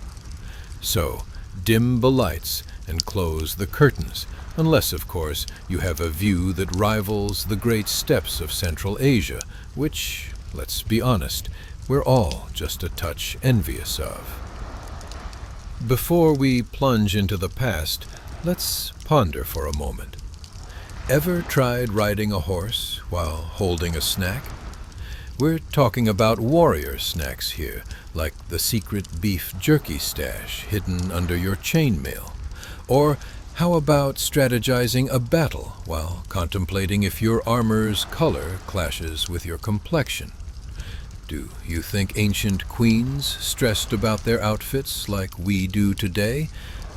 So, dim the lights and close the curtains, unless, of course, you have a view that rivals the great steppes of Central Asia, which, let's be honest, we're all just a touch envious of. Before we plunge into the past, let's ponder for a moment. Ever tried riding a horse while holding a snack? We're talking about warrior snacks here, like the secret beef jerky stash hidden under your chainmail. Or how about strategizing a battle while contemplating if your armor's color clashes with your complexion? Do you think ancient queens stressed about their outfits like we do today?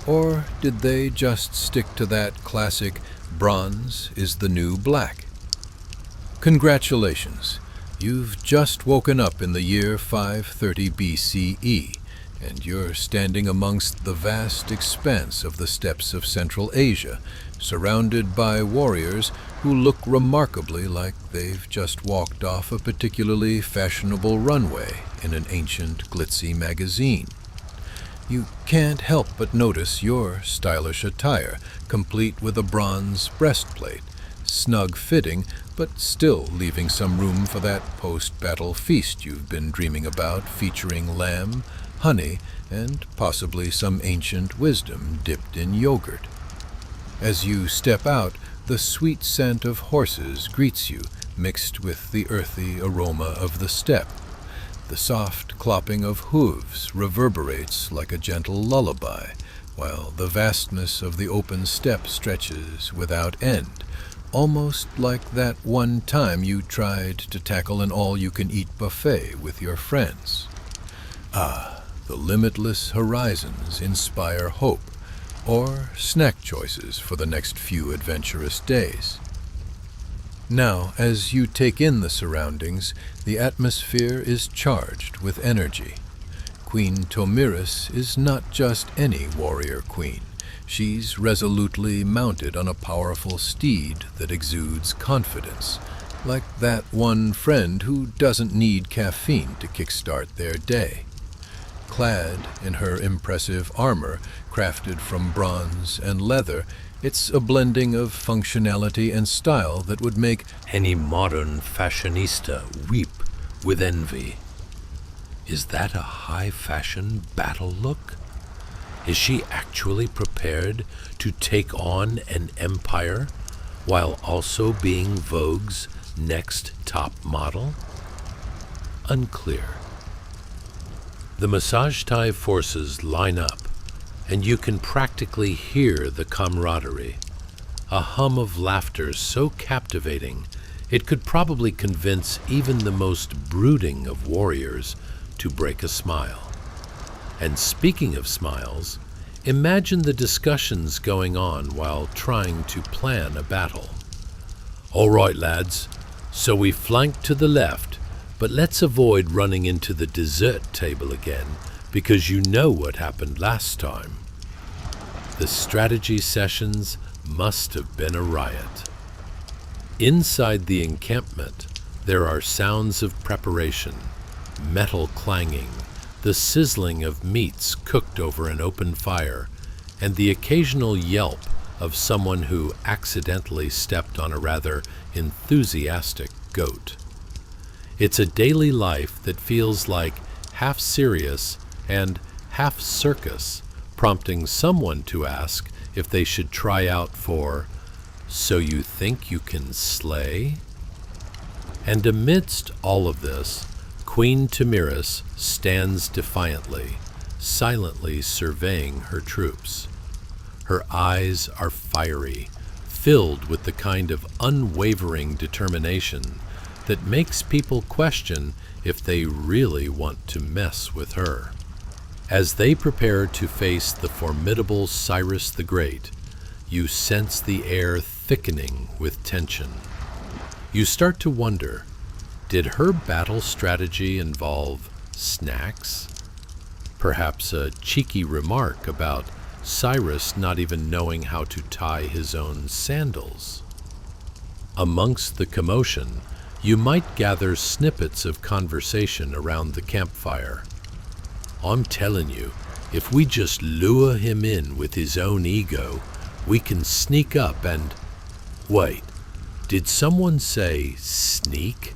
Or did they just stick to that classic bronze is the new black? Congratulations! You've just woken up in the year 530 BCE, and you're standing amongst the vast expanse of the steppes of Central Asia, surrounded by warriors who look remarkably like they've just walked off a particularly fashionable runway in an ancient glitzy magazine. You can't help but notice your stylish attire, complete with a bronze breastplate, snug fitting, but still leaving some room for that post-battle feast you've been dreaming about, featuring lamb, honey, and possibly some ancient wisdom dipped in yogurt. As you step out, the sweet scent of horses greets you, mixed with the earthy aroma of the steppe. The soft clopping of hooves reverberates like a gentle lullaby, while the vastness of the open steppe stretches without end, almost like that one time you tried to tackle an all-you-can-eat buffet with your friends. Ah, the limitless horizons inspire hope, or snack choices for the next few adventurous days. Now, as you take in the surroundings, the atmosphere is charged with energy. Queen Tomyris is not just any warrior queen. She's resolutely mounted on a powerful steed that exudes confidence, like that one friend who doesn't need caffeine to kickstart their day. Clad in her impressive armor, crafted from bronze and leather, it's a blending of functionality and style that would make any modern fashionista weep with envy. Is that a high-fashion battle look? Is she actually prepared to take on an empire while also being Vogue's next top model? Unclear. The Massage Thai forces line up, and you can practically hear the camaraderie, a hum of laughter so captivating it could probably convince even the most brooding of warriors to break a smile. And speaking of smiles, imagine the discussions going on while trying to plan a battle. All right, lads, so we flank to the left, but let's avoid running into the dessert table again, because you know what happened last time. The strategy sessions must have been a riot. Inside the encampment, there are sounds of preparation, metal clanging, the sizzling of meats cooked over an open fire, and the occasional yelp of someone who accidentally stepped on a rather enthusiastic goat. It's a daily life that feels like half serious and half circus, prompting someone to ask if they should try out for "So you think you can slay?" And amidst all of this, Queen Tomyris stands defiantly, silently surveying her troops. Her eyes are fiery, filled with the kind of unwavering determination that makes people question if they really want to mess with her. As they prepare to face the formidable Cyrus the Great, you sense the air thickening with tension. You start to wonder, did her battle strategy involve snacks? Perhaps a cheeky remark about Cyrus not even knowing how to tie his own sandals? Amongst the commotion, you might gather snippets of conversation around the campfire. "I'm telling you, if we just lure him in with his own ego, we can sneak up and..." Wait, did someone say sneak?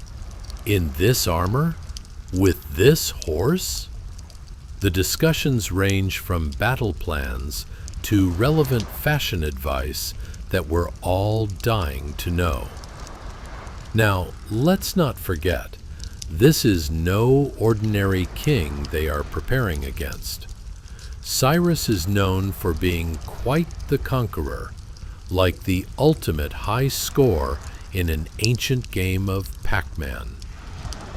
In this armor? With this horse? The discussions range from battle plans to relevant fashion advice that we're all dying to know. Now, let's not forget, this is no ordinary king they are preparing against. Cyrus is known for being quite the conqueror, like the ultimate high score in an ancient game of Pac-Man.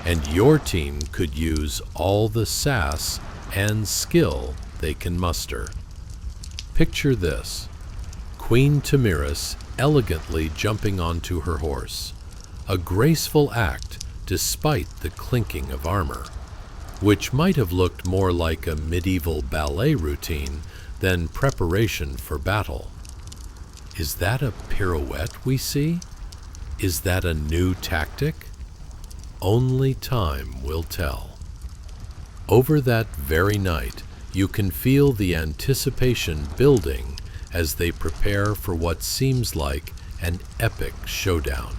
And your team could use all the sass and skill they can muster. Picture this: Queen Tomyris elegantly jumping onto her horse, a graceful act despite the clinking of armor, which might have looked more like a medieval ballet routine than preparation for battle. Is that a pirouette we see? Is that a new tactic? Only time will tell. Over that very night, you can feel the anticipation building as they prepare for what seems like an epic showdown.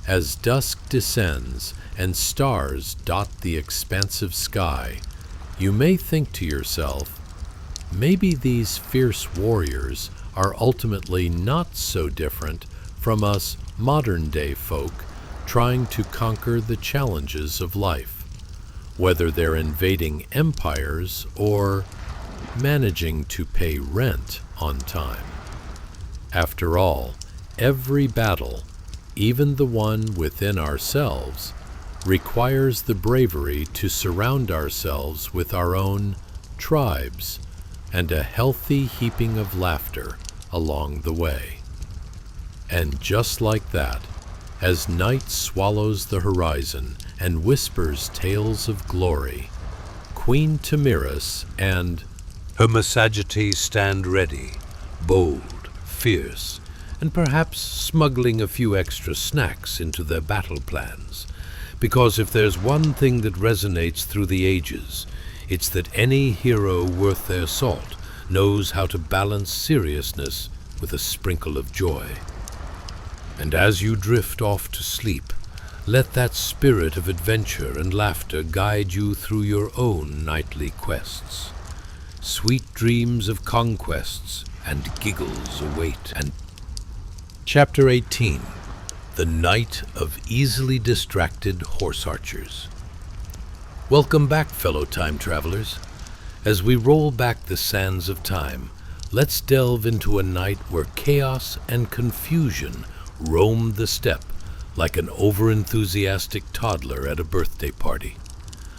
As dusk descends and stars dot the expansive sky, you may think to yourself, maybe these fierce warriors are ultimately not so different from us modern-day folk trying to conquer the challenges of life, whether they're invading empires or managing to pay rent on time. After all, every battle, even the one within ourselves, requires the bravery to surround ourselves with our own tribes and a healthy heaping of laughter along the way. And just like that, as night swallows the horizon and whispers tales of glory, Queen Tomyris and Her Majesty stand ready, bold, fierce, and perhaps smuggling a few extra snacks into their battle plans. Because if there's one thing that resonates through the ages, it's that any hero worth their salt knows how to balance seriousness with a sprinkle of joy. And as you drift off to sleep, let that spirit of adventure and laughter guide you through your own nightly quests. Sweet dreams of conquests and giggles await. And Chapter 18: The Night of Easily Distracted Horse Archers. Welcome back, fellow time travelers. As we roll back the sands of time, let's delve into a night where chaos and confusion roamed the steppe like an overenthusiastic toddler at a birthday party.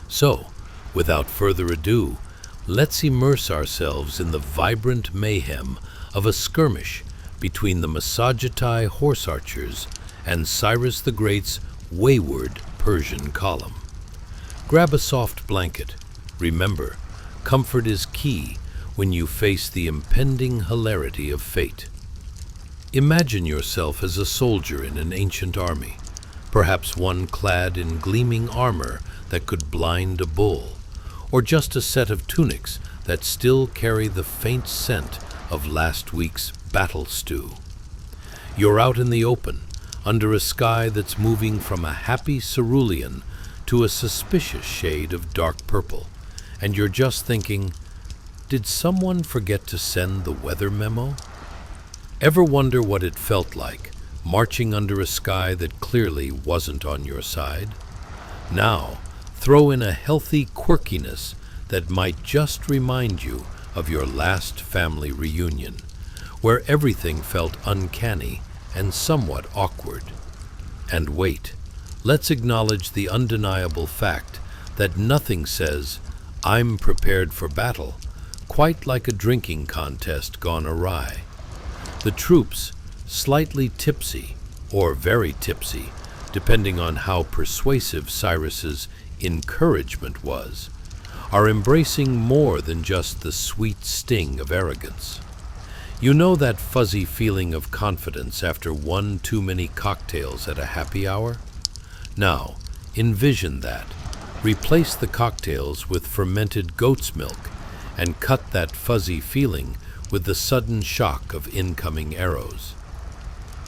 So, without further ado, let's immerse ourselves in the vibrant mayhem of a skirmish between the Masagetai horse archers and Cyrus the Great's wayward Persian column. Grab a soft blanket. Remember, comfort is key when you face the impending hilarity of fate. Imagine yourself as a soldier in an ancient army, perhaps one clad in gleaming armor that could blind a bull, or just a set of tunics that still carry the faint scent of last week's battle stew. You're out in the open, under a sky that's moving from a happy cerulean to a suspicious shade of dark purple, and you're just thinking, did someone forget to send the weather memo? Ever wonder what it felt like, marching under a sky that clearly wasn't on your side? Now, throw in a healthy quirkiness that might just remind you of your last family reunion, where everything felt uncanny and somewhat awkward. And wait, let's acknowledge the undeniable fact that nothing says, "I'm prepared for battle," quite like a drinking contest gone awry. The troops, slightly tipsy, or very tipsy, depending on how persuasive Cyrus's encouragement was, are embracing more than just the sweet sting of arrogance. You know that fuzzy feeling of confidence after one too many cocktails at a happy hour? Now, envision that. Replace the cocktails with fermented goat's milk and cut that fuzzy feeling with the sudden shock of incoming arrows.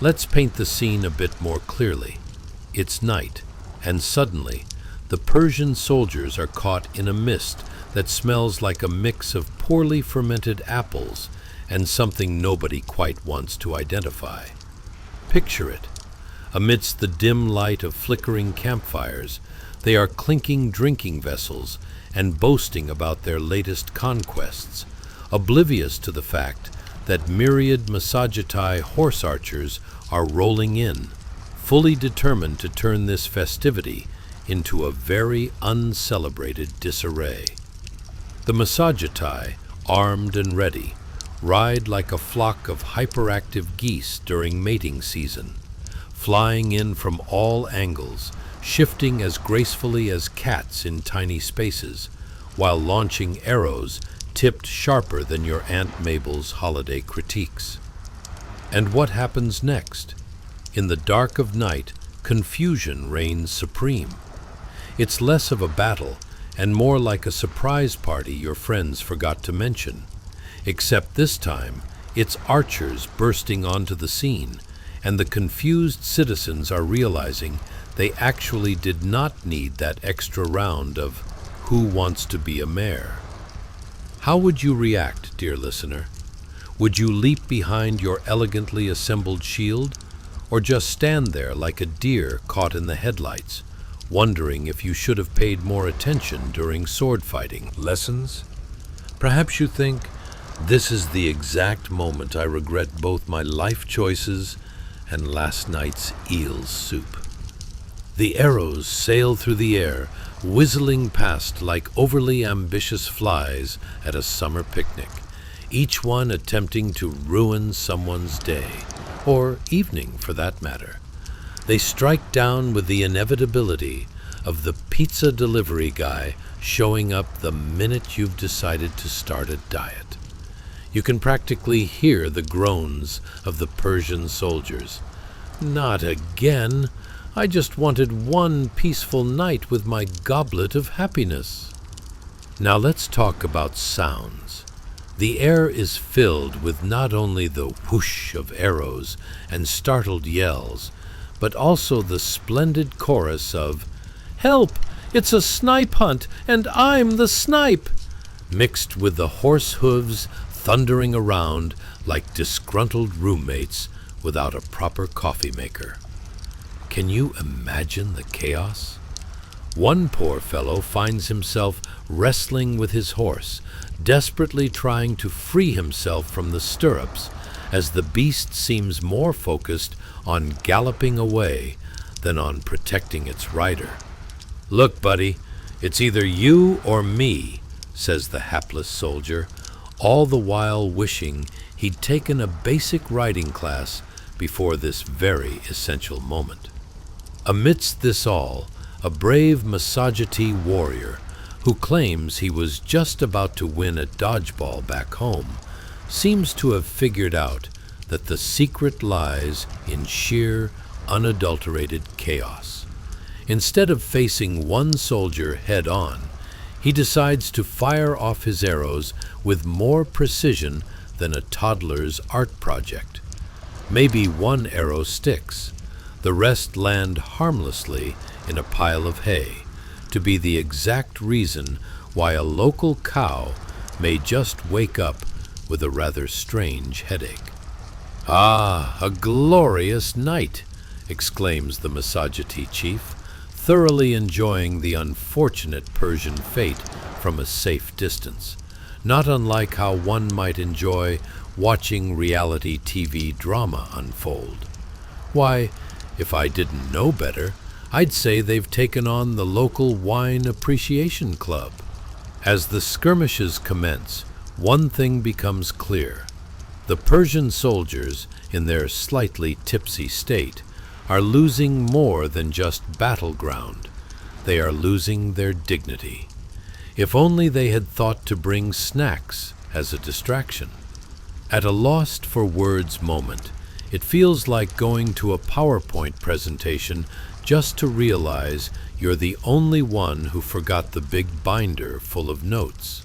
Let's paint the scene a bit more clearly. It's night, and suddenly, the Persian soldiers are caught in a mist that smells like a mix of poorly fermented apples and something nobody quite wants to identify. Picture it. Amidst the dim light of flickering campfires, they are clinking drinking vessels and boasting about their latest conquests, oblivious to the fact that myriad Massagetai horse archers are rolling in, fully determined to turn this festivity into a very uncelebrated disarray. The Massagetai, armed and ready, ride like a flock of hyperactive geese during mating season, flying in from all angles, shifting as gracefully as cats in tiny spaces, while launching arrows tipped sharper than your Aunt Mabel's holiday critiques. And what happens next? In the dark of night, confusion reigns supreme. It's less of a battle and more like a surprise party your friends forgot to mention. Except this time, it's archers bursting onto the scene, and the confused citizens are realizing they actually did not need that extra round of "Who wants to be a mayor?" How would you react, dear listener? Would you leap behind your elegantly assembled shield, or just stand there like a deer caught in the headlights, wondering if you should have paid more attention during sword fighting lessons? Perhaps you think, this is the exact moment I regret both my life choices and last night's eel soup. The arrows sail through the air, whistling past like overly ambitious flies at a summer picnic, each one attempting to ruin someone's day, or evening for that matter. They strike down with the inevitability of the pizza delivery guy showing up the minute you've decided to start a diet. You can practically hear the groans of the Persian soldiers. "Not again! I just wanted one peaceful night with my goblet of happiness." Now let's talk about sounds. The air is filled with not only the whoosh of arrows and startled yells, but also the splendid chorus of "Help! It's a snipe hunt, and I'm the snipe!" mixed with the horse hooves thundering around like disgruntled roommates without a proper coffee maker. Can you imagine the chaos? One poor fellow finds himself wrestling with his horse, desperately trying to free himself from the stirrups, as the beast seems more focused on galloping away than on protecting its rider. "Look, buddy, it's either you or me," says the hapless soldier, all the while wishing he'd taken a basic riding class before this very essential moment. Amidst this all, a brave Massageti warrior, who claims he was just about to win a dodgeball back home, seems to have figured out that the secret lies in sheer, unadulterated chaos. Instead of facing one soldier head-on, he decides to fire off his arrows with more precision than a toddler's art project. Maybe one arrow sticks, the rest land harmlessly in a pile of hay, to be the exact reason why a local cow may just wake up with a rather strange headache. "Ah, a glorious night!" exclaims the Masajati chief, thoroughly enjoying the unfortunate Persian fate from a safe distance, not unlike how one might enjoy watching reality TV drama unfold. Why, if I didn't know better, I'd say they've taken on the local wine appreciation club. As the skirmishes commence, one thing becomes clear. The Persian soldiers, in their slightly tipsy state, are losing more than just battleground. They are losing their dignity. If only they had thought to bring snacks as a distraction. At a lost for words moment, it feels like going to a PowerPoint presentation just to realize you're the only one who forgot the big binder full of notes.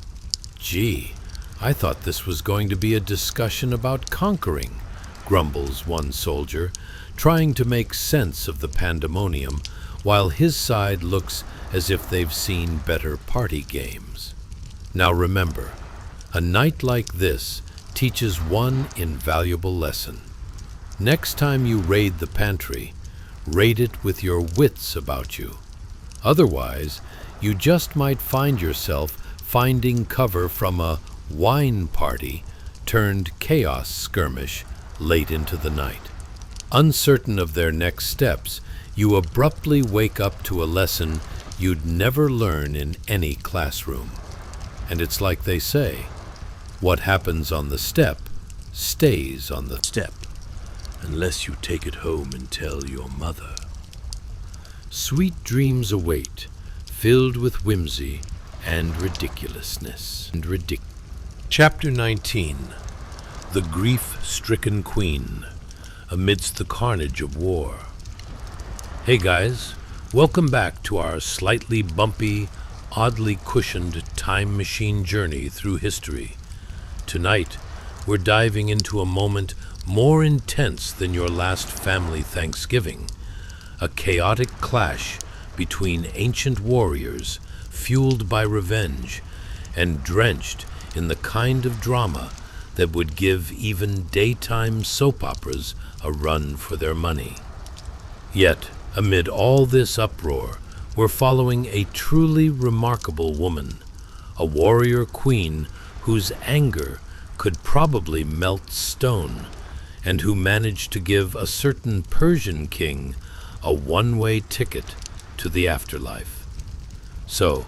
Gee, I thought this was going to be a discussion about conquering, grumbles one soldier, trying to make sense of the pandemonium, while his side looks as if they've seen better party games. Now remember, a night like this teaches one invaluable lesson. Next time you raid the pantry, raid it with your wits about you. Otherwise, you just might find yourself finding cover from a wine party turned chaos skirmish late into the night. Uncertain of their next steps, you abruptly wake up to a lesson you'd never learn in any classroom. And it's like they say, what happens on the step stays on the step, unless you take it home and tell your mother. Sweet dreams await, filled with whimsy and ridiculousness. Chapter 19. The Grief-Stricken Queen, amidst the carnage of war. Hey guys, welcome back to our slightly bumpy, oddly cushioned time machine journey through history. Tonight, we're diving into a moment more intense than your last family Thanksgiving, a chaotic clash between ancient warriors fueled by revenge and drenched in the kind of drama that would give even daytime soap operas a run for their money. Yet, amid all this uproar, we're following a truly remarkable woman, a warrior queen whose anger could probably melt stone, and who managed to give a certain Persian king a one-way ticket to the afterlife. So,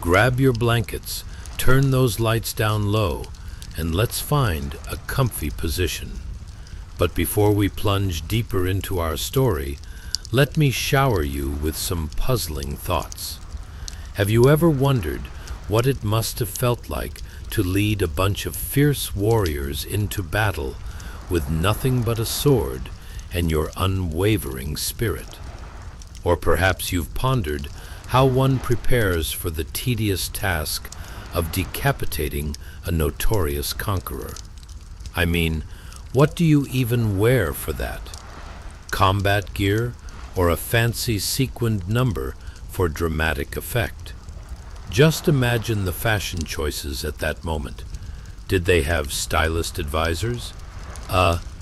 grab your blankets, turn those lights down low, and let's find a comfy position. But before we plunge deeper into our story, let me shower you with some puzzling thoughts. Have you ever wondered what it must have felt like to lead a bunch of fierce warriors into battle with nothing but a sword and your unwavering spirit? Or perhaps you've pondered how one prepares for the tedious task of decapitating a notorious conqueror. I mean, what do you even wear for that? Combat gear or a fancy sequined number for dramatic effect? Just imagine the fashion choices at that moment. Did they have stylist advisors?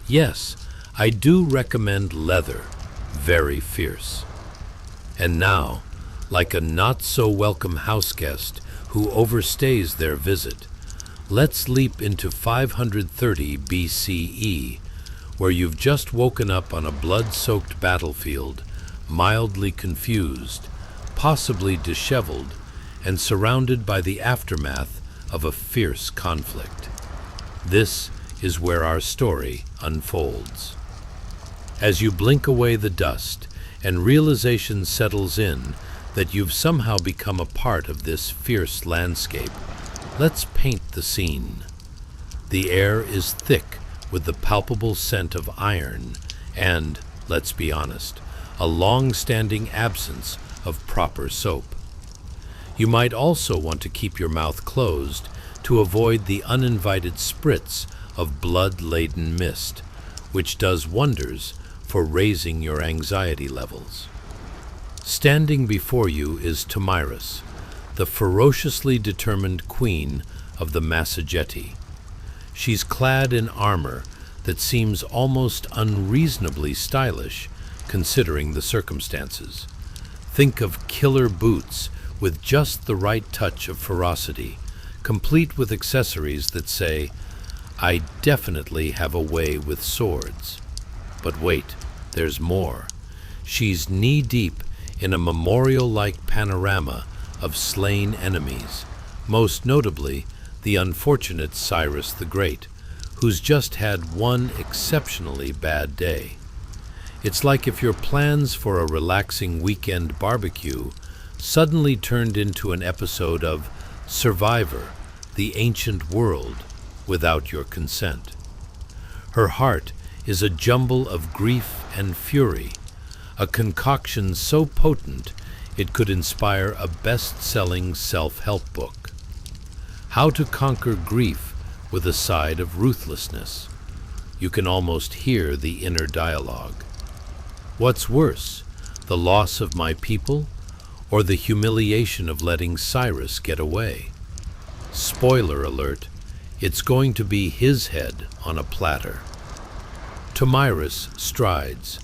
Yes, I do recommend leather, very fierce. And now, like a not-so-welcome houseguest who overstays their visit, let's leap into 530 BCE, where you've just woken up on a blood-soaked battlefield, mildly confused, possibly disheveled, and surrounded by the aftermath of a fierce conflict. This is where our story unfolds. As you blink away the dust and realization settles in that you've somehow become a part of this fierce landscape, let's paint the scene. The air is thick with the palpable scent of iron and, let's be honest, a long-standing absence of proper soap. You might also want to keep your mouth closed to avoid the uninvited spritz of blood-laden mist, which does wonders for raising your anxiety levels. Standing before you is Tomyris, the ferociously determined queen of the Massageti. She's clad in armor that seems almost unreasonably stylish, considering the circumstances. Think of killer boots with just the right touch of ferocity, complete with accessories that say, "I definitely have a way with swords." But wait, there's more. She's knee-deep in a memorial-like panorama of slain enemies, most notably the unfortunate Cyrus the Great, who's just had one exceptionally bad day. It's like if your plans for a relaxing weekend barbecue suddenly turned into an episode of Survivor, the Ancient World, without your consent. Her heart is a jumble of grief and fury, a concoction so potent it could inspire a best-selling self-help book. How to conquer grief with a side of ruthlessness. You can almost hear the inner dialogue. What's worse, the loss of my people, or the humiliation of letting Cyrus get away? Spoiler alert, it's going to be his head on a platter. Tomyris strides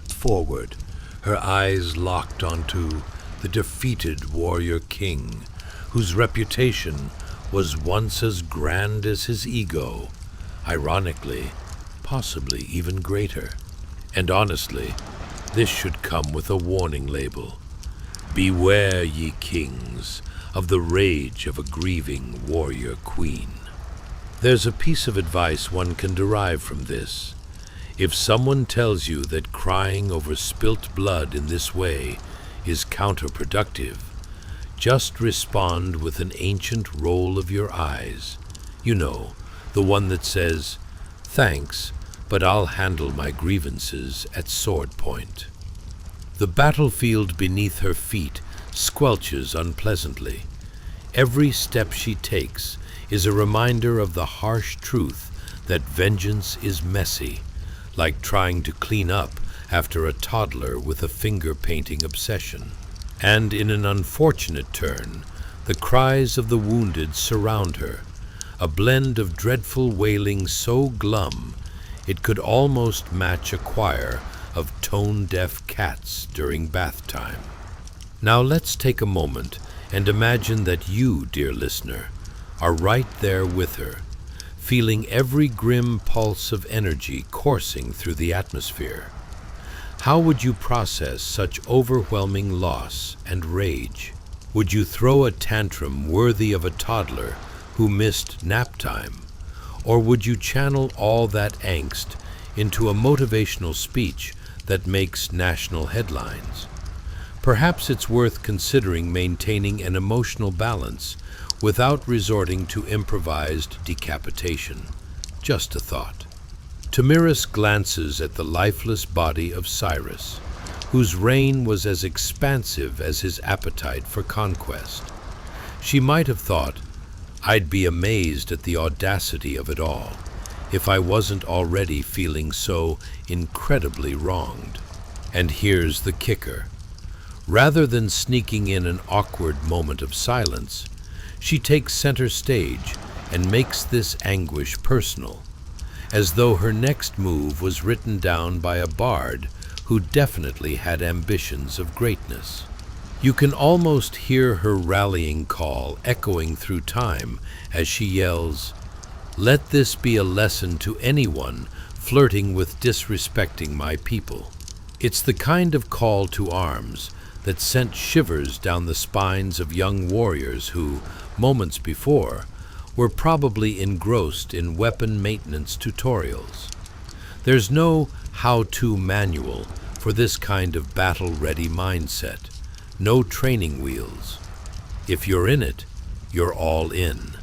forward, her eyes locked onto the defeated warrior king, whose reputation was once as grand as his ego, ironically, possibly even greater. And honestly, this should come with a warning label. Beware, ye kings, of the rage of a grieving warrior queen. There's a piece of advice one can derive from this. If someone tells you that crying over spilt blood in this way is counterproductive, just respond with an ancient roll of your eyes. You know, the one that says, "Thanks, but I'll handle my grievances at sword point." The battlefield beneath her feet squelches unpleasantly. Every step she takes is a reminder of the harsh truth that vengeance is messy, like trying to clean up after a toddler with a finger-painting obsession. And in an unfortunate turn, the cries of the wounded surround her, a blend of dreadful wailing so glum it could almost match a choir of tone-deaf cats during bath time. Now let's take a moment and imagine that you, dear listener, are right there with her, feeling every grim pulse of energy coursing through the atmosphere. How would you process such overwhelming loss and rage? Would you throw a tantrum worthy of a toddler who missed nap time? Or would you channel all that angst into a motivational speech that makes national headlines? Perhaps it's worth considering maintaining an emotional balance without resorting to improvised decapitation. Just a thought. Tomyris glances at the lifeless body of Cyrus, whose reign was as expansive as his appetite for conquest. She might have thought, "I'd be amazed at the audacity of it all, if I wasn't already feeling so incredibly wronged." And here's the kicker. Rather than sneaking in an awkward moment of silence, she takes center stage and makes this anguish personal, as though her next move was written down by a bard who definitely had ambitions of greatness. You can almost hear her rallying call echoing through time as she yells, "Let this be a lesson to anyone flirting with disrespecting my people." It's the kind of call to arms that sent shivers down the spines of young warriors who, moments before, were probably engrossed in weapon maintenance tutorials. There's no how-to manual for this kind of battle-ready mindset, no training wheels. If you're in it, you're all in.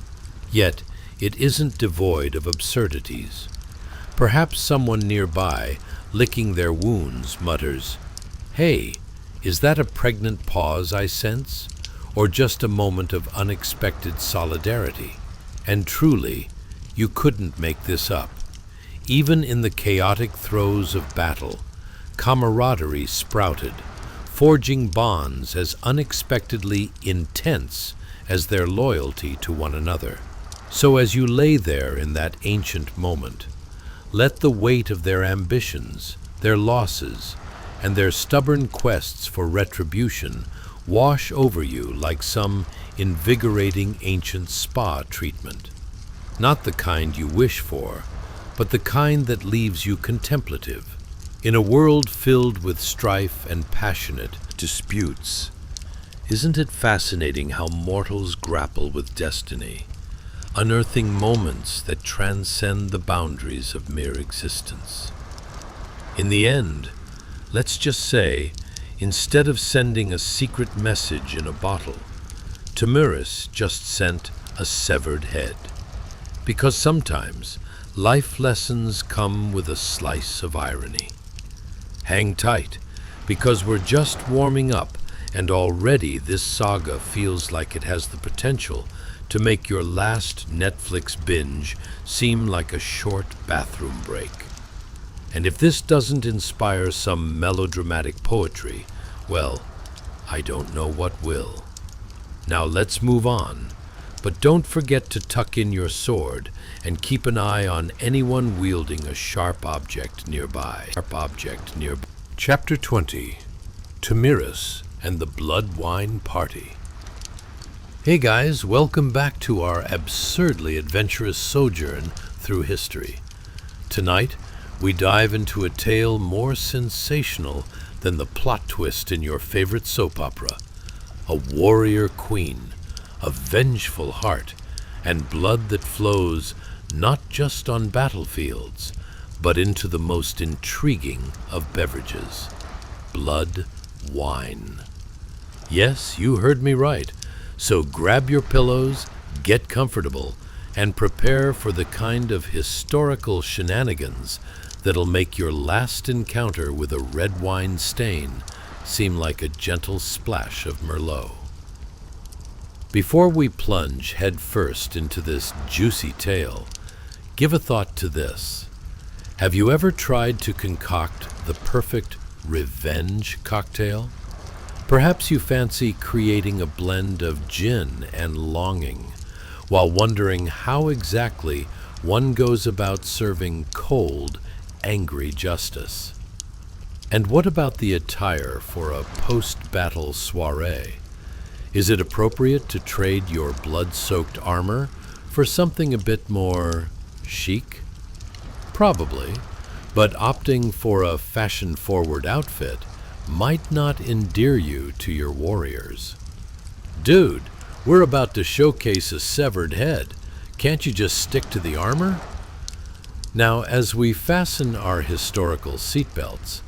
Yet, it isn't devoid of absurdities. Perhaps someone nearby, licking their wounds, mutters, "Hey, is that a pregnant pause I sense, or just a moment of unexpected solidarity?" And truly, You couldn't make this up. Even in the chaotic throes of battle, camaraderie sprouted, forging bonds as unexpectedly intense as their loyalty to one another. So as you lay there in that ancient moment, let the weight of their ambitions, their losses, and their stubborn quests for retribution wash over you like some invigorating ancient spa treatment. Not the kind you wish for, but the kind that leaves you contemplative. In a world filled with strife and passionate disputes, isn't it fascinating how mortals grapple with destiny, unearthing moments that transcend the boundaries of mere existence? In the end, let's just say, instead of sending a secret message in a bottle, Tomyris just sent a severed head. Because sometimes life lessons come with a slice of irony. Hang tight, because we're just warming up, and already this saga feels like it has the potential to make your last Netflix binge seem like a short bathroom break. And if this doesn't inspire some melodramatic poetry, well, I don't know what will. Now let's move on, but don't forget to tuck in your sword and keep an eye on anyone wielding a sharp object nearby. Chapter 20, Tomyris and the Blood Wine Party. Hey guys, welcome back to our absurdly adventurous sojourn through history. Tonight, we dive into a tale more sensational than the plot twist in your favorite soap opera. A warrior queen, a vengeful heart, and blood that flows not just on battlefields, but into the most intriguing of beverages, blood wine. Yes, you heard me right. So grab your pillows, get comfortable, and prepare for the kind of historical shenanigans that'll make your last encounter with a red wine stain seem like a gentle splash of Merlot. Before we plunge headfirst into this juicy tale, give a thought to this. Have you ever tried to concoct the perfect revenge cocktail? Perhaps you fancy creating a blend of gin and longing, while wondering how exactly one goes about serving cold, angry justice. And what about the attire for a post-battle soiree? Is it appropriate to trade your blood-soaked armor for something a bit more chic? Probably, but opting for a fashion-forward outfit might not endear you to your warriors. Dude, we're about to showcase a severed head. Can't you just stick to the armor? Now, as we fasten our historical seatbelts,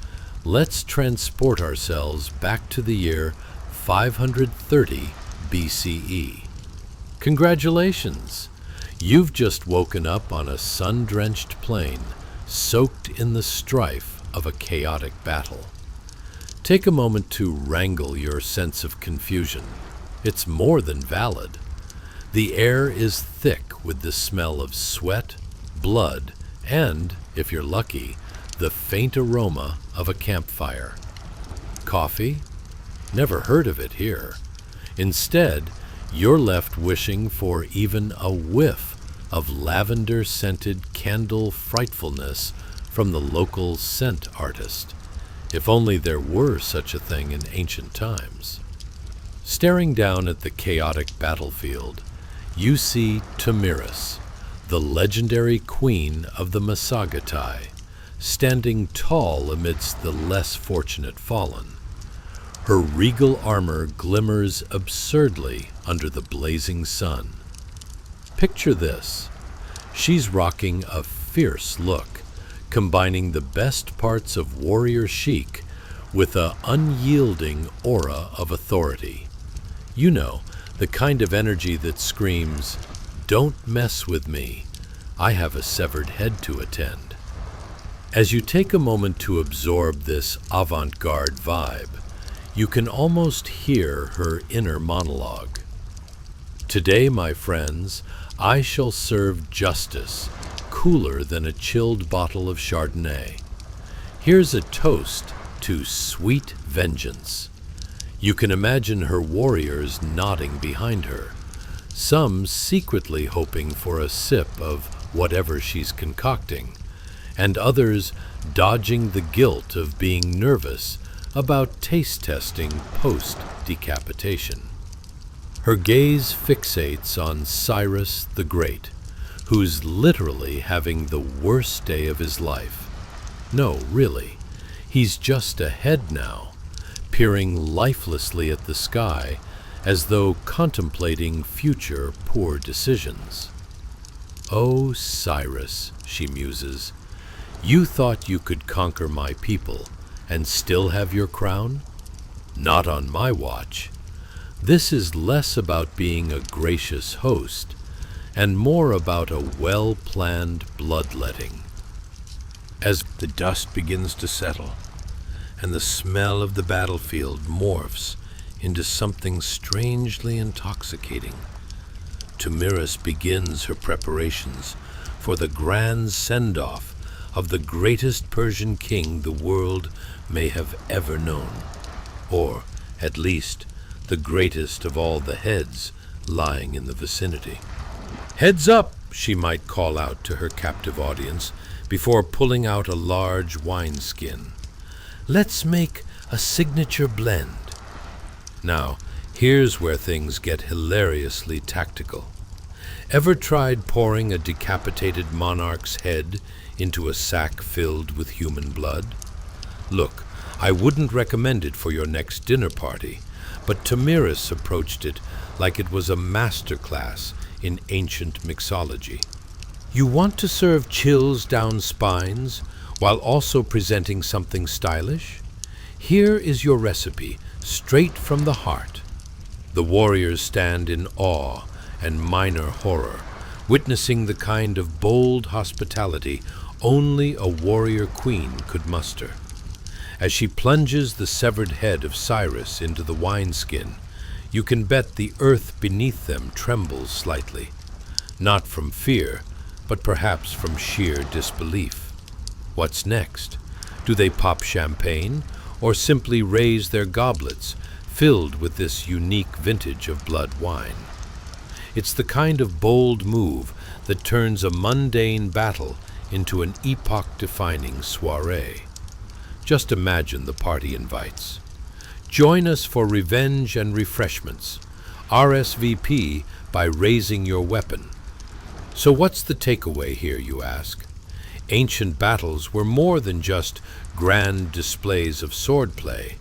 let's transport ourselves back to the year 530 BCE. Congratulations! You've just woken up on a sun-drenched plain, soaked in the strife of a chaotic battle. Take a moment to wrangle your sense of confusion. It's more than valid. The air is thick with the smell of sweat, blood, and, if you're lucky, the faint aroma of a campfire. Coffee? Never heard of it here. Instead, you're left wishing for even a whiff of lavender-scented candle frightfulness from the local scent artist. If only there were such a thing in ancient times. Staring down at the chaotic battlefield, you see Tomyris, the legendary queen of the Masagatai, standing tall amidst the less fortunate fallen. Her regal armor glimmers absurdly under the blazing sun. Picture this. She's rocking a fierce look, combining the best parts of warrior chic with an unyielding aura of authority. You know, the kind of energy that screams, "Don't mess with me, I have a severed head to attend." As you take a moment to absorb this avant-garde vibe, you can almost hear her inner monologue. Today, my friends, I shall serve justice, cooler than a chilled bottle of Chardonnay. Here's a toast to sweet vengeance. You can imagine her warriors nodding behind her, some secretly hoping for a sip of whatever she's concocting, and others dodging the guilt of being nervous about taste testing post-decapitation. Her gaze fixates on Cyrus the Great, who's literally having the worst day of his life. No, really, he's just ahead now, peering lifelessly at the sky as though contemplating future poor decisions. "Oh, Cyrus," she muses, "you thought you could conquer my people and still have your crown? Not on my watch. This is less about being a gracious host and more about a well-planned bloodletting." As the dust begins to settle and the smell of the battlefield morphs into something strangely intoxicating, Tomyris begins her preparations for the grand send-off of the greatest Persian king the world may have ever known, or, at least, the greatest of all the heads lying in the vicinity. "Heads up," she might call out to her captive audience before pulling out a large wineskin. "Let's make a signature blend." Now, here's where things get hilariously tactical. Ever tried pouring a decapitated monarch's head into a sack filled with human blood? Look, I wouldn't recommend it for your next dinner party, but Tomyris approached it like it was a master class in ancient mixology. You want to serve chills down spines while also presenting something stylish? Here is your recipe, straight from the heart. The warriors stand in awe and minor horror, witnessing the kind of bold hospitality only a warrior queen could muster. As she plunges the severed head of Cyrus into the wineskin, you can bet the earth beneath them trembles slightly, not from fear, but perhaps from sheer disbelief. What's next? Do they pop champagne, or simply raise their goblets, filled with this unique vintage of blood wine? It's the kind of bold move that turns a mundane battle into an epoch-defining soiree. Just imagine the party invites. Join us for revenge and refreshments. RSVP by raising your weapon. So what's the takeaway here, you ask? Ancient battles were more than just grand displays of swordplay.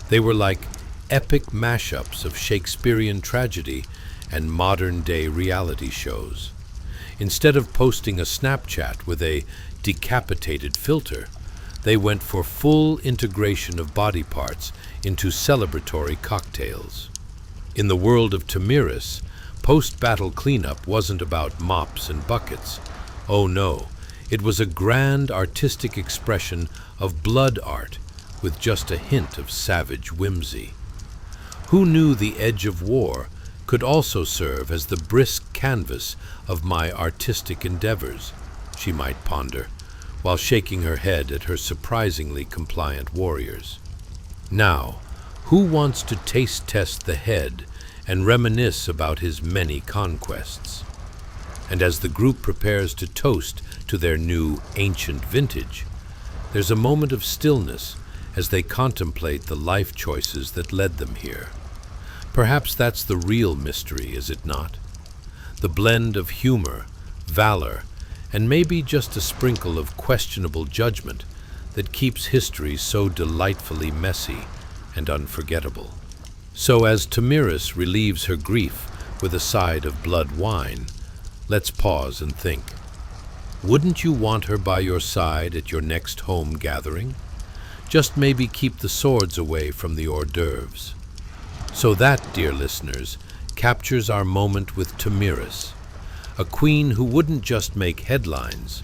They were like epic mashups of Shakespearean tragedy and modern-day reality shows. Instead of posting a Snapchat with a decapitated filter, they went for full integration of body parts into celebratory cocktails. In the world of Tomyris, post-battle cleanup wasn't about mops and buckets. Oh no, it was a grand artistic expression of blood art with just a hint of savage whimsy. Who knew the edge of war could also serve as the brisk canvas of my artistic endeavors, she might ponder, while shaking her head at her surprisingly compliant warriors. Now, who wants to taste test the head and reminisce about his many conquests? And as the group prepares to toast to their new ancient vintage, there's a moment of stillness as they contemplate the life choices that led them here. Perhaps that's the real mystery, is it not? The blend of humor, valor, and maybe just a sprinkle of questionable judgment that keeps history so delightfully messy and unforgettable. So as Tomyris relieves her grief with a side of blood wine, let's pause and think. Wouldn't you want her by your side at your next home gathering? Just maybe keep the swords away from the hors d'oeuvres. So that, dear listeners, captures our moment with Tomyris, a queen who wouldn't just make headlines.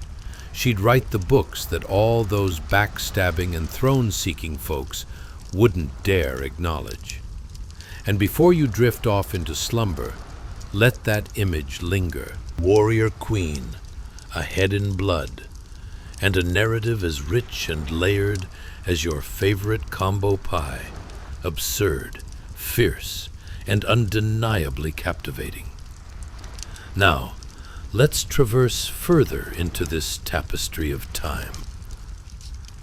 She'd write the books that all those backstabbing and throne-seeking folks wouldn't dare acknowledge. And before you drift off into slumber, let that image linger, warrior queen, a head in blood, and a narrative as rich and layered as your favorite combo pie, absurd, fierce, and undeniably captivating. Now, let's traverse further into this tapestry of time.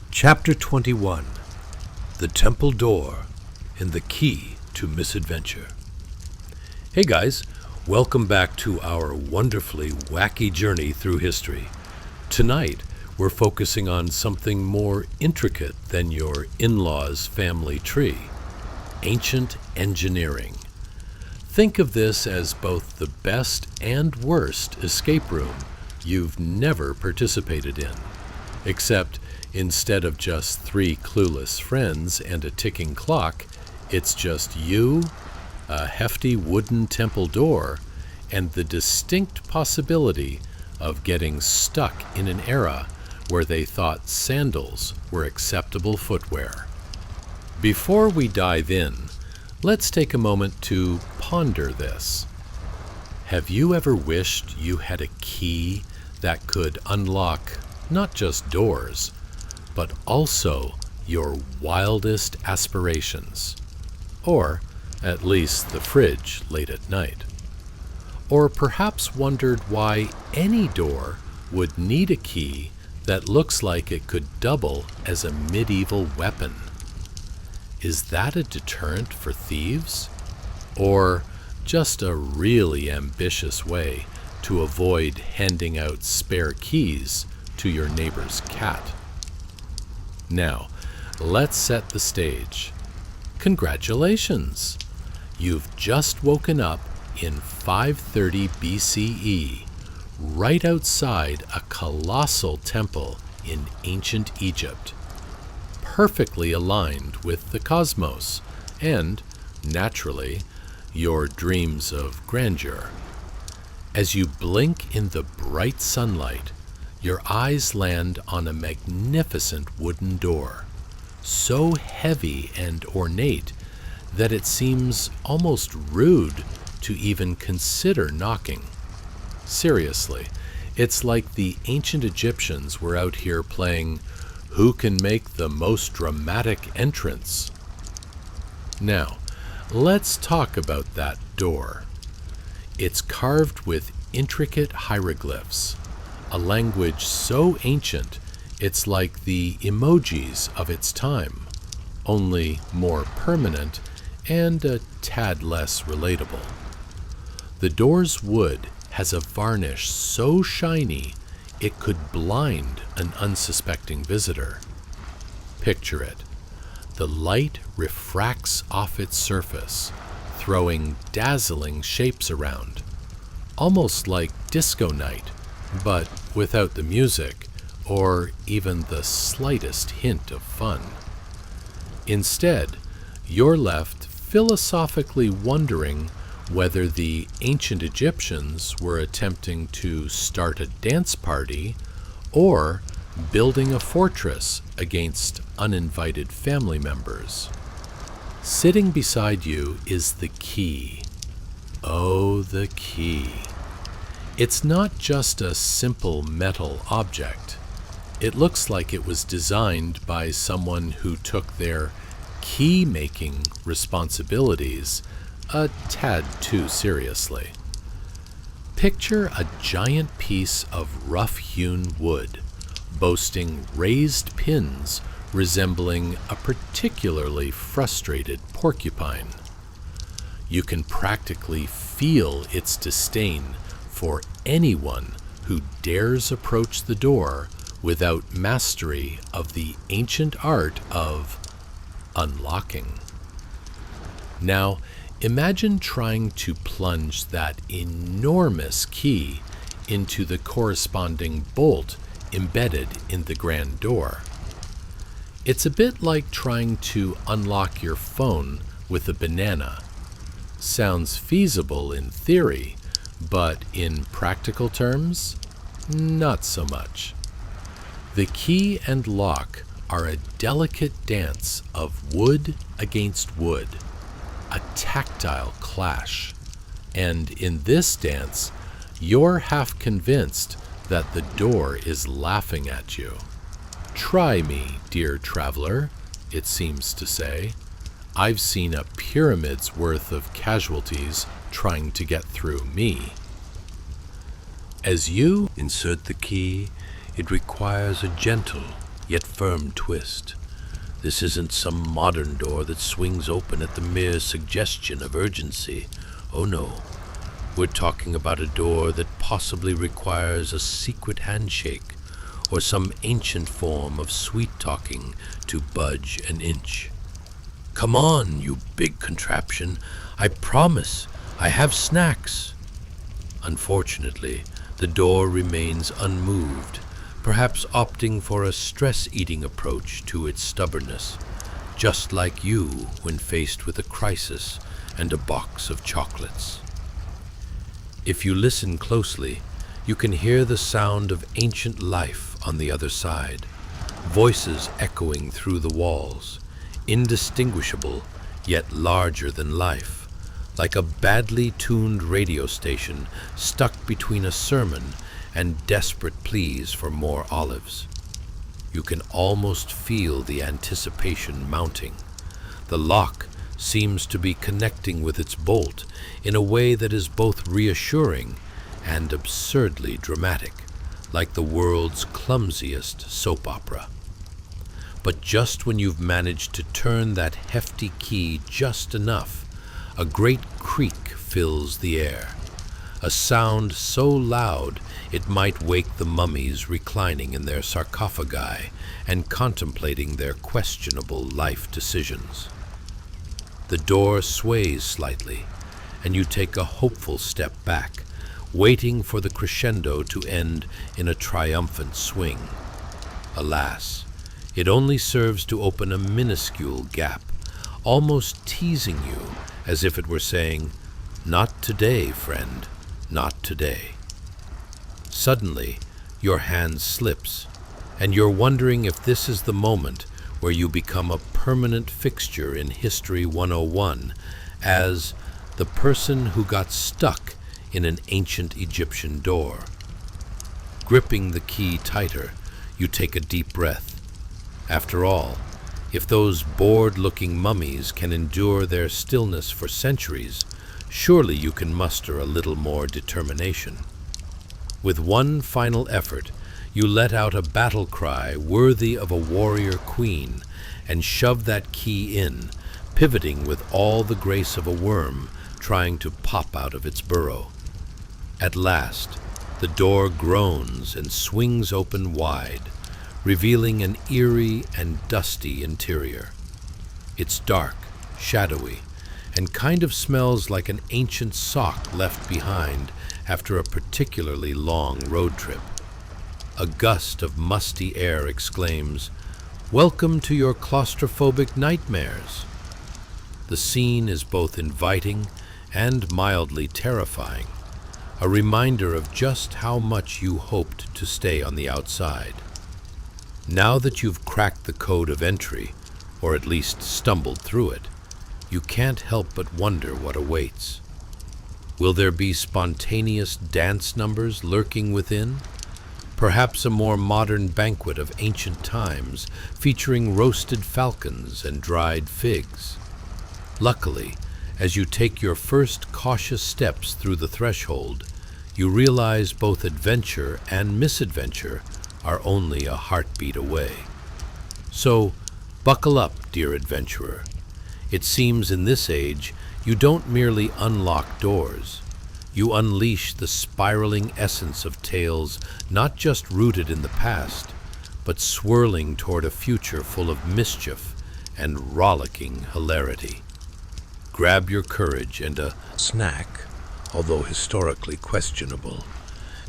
Chapter 21. The Temple Door and the Key to Misadventure. Hey guys, welcome back to our wonderfully wacky journey through history. Tonight, we're focusing on something more intricate than your in-laws' family tree: ancient engineering. Think of this as both the best and worst escape room you've never participated in, except instead of just 3 clueless friends and a ticking clock, it's just you, a hefty wooden temple door, and the distinct possibility of getting stuck in an era where they thought sandals were acceptable footwear. Before we dive in, let's take a moment to ponder this. Have you ever wished you had a key that could unlock not just doors, but also your wildest aspirations? Or at least the fridge late at night. Or perhaps wondered why any door would need a key that looks like it could double as a medieval weapon. Is that a deterrent for thieves? Or just a really ambitious way to avoid handing out spare keys to your neighbor's cat? Now, let's set the stage. Congratulations! You've just woken up in 530 BCE, right outside a colossal temple in ancient Egypt, perfectly aligned with the cosmos and, naturally, your dreams of grandeur. As you blink in the bright sunlight, your eyes land on a magnificent wooden door, so heavy and ornate that it seems almost rude to even consider knocking. Seriously, it's like the ancient Egyptians were out here playing who can make the most dramatic entrance. Now, let's talk about that door. It's carved with intricate hieroglyphs, a language so ancient it's like the emojis of its time, only more permanent and a tad less relatable. The door's wood has a varnish so shiny it could blind an unsuspecting visitor. Picture it. The light refracts off its surface, throwing dazzling shapes around, almost like disco night, but without the music or even the slightest hint of fun. Instead, you're left philosophically wondering whether the ancient Egyptians were attempting to start a dance party or building a fortress against uninvited family members. Sitting beside you is the key. Oh, the key. It's not just a simple metal object. It looks like it was designed by someone who took their key-making responsibilities a tad too seriously. Picture a giant piece of rough-hewn wood, boasting raised pins resembling a particularly frustrated porcupine. You can practically feel its disdain for anyone who dares approach the door without mastery of the ancient art of unlocking. Now, imagine trying to plunge that enormous key into the corresponding bolt embedded in the grand door. It's a bit like trying to unlock your phone with a banana. Sounds feasible in theory, but in practical terms, not so much. The key and lock are a delicate dance of wood against wood, a tactile clash. And in this dance, You're half convinced that the door is laughing at you. "Try me, dear traveler," it seems to say. "I've seen a pyramid's worth of casualties trying to get through me." As you insert the key, it requires a gentle yet firm twist. This isn't some modern door that swings open at the mere suggestion of urgency. Oh no, we're talking about a door that possibly requires a secret handshake or some ancient form of sweet-talking to budge an inch. "Come on, you big contraption. I promise I have snacks." Unfortunately, the door remains unmoved, perhaps opting for a stress-eating approach to its stubbornness, just like you when faced with a crisis and a box of chocolates. If you listen closely, you can hear the sound of ancient life on the other side, voices echoing through the walls, indistinguishable yet larger than life, like a badly tuned radio station stuck between a sermon and desperate pleas for more olives. You can almost feel the anticipation mounting. The lock seems to be connecting with its bolt in a way that is both reassuring and absurdly dramatic, like the world's clumsiest soap opera. But just when you've managed to turn that hefty key just enough, a great creak fills the air, a sound so loud it might wake the mummies reclining in their sarcophagi and contemplating their questionable life decisions. The door sways slightly, and you take a hopeful step back, waiting for the crescendo to end in a triumphant swing. Alas, it only serves to open a minuscule gap, almost teasing you as if it were saying, "Not today, friend, not today." Suddenly, your hand slips, and you're wondering if this is the moment where you become a permanent fixture in History 101 as the person who got stuck in an ancient Egyptian door. Gripping the key tighter, you take a deep breath. After all, if those bored-looking mummies can endure their stillness for centuries, surely you can muster a little more determination. With one final effort, you let out a battle cry worthy of a warrior queen and shove that key in, pivoting with all the grace of a worm trying to pop out of its burrow. At last, the door groans and swings open wide, revealing an eerie and dusty interior. It's dark, shadowy, and kind of smells like an ancient sock left behind after a particularly long road trip. A gust of musty air exclaims, "Welcome to your claustrophobic nightmares." The scene is both inviting and mildly terrifying, a reminder of just how much you hoped to stay on the outside. Now that you've cracked the code of entry, or at least stumbled through it, you can't help but wonder what awaits. Will there be spontaneous dance numbers lurking within? Perhaps a more modern banquet of ancient times featuring roasted falcons and dried figs. Luckily, as you take your first cautious steps through the threshold, you realize both adventure and misadventure are only a heartbeat away. So, buckle up, dear adventurer. It seems in this age, you don't merely unlock doors. You unleash the spiraling essence of tales not just rooted in the past, but swirling toward a future full of mischief and rollicking hilarity. Grab your courage and a snack, although historically questionable,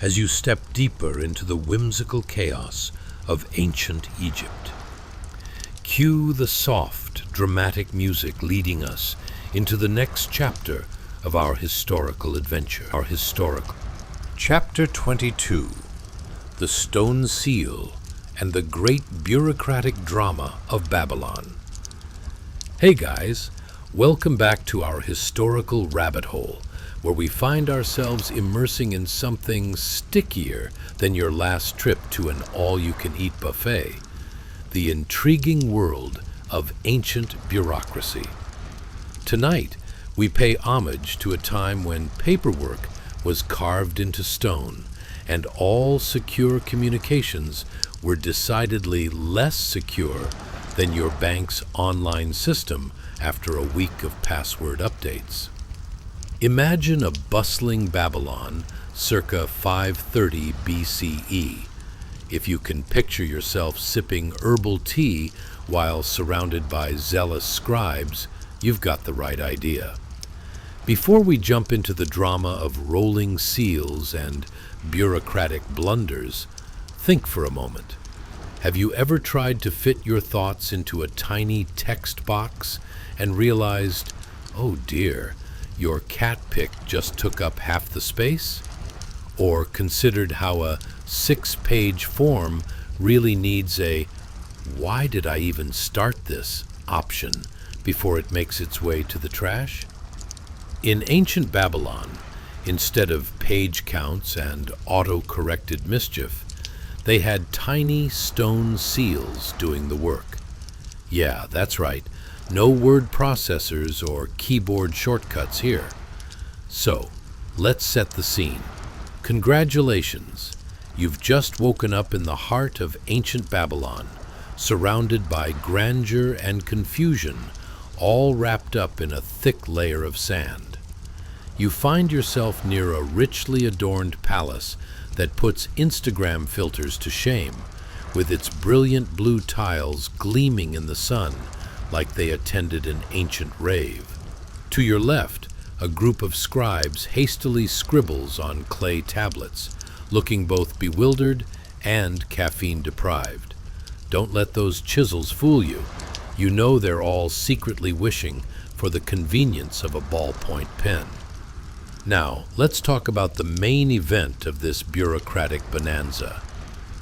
as you step deeper into the whimsical chaos of ancient Egypt. Cue the soft, dramatic music leading us into the next chapter of our historical adventure. Chapter 22, The Stone Seal and the Great Bureaucratic Drama of Babylon. Hey guys, welcome back to our historical rabbit hole, where we find ourselves immersing in something stickier than your last trip to an all-you-can-eat buffet, the intriguing world of ancient bureaucracy. Tonight, we pay homage to a time when paperwork was carved into stone, and all secure communications were decidedly less secure than your bank's online system after a week of password updates. Imagine a bustling Babylon circa 530 BCE. If you can picture yourself sipping herbal tea while surrounded by zealous scribes, you've got the right idea. Before we jump into the drama of rolling seals and bureaucratic blunders, think for a moment. Have you ever tried to fit your thoughts into a tiny text box and realized, oh dear, your cat pic just took up half the space? Or considered how a 6-page form really needs a "why did I even start this" option before it makes its way to the trash? In ancient Babylon, instead of page counts and auto-corrected mischief, they had tiny stone seals doing the work. Yeah, that's right. No word processors or keyboard shortcuts here. So, let's set the scene. Congratulations! You've just woken up in the heart of ancient Babylon, surrounded by grandeur and confusion, all wrapped up in a thick layer of sand. You find yourself near a richly adorned palace that puts Instagram filters to shame, with its brilliant blue tiles gleaming in the sun like they attended an ancient rave. To your left, a group of scribes hastily scribbles on clay tablets, looking both bewildered and caffeine-deprived. Don't let those chisels fool you. You know they're all secretly wishing for the convenience of a ballpoint pen. Now, let's talk about the main event of this bureaucratic bonanza.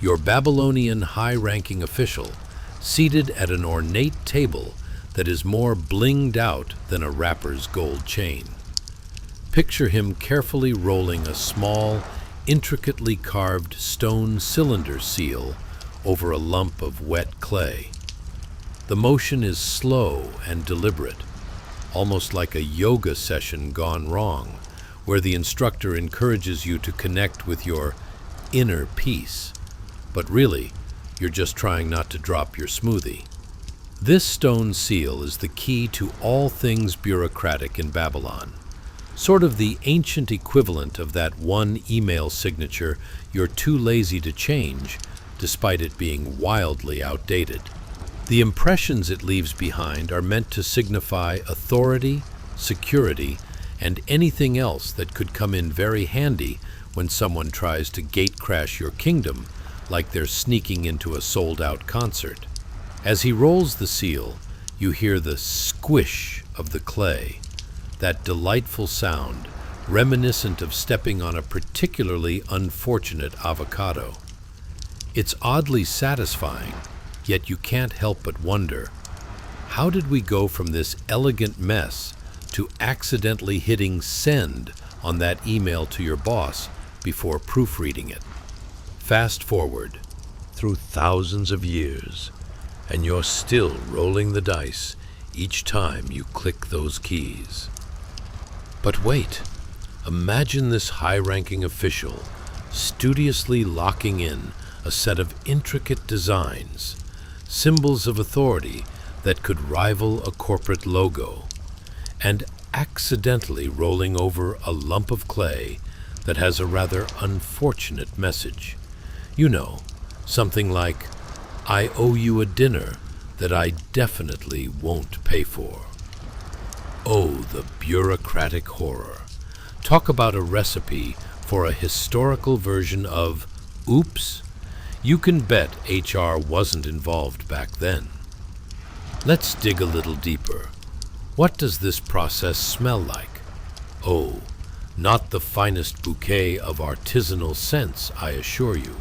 Your Babylonian high-ranking official, seated at an ornate table that is more blinged out than a rapper's gold chain. Picture him carefully rolling a small, intricately carved stone cylinder seal over a lump of wet clay. The motion is slow and deliberate, almost like a yoga session gone wrong, where the instructor encourages you to connect with your inner peace, but really, you're just trying not to drop your smoothie. This stone seal is the key to all things bureaucratic in Babylon, sort of the ancient equivalent of that one email signature you're too lazy to change, despite it being wildly outdated. The impressions it leaves behind are meant to signify authority, security, and anything else that could come in very handy when someone tries to gatecrash your kingdom, like they're sneaking into a sold-out concert. As he rolls the seal, you hear the squish of the clay, that delightful sound, reminiscent of stepping on a particularly unfortunate avocado. It's oddly satisfying, yet you can't help but wonder, how did we go from this elegant mess to accidentally hitting send on that email to your boss before proofreading it? Fast forward through thousands of years, and you're still rolling the dice each time you click those keys. But wait, imagine this high-ranking official studiously locking in a set of intricate designs, symbols of authority that could rival a corporate logo, and accidentally rolling over a lump of clay that has a rather unfortunate message. You know, something like, "I owe you a dinner that I definitely won't pay for." Oh, the bureaucratic horror. Talk about a recipe for a historical version of oops. You can bet HR wasn't involved back then. Let's dig a little deeper. What does this process smell like? Oh, not the finest bouquet of artisanal scents, I assure you.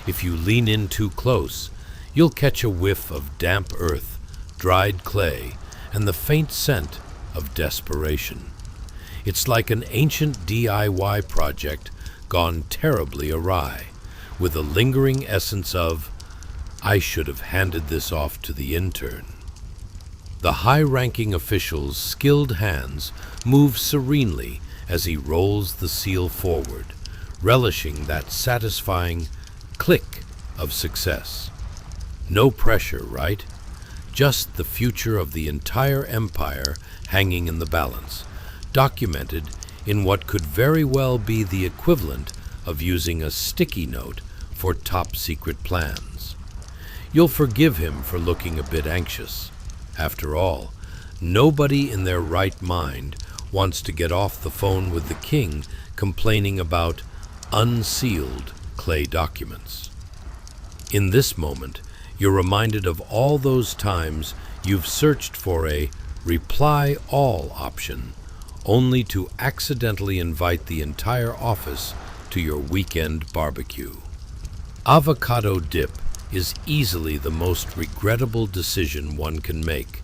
If you lean in too close, you'll catch a whiff of damp earth, dried clay, and the faint scent of desperation. It's like an ancient DIY project gone terribly awry, with a lingering essence of, "I should have handed this off to the intern." The high-ranking official's skilled hands move serenely as he rolls the seal forward, relishing that satisfying click of success. No pressure, right? Just the future of the entire empire hanging in the balance, documented in what could very well be the equivalent of using a sticky note for top-secret plans. You'll forgive him for looking a bit anxious. After all, nobody in their right mind wants to get off the phone with the king complaining about unsealed clay documents. In this moment, you're reminded of all those times you've searched for a reply all option, only to accidentally invite the entire office to your weekend barbecue. Avocado dip is easily the most regrettable decision one can make,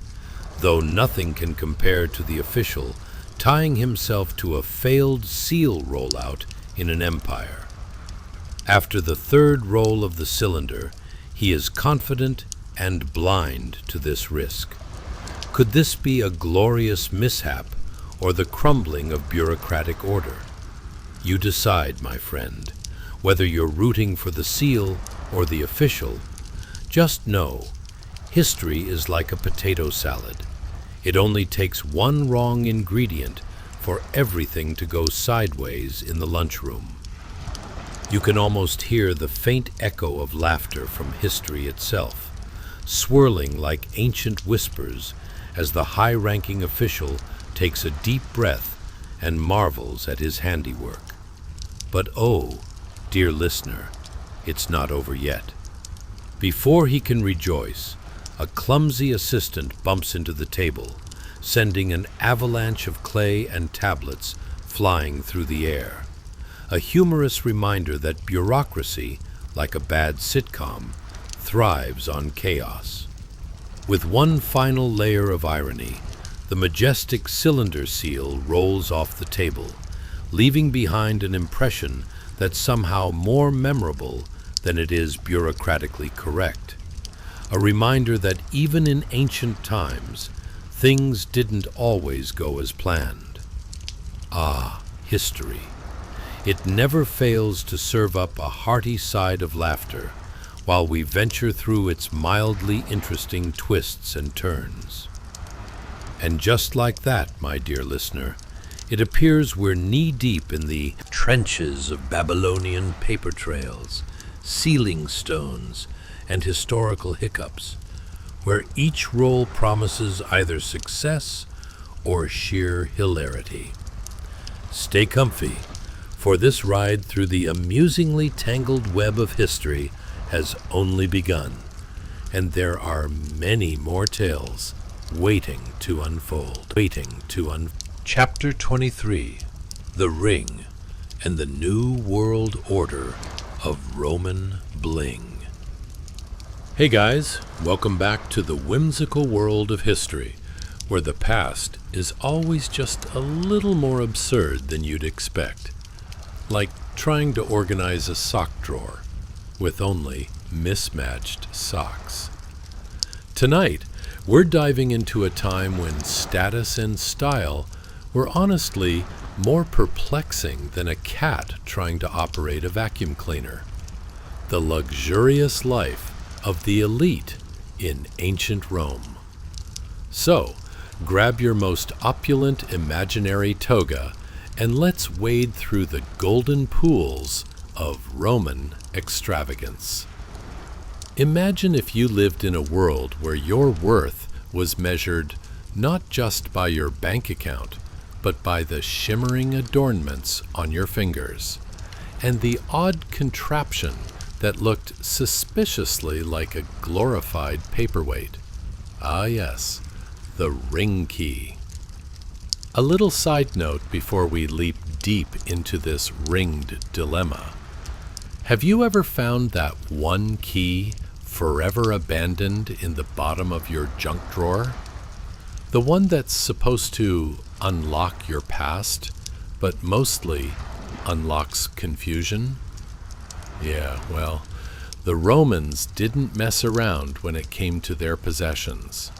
though nothing can compare to the official tying himself to a failed seal rollout in an empire. After the third roll of the cylinder, he is confident and blind to this risk. Could this be a glorious mishap or the crumbling of bureaucratic order? You decide, my friend, whether you're rooting for the seal or the official. Just know, history is like a potato salad. It only takes one wrong ingredient for everything to go sideways in the lunchroom. You can almost hear the faint echo of laughter from history itself, swirling like ancient whispers as the high-ranking official takes a deep breath and marvels at his handiwork. But oh, dear listener, it's not over yet. Before he can rejoice, a clumsy assistant bumps into the table, sending an avalanche of clay and tablets flying through the air. A humorous reminder that bureaucracy, like a bad sitcom, thrives on chaos. With one final layer of irony, the majestic cylinder seal rolls off the table, leaving behind an impression that's somehow more memorable than it is bureaucratically correct. A reminder that even in ancient times, things didn't always go as planned. Ah, history. It never fails to serve up a hearty side of laughter while we venture through its mildly interesting twists and turns. And just like that, my dear listener, it appears we're knee-deep in the trenches of Babylonian paper trails, sealing stones, and historical hiccups, where each roll promises either success or sheer hilarity. Stay comfy, for this ride through the amusingly tangled web of history has only begun, and there are many more tales waiting to unfold. Chapter 23, The Ring and the New World Order of Roman Bling. Hey guys, welcome back to the whimsical world of history, where the past is always just a little more absurd than you'd expect. Like trying to organize a sock drawer with only mismatched socks. Tonight, we're diving into a time when status and style were honestly more perplexing than a cat trying to operate a vacuum cleaner. The luxurious life of the elite in ancient Rome. So, grab your most opulent imaginary toga and let's wade through the golden pools of Roman extravagance. Imagine if you lived in a world where your worth was measured not just by your bank account, but by the shimmering adornments on your fingers, and the odd contraption that looked suspiciously like a glorified paperweight. Ah yes, the ring key. A little side note before we leap deep into this ringed dilemma. Have you ever found that one key forever abandoned in the bottom of your junk drawer? The one that's supposed to unlock your past, but mostly unlocks confusion? Yeah, well, the Romans didn't mess around when it came to their possessions.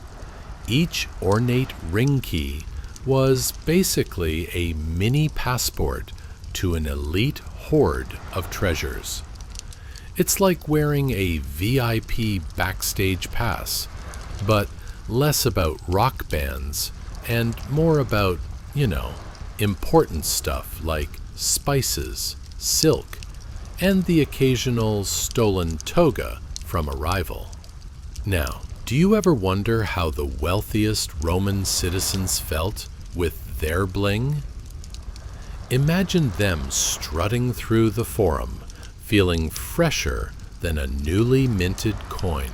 Each ornate ring key was basically a mini passport to an elite hoard of treasures. It's like wearing a VIP backstage pass, but less about rock bands and more about, important stuff like spices, silk, and the occasional stolen toga from a rival. Now, do you ever wonder how the wealthiest Roman citizens felt with their bling? Imagine them strutting through the forum, feeling fresher than a newly minted coin.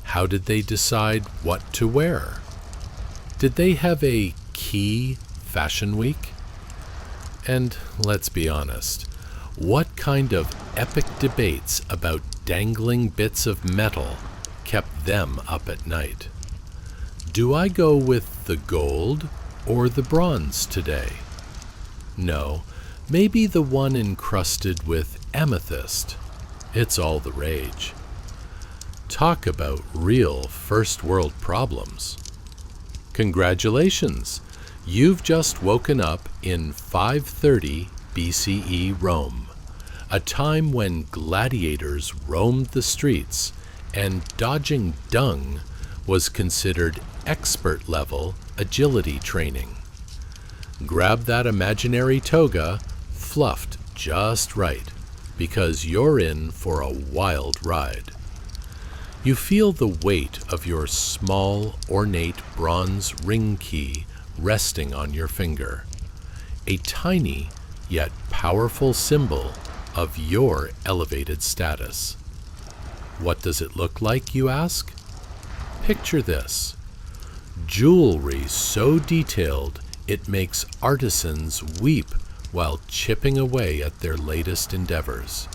How did they decide what to wear? Did they have a key fashion week? And let's be honest, what kind of epic debates about dangling bits of metal kept them up at night? Do I go with the gold or the bronze today? No, maybe the one encrusted with amethyst. It's all the rage. Talk about real first world problems. Congratulations! You've just woken up in 530 BCE Rome, a time when gladiators roamed the streets and dodging dung was considered expert-level agility training. Grab that imaginary toga, fluffed just right, because you're in for a wild ride. You feel the weight of your small, ornate bronze ring key resting on your finger, a tiny yet powerful symbol of your elevated status. What does it look like, you ask? Picture this: jewelry so detailed it makes artisans weep while chipping away at their latest endeavors.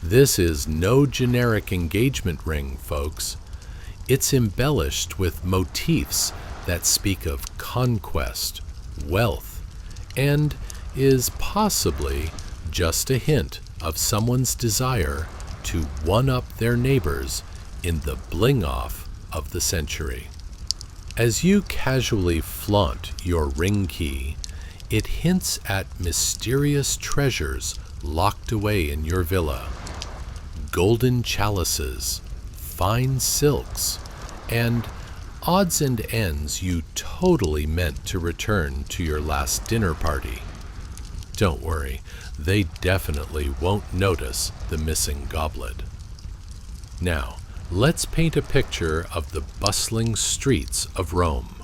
This is no generic engagement ring, folks. It's embellished with motifs that speak of conquest, wealth, and is possibly just a hint of someone's desire to one-up their neighbors in the bling-off of the century. As you casually flaunt your ring key, it hints at mysterious treasures locked away in your villa. Golden chalices, fine silks, and odds and ends you totally meant to return to your last dinner party. Don't worry, they definitely won't notice the missing goblet. Now, let's paint a picture of the bustling streets of Rome.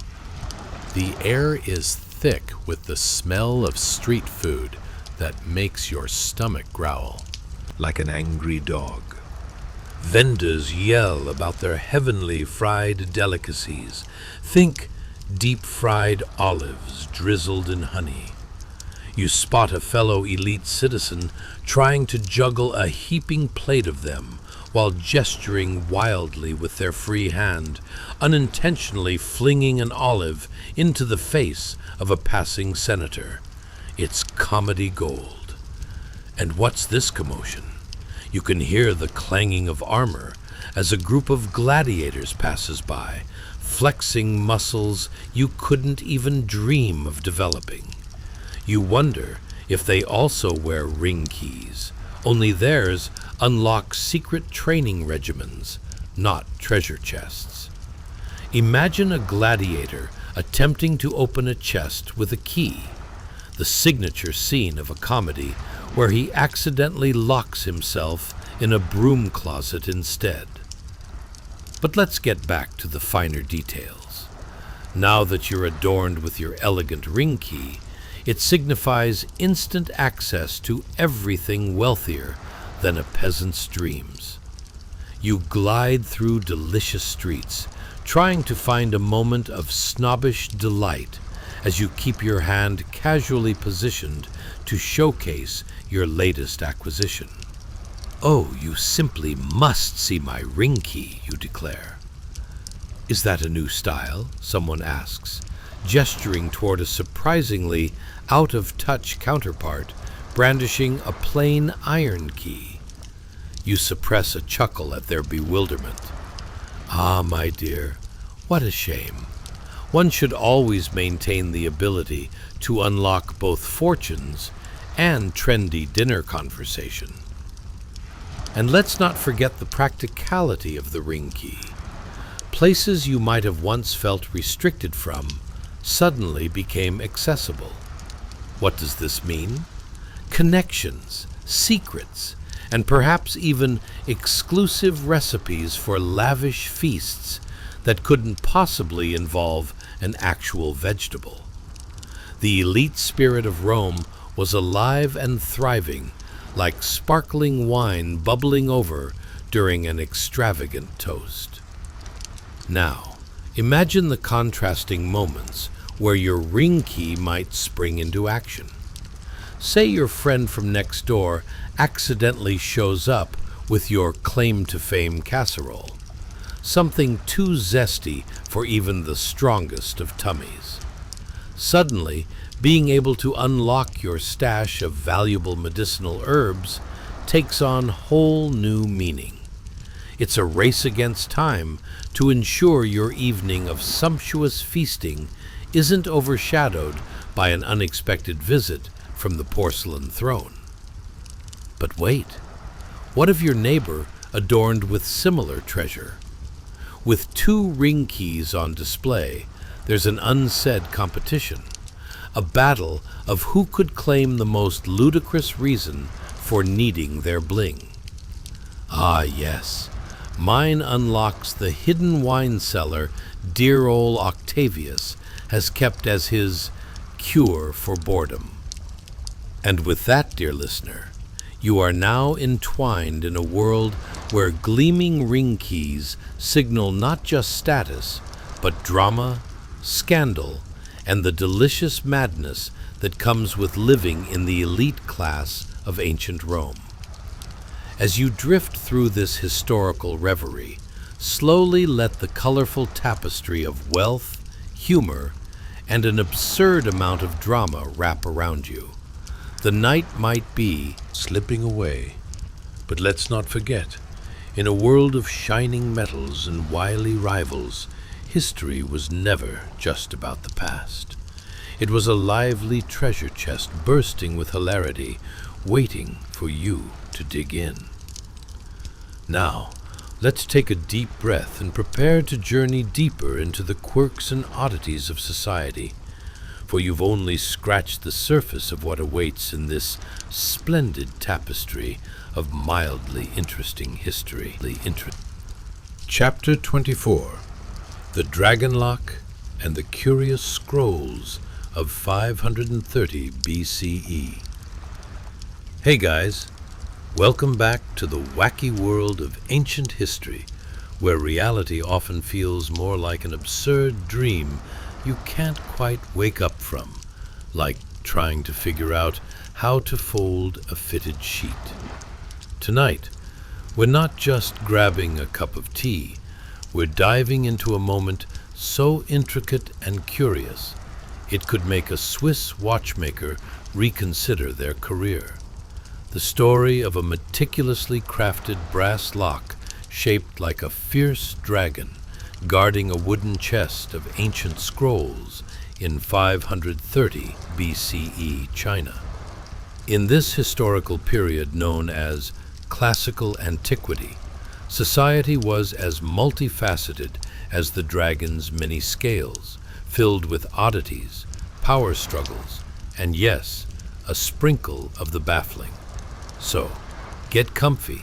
The air is thick with the smell of street food that makes your stomach growl. Like an angry dog. Vendors yell about their heavenly fried delicacies. Think deep-fried olives drizzled in honey. You spot a fellow elite citizen trying to juggle a heaping plate of them while gesturing wildly with their free hand, unintentionally flinging an olive into the face of a passing senator. It's comedy gold. And what's this commotion? You can hear the clanging of armor as a group of gladiators passes by, flexing muscles you couldn't even dream of developing. You wonder if they also wear ring keys, only theirs unlock secret training regimens, not treasure chests. Imagine a gladiator attempting to open a chest with a key, the signature scene of a comedy where he accidentally locks himself in a broom closet instead. But let's get back to the finer details. Now that you're adorned with your elegant ring key, it signifies instant access to everything wealthier than a peasant's dreams. You glide through delicious streets, trying to find a moment of snobbish delight as you keep your hand casually positioned to showcase your latest acquisition. "Oh, you simply must see my ring key," you declare. "Is that a new style?" someone asks, gesturing toward a surprisingly out-of-touch counterpart, brandishing a plain iron key. You suppress a chuckle at their bewilderment. Ah, my dear, what a shame. One should always maintain the ability to unlock both fortunes and trendy dinner conversation. And let's not forget the practicality of the ring key. Places you might have once felt restricted from suddenly became accessible. What does this mean? Connections, secrets, and perhaps even exclusive recipes for lavish feasts that couldn't possibly involve an actual vegetable. The elite spirit of Rome was alive and thriving, like sparkling wine bubbling over during an extravagant toast. Now, imagine the contrasting moments where your ring key might spring into action. Say your friend from next door accidentally shows up with your claim-to-fame casserole, something too zesty for even the strongest of tummies. Suddenly, being able to unlock your stash of valuable medicinal herbs takes on whole new meaning. It's a race against time to ensure your evening of sumptuous feasting isn't overshadowed by an unexpected visit from the porcelain throne. But wait, what of your neighbor adorned with similar treasure? With 2 ring keys on display, there's an unsaid competition, a battle of who could claim the most ludicrous reason for needing their bling. Ah, yes, mine unlocks the hidden wine cellar dear old Octavius has kept as his cure for boredom. And with that, dear listener, you are now entwined in a world where gleaming ring keys signal not just status, but drama, scandal, and the delicious madness that comes with living in the elite class of ancient Rome. As you drift through this historical reverie, slowly let the colorful tapestry of wealth, humor, and an absurd amount of drama wrap around you. The night might be slipping away, but let's not forget, in a world of shining metals and wily rivals, history was never just about the past. It was a lively treasure chest bursting with hilarity, waiting for you to dig in. Now, let's take a deep breath and prepare to journey deeper into the quirks and oddities of society, for you've only scratched the surface of what awaits in this splendid tapestry of mildly interesting history. Chapter 24. The Dragon Lock and the Curious Scrolls of 530 BCE. Hey guys, welcome back to the wacky world of ancient history, where reality often feels more like an absurd dream you can't quite wake up from, like trying to figure out how to fold a fitted sheet. Tonight, we're not just grabbing a cup of tea, we're diving into a moment so intricate and curious, it could make a Swiss watchmaker reconsider their career. The story of a meticulously crafted brass lock shaped like a fierce dragon guarding a wooden chest of ancient scrolls in 530 BCE China. In this historical period known as Classical Antiquity, society was as multifaceted as the dragon's many scales, filled with oddities, power struggles, and yes, a sprinkle of the baffling. So, get comfy,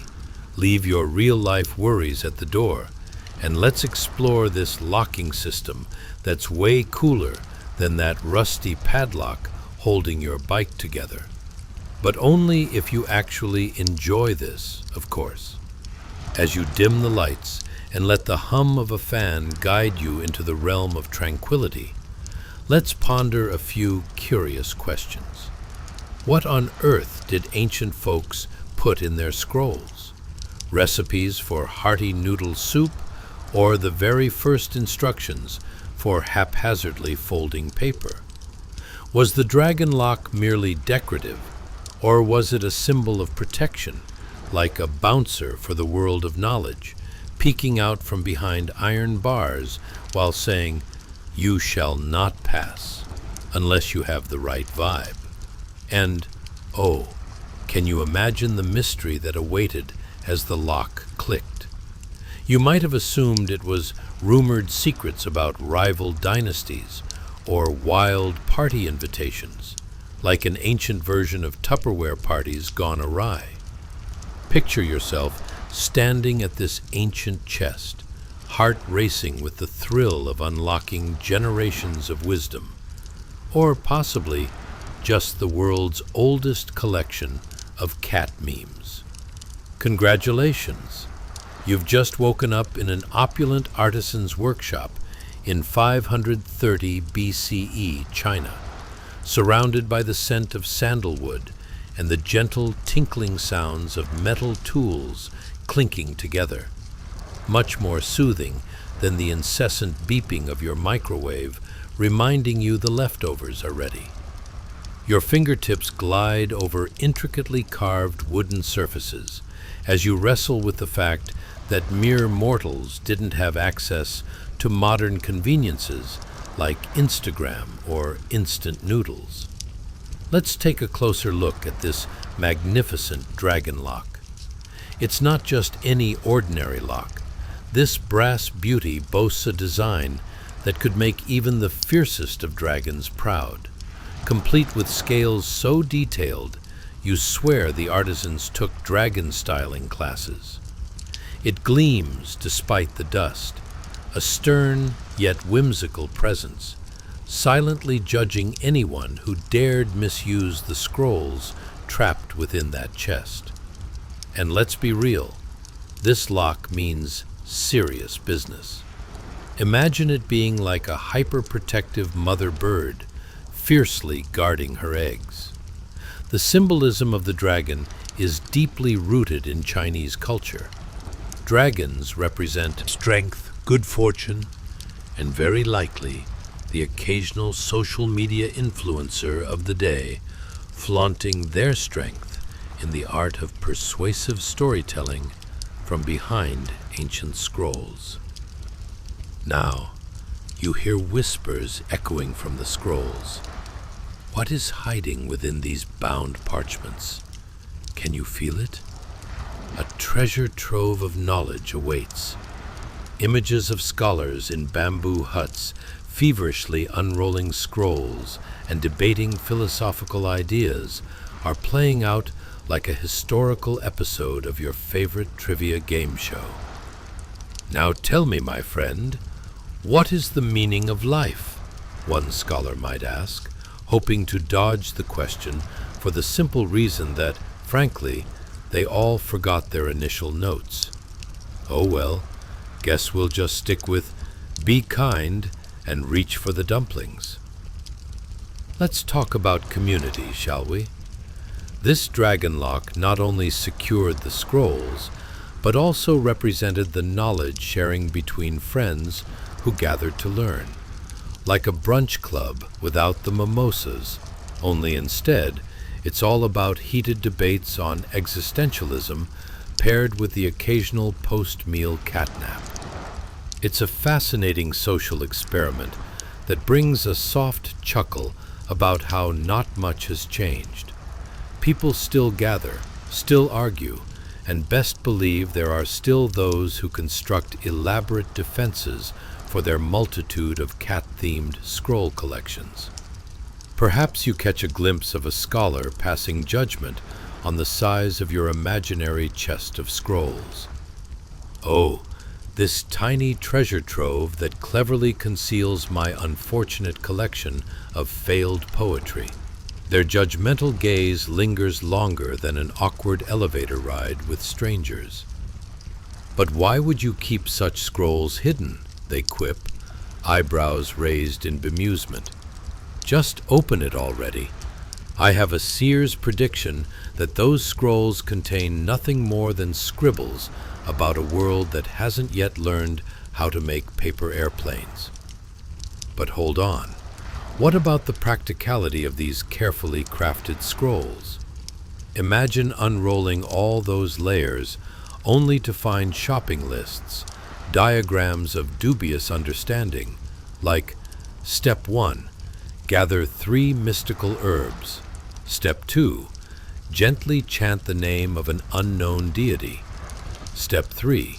leave your real-life worries at the door, and let's explore this locking system that's way cooler than that rusty padlock holding your bike together. But only if you actually enjoy this, of course. As you dim the lights and let the hum of a fan guide you into the realm of tranquility, let's ponder a few curious questions. What on earth did ancient folks put in their scrolls? Recipes for hearty noodle soup, or the very first instructions for haphazardly folding paper? Was the dragon lock merely decorative, or was it a symbol of protection, like a bouncer for the world of knowledge, peeking out from behind iron bars while saying, "You shall not pass, unless you have the right vibe"? And, oh, can you imagine the mystery that awaited as the lock clicked? You might have assumed it was rumored secrets about rival dynasties or wild party invitations, like an ancient version of Tupperware parties gone awry. Picture yourself standing at this ancient chest, heart racing with the thrill of unlocking generations of wisdom, or possibly just the world's oldest collection of cat memes. Congratulations! You've just woken up in an opulent artisan's workshop in 530 BCE China, surrounded by the scent of sandalwood and the gentle tinkling sounds of metal tools clinking together, much more soothing than the incessant beeping of your microwave reminding you the leftovers are ready. Your fingertips glide over intricately carved wooden surfaces as you wrestle with the fact that mere mortals didn't have access to modern conveniences like Instagram or instant noodles. Let's take a closer look at this magnificent dragon lock. It's not just any ordinary lock. This brass beauty boasts a design that could make even the fiercest of dragons proud, complete with scales so detailed you swear the artisans took dragon styling classes. It gleams despite the dust, a stern yet whimsical presence, silently judging anyone who dared misuse the scrolls trapped within that chest. And let's be real, this lock means serious business. Imagine it being like a hyper-protective mother bird, fiercely guarding her eggs. The symbolism of the dragon is deeply rooted in Chinese culture. Dragons represent strength, good fortune, and very likely the occasional social media influencer of the day flaunting their strength in the art of persuasive storytelling from behind ancient scrolls. Now, you hear whispers echoing from the scrolls. What is hiding within these bound parchments? Can you feel it? A treasure trove of knowledge awaits. Images of scholars in bamboo huts feverishly unrolling scrolls and debating philosophical ideas are playing out like a historical episode of your favorite trivia game show. Now tell me, my friend, what is the meaning of life? One scholar might ask, hoping to dodge the question for the simple reason that, frankly, they all forgot their initial notes. Oh well, guess we'll just stick with be kind and reach for the dumplings. Let's talk about community, shall we? This dragon lock not only secured the scrolls, but also represented the knowledge sharing between friends who gathered to learn, like a brunch club without the mimosas, only instead it's all about heated debates on existentialism paired with the occasional post-meal catnap. It's a fascinating social experiment that brings a soft chuckle about how not much has changed. People still gather, still argue, and best believe there are still those who construct elaborate defenses for their multitude of cat-themed scroll collections. Perhaps you catch a glimpse of a scholar passing judgment on the size of your imaginary chest of scrolls. Oh, this tiny treasure trove that cleverly conceals my unfortunate collection of failed poetry. Their judgmental gaze lingers longer than an awkward elevator ride with strangers. But why would you keep such scrolls hidden? They quip, eyebrows raised in bemusement. Just open it already. I have a seer's prediction that those scrolls contain nothing more than scribbles about a world that hasn't yet learned how to make paper airplanes. But hold on. What about the practicality of these carefully crafted scrolls? Imagine unrolling all those layers only to find shopping lists, diagrams of dubious understanding, like Step 1, gather 3 mystical herbs. Step 2, gently chant the name of an unknown deity. Step 3,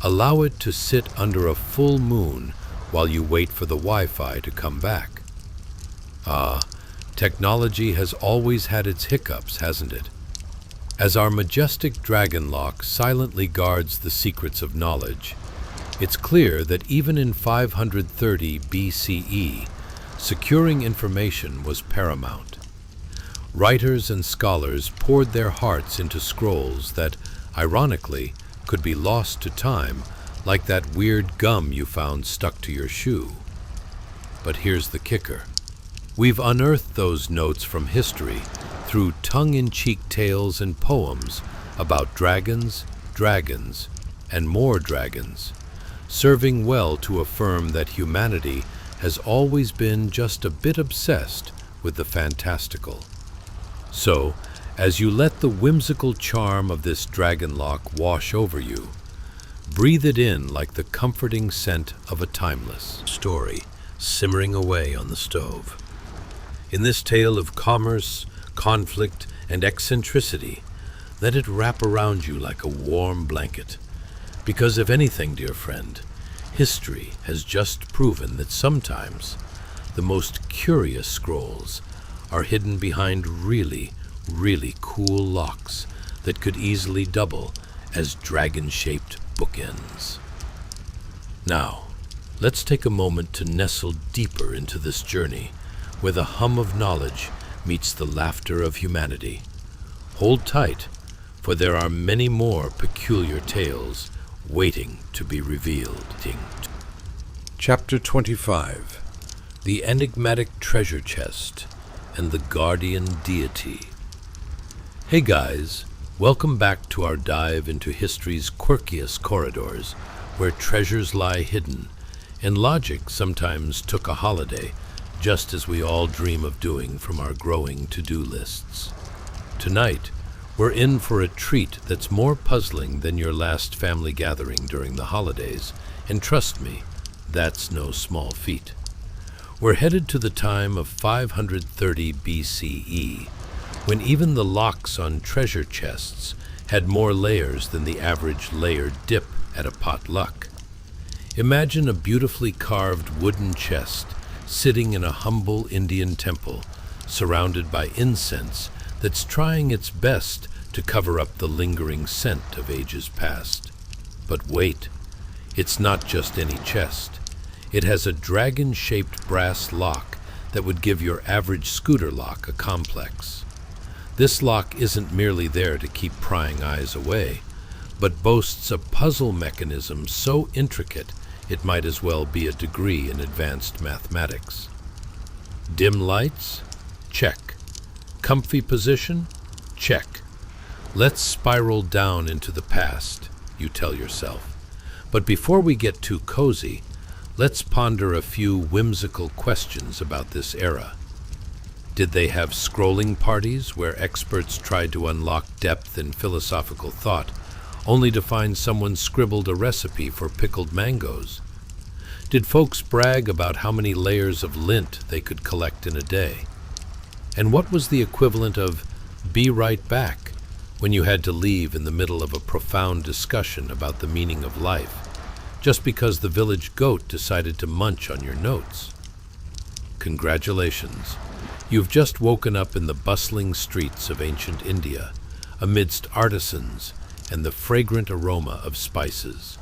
allow it to sit under a full moon while you wait for the Wi-Fi to come back. Technology has always had its hiccups, hasn't it? As our majestic dragon lock silently guards the secrets of knowledge, it's clear that even in 530 BCE, securing information was paramount. Writers and scholars poured their hearts into scrolls that, ironically, could be lost to time, like that weird gum you found stuck to your shoe. But here's the kicker. We've unearthed those notes from history through tongue-in-cheek tales and poems about dragons, and more dragons, serving well to affirm that humanity has always been just a bit obsessed with the fantastical. So, as you let the whimsical charm of this dragon lock wash over you, breathe it in like the comforting scent of a timeless Story simmering away on the stove. In this tale of commerce, conflict, and eccentricity, let it wrap around you like a warm blanket. Because if anything, dear friend, history has just proven that sometimes the most curious scrolls are hidden behind really, really cool locks that could easily double as dragon-shaped bookends. Now, let's take a moment to nestle deeper into this journey where the hum of knowledge meets the laughter of humanity. Hold tight, for there are many more peculiar tales waiting to be revealed. Chapter 25. The Enigmatic Treasure Chest and the Guardian Deity. Hey guys, welcome back to our dive into history's quirkiest corridors, where treasures lie hidden, and logic sometimes took a holiday, just as we all dream of doing from our growing to-do lists. Tonight, we're in for a treat that's more puzzling than your last family gathering during the holidays, and trust me, that's no small feat. We're headed to the time of 530 BCE, when even the locks on treasure chests had more layers than the average layered dip at a potluck. Imagine a beautifully carved wooden chest sitting in a humble Indian temple, surrounded by incense that's trying its best to cover up the lingering scent of ages past. But wait, it's not just any chest. It has a dragon-shaped brass lock that would give your average scooter lock a complex. This lock isn't merely there to keep prying eyes away, but boasts a puzzle mechanism so intricate it might as well be a degree in advanced mathematics. Dim lights? Check. Comfy position? Check. Let's spiral down into the past, you tell yourself. But before we get too cozy, let's ponder a few whimsical questions about this era. Did they have scrolling parties where experts tried to unlock depth in philosophical thought, only to find someone scribbled a recipe for pickled mangoes? Did folks brag about how many layers of lint they could collect in a day? And what was the equivalent of "be right back" when you had to leave in the middle of a profound discussion about the meaning of life, just because the village goat decided to munch on your notes? Congratulations. You've just woken up in the bustling streets of ancient India, amidst artisans and the fragrant aroma of spices.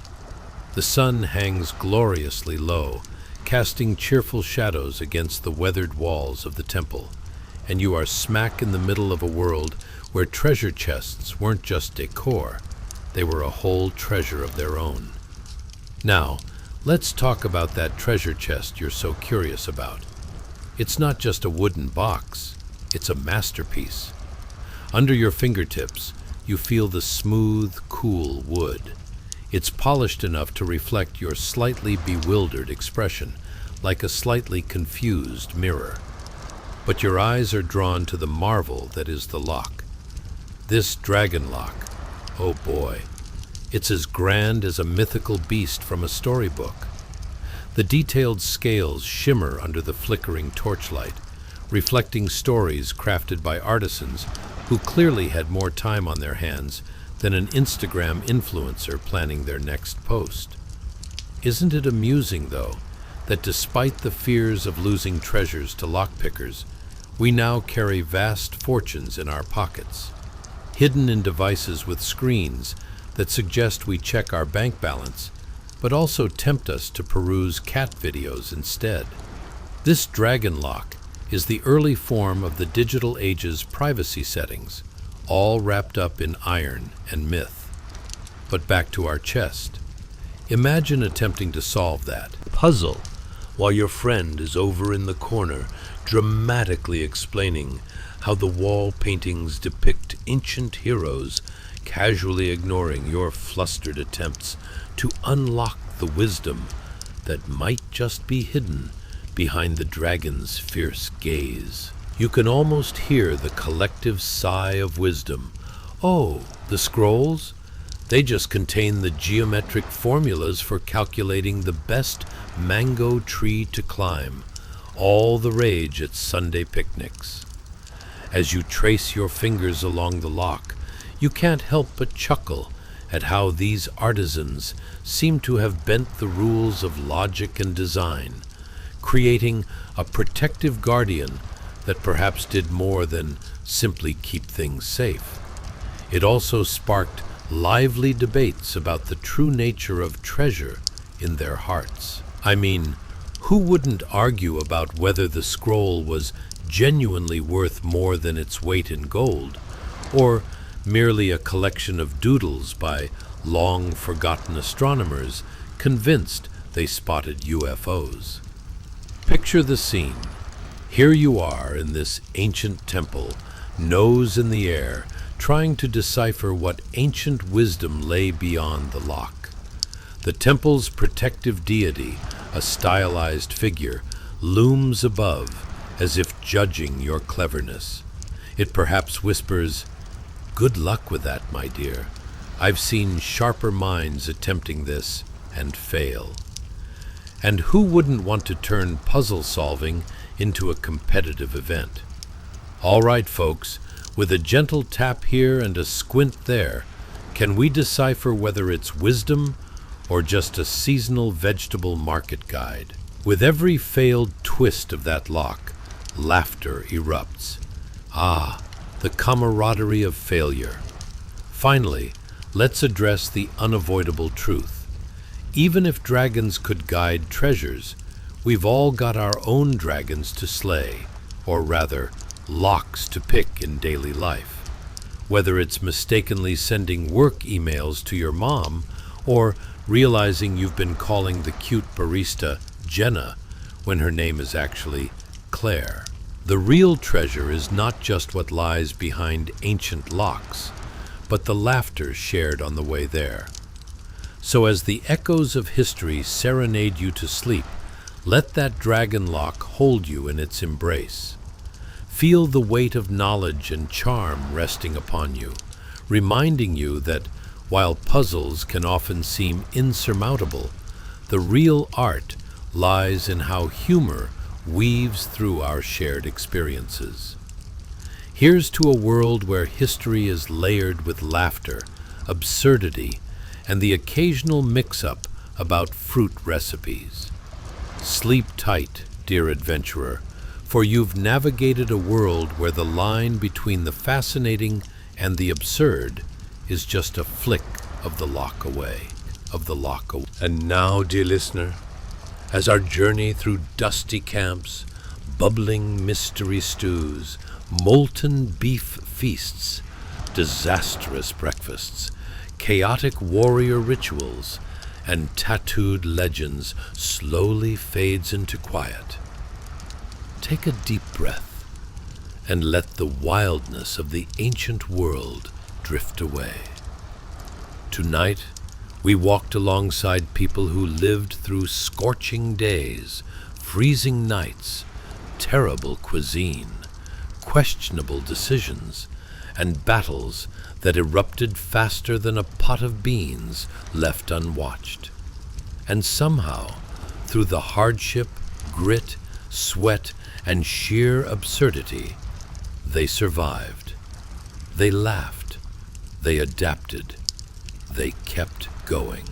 The sun hangs gloriously low, casting cheerful shadows against the weathered walls of the temple, and you are smack in the middle of a world where treasure chests weren't just decor, they were a whole treasure of their own. Now, let's talk about that treasure chest you're so curious about. It's not just a wooden box, it's a masterpiece. Under your fingertips, you feel the smooth, cool wood. It's polished enough to reflect your slightly bewildered expression, like a slightly confused mirror. But your eyes are drawn to the marvel that is the lock. This dragon lock, oh boy, it's as grand as a mythical beast from a storybook. The detailed scales shimmer under the flickering torchlight, reflecting stories crafted by artisans who clearly had more time on their hands than an Instagram influencer planning their next post. Isn't it amusing, though, that despite the fears of losing treasures to lockpickers, we now carry vast fortunes in our pockets, hidden in devices with screens that suggest we check our bank balance, but also tempt us to peruse cat videos instead. This dragon lock is the early form of the digital age's privacy settings, all wrapped up in iron and myth. But back to our chest. Imagine attempting to solve that puzzle while your friend is over in the corner dramatically explaining how the wall paintings depict ancient heroes, casually ignoring your flustered attempts to unlock the wisdom that might just be hidden behind the dragon's fierce gaze. You can almost hear the collective sigh of wisdom. Oh, the scrolls? They just contain the geometric formulas for calculating the best mango tree to climb, all the rage at Sunday picnics. As you trace your fingers along the lock, you can't help but chuckle at how these artisans seem to have bent the rules of logic and design, creating a protective guardian that perhaps did more than simply keep things safe. It also sparked lively debates about the true nature of treasure in their hearts. I mean, who wouldn't argue about whether the scroll was genuinely worth more than its weight in gold, or merely a collection of doodles by long-forgotten astronomers convinced they spotted UFOs? Picture the scene. Here you are in this ancient temple, nose in the air, trying to decipher what ancient wisdom lay beyond the lock. The temple's protective deity, a stylized figure, looms above, as if judging your cleverness. It perhaps whispers, "Good luck with that, my dear. I've seen sharper minds attempting this and fail." And who wouldn't want to turn puzzle solving into a competitive event? All right, folks, with a gentle tap here and a squint there, can we decipher whether it's wisdom or just a seasonal vegetable market guide? With every failed twist of that lock, laughter erupts. Ah, the camaraderie of failure. Finally, let's address the unavoidable truth. Even if dragons could guide treasures, we've all got our own dragons to slay, or rather, locks to pick in daily life. Whether it's mistakenly sending work emails to your mom, or realizing you've been calling the cute barista Jenna when her name is actually Claire. The real treasure is not just what lies behind ancient locks, but the laughter shared on the way there. So as the echoes of history serenade you to sleep, let that dragon lock hold you in its embrace. Feel the weight of knowledge and charm resting upon you, reminding you that while puzzles can often seem insurmountable, the real art lies in how humor weaves through our shared experiences. Here's to a world where history is layered with laughter, absurdity, and the occasional mix-up about fruit recipes. Sleep tight, dear adventurer, for you've navigated a world where the line between the fascinating and the absurd is just a flick of the lock away. And now, dear listener, as our journey through dusty camps, bubbling mystery stews, molten beef feasts, disastrous breakfasts, chaotic warrior rituals, and tattooed legends slowly fades into quiet, take a deep breath and let the wildness of the ancient world drift away. Tonight, We walked alongside people who lived through scorching days, freezing nights, terrible cuisine, questionable decisions, and battles that erupted faster than a pot of beans left unwatched. And somehow, through the hardship, grit, sweat, and sheer absurdity, they survived. They laughed. They adapted. They kept going.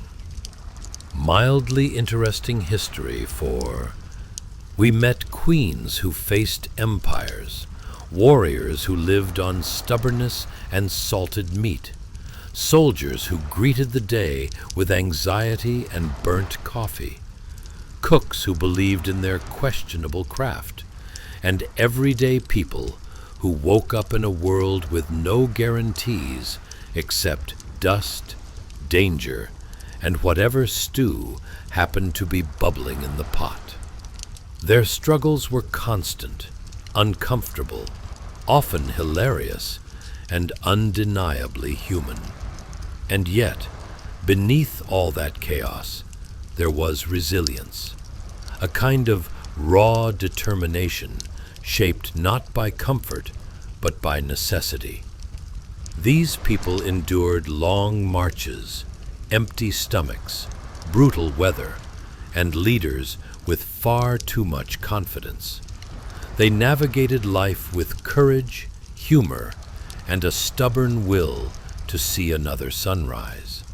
Mildly interesting history for... We met queens who faced empires, warriors who lived on stubbornness and salted meat, soldiers who greeted the day with anxiety and burnt coffee, cooks who believed in their questionable craft, and everyday people who woke up in a world with no guarantees except dust, danger, and whatever stew happened to be bubbling in the pot. Their struggles were constant, uncomfortable, often hilarious, and undeniably human. And yet, beneath all that chaos, there was resilience, a kind of raw determination shaped not by comfort, but by necessity. These people endured long marches, empty stomachs, brutal weather, and leaders with far too much confidence. They navigated life with courage, humor, and a stubborn will to see another sunrise.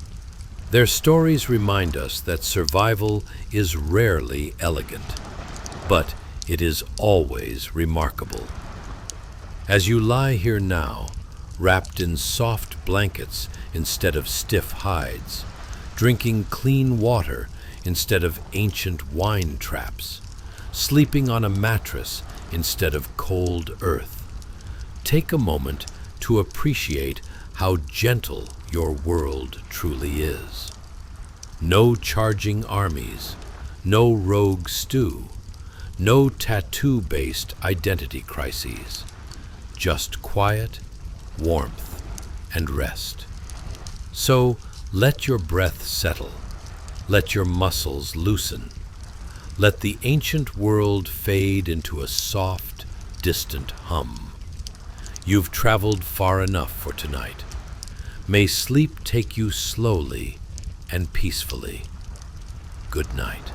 Their stories remind us that survival is rarely elegant, but it is always remarkable. As you lie here now, wrapped in soft blankets instead of stiff hides, drinking clean water instead of ancient wine traps, sleeping on a mattress instead of cold earth, take a moment to appreciate how gentle your world truly is. No charging armies, no rogue stew, no tattoo-based identity crises, just quiet, warmth, and rest. So let your breath settle, let your muscles loosen, let the ancient world fade into a soft, distant hum. You've traveled far enough for tonight. May sleep take you slowly and peacefully. Good night.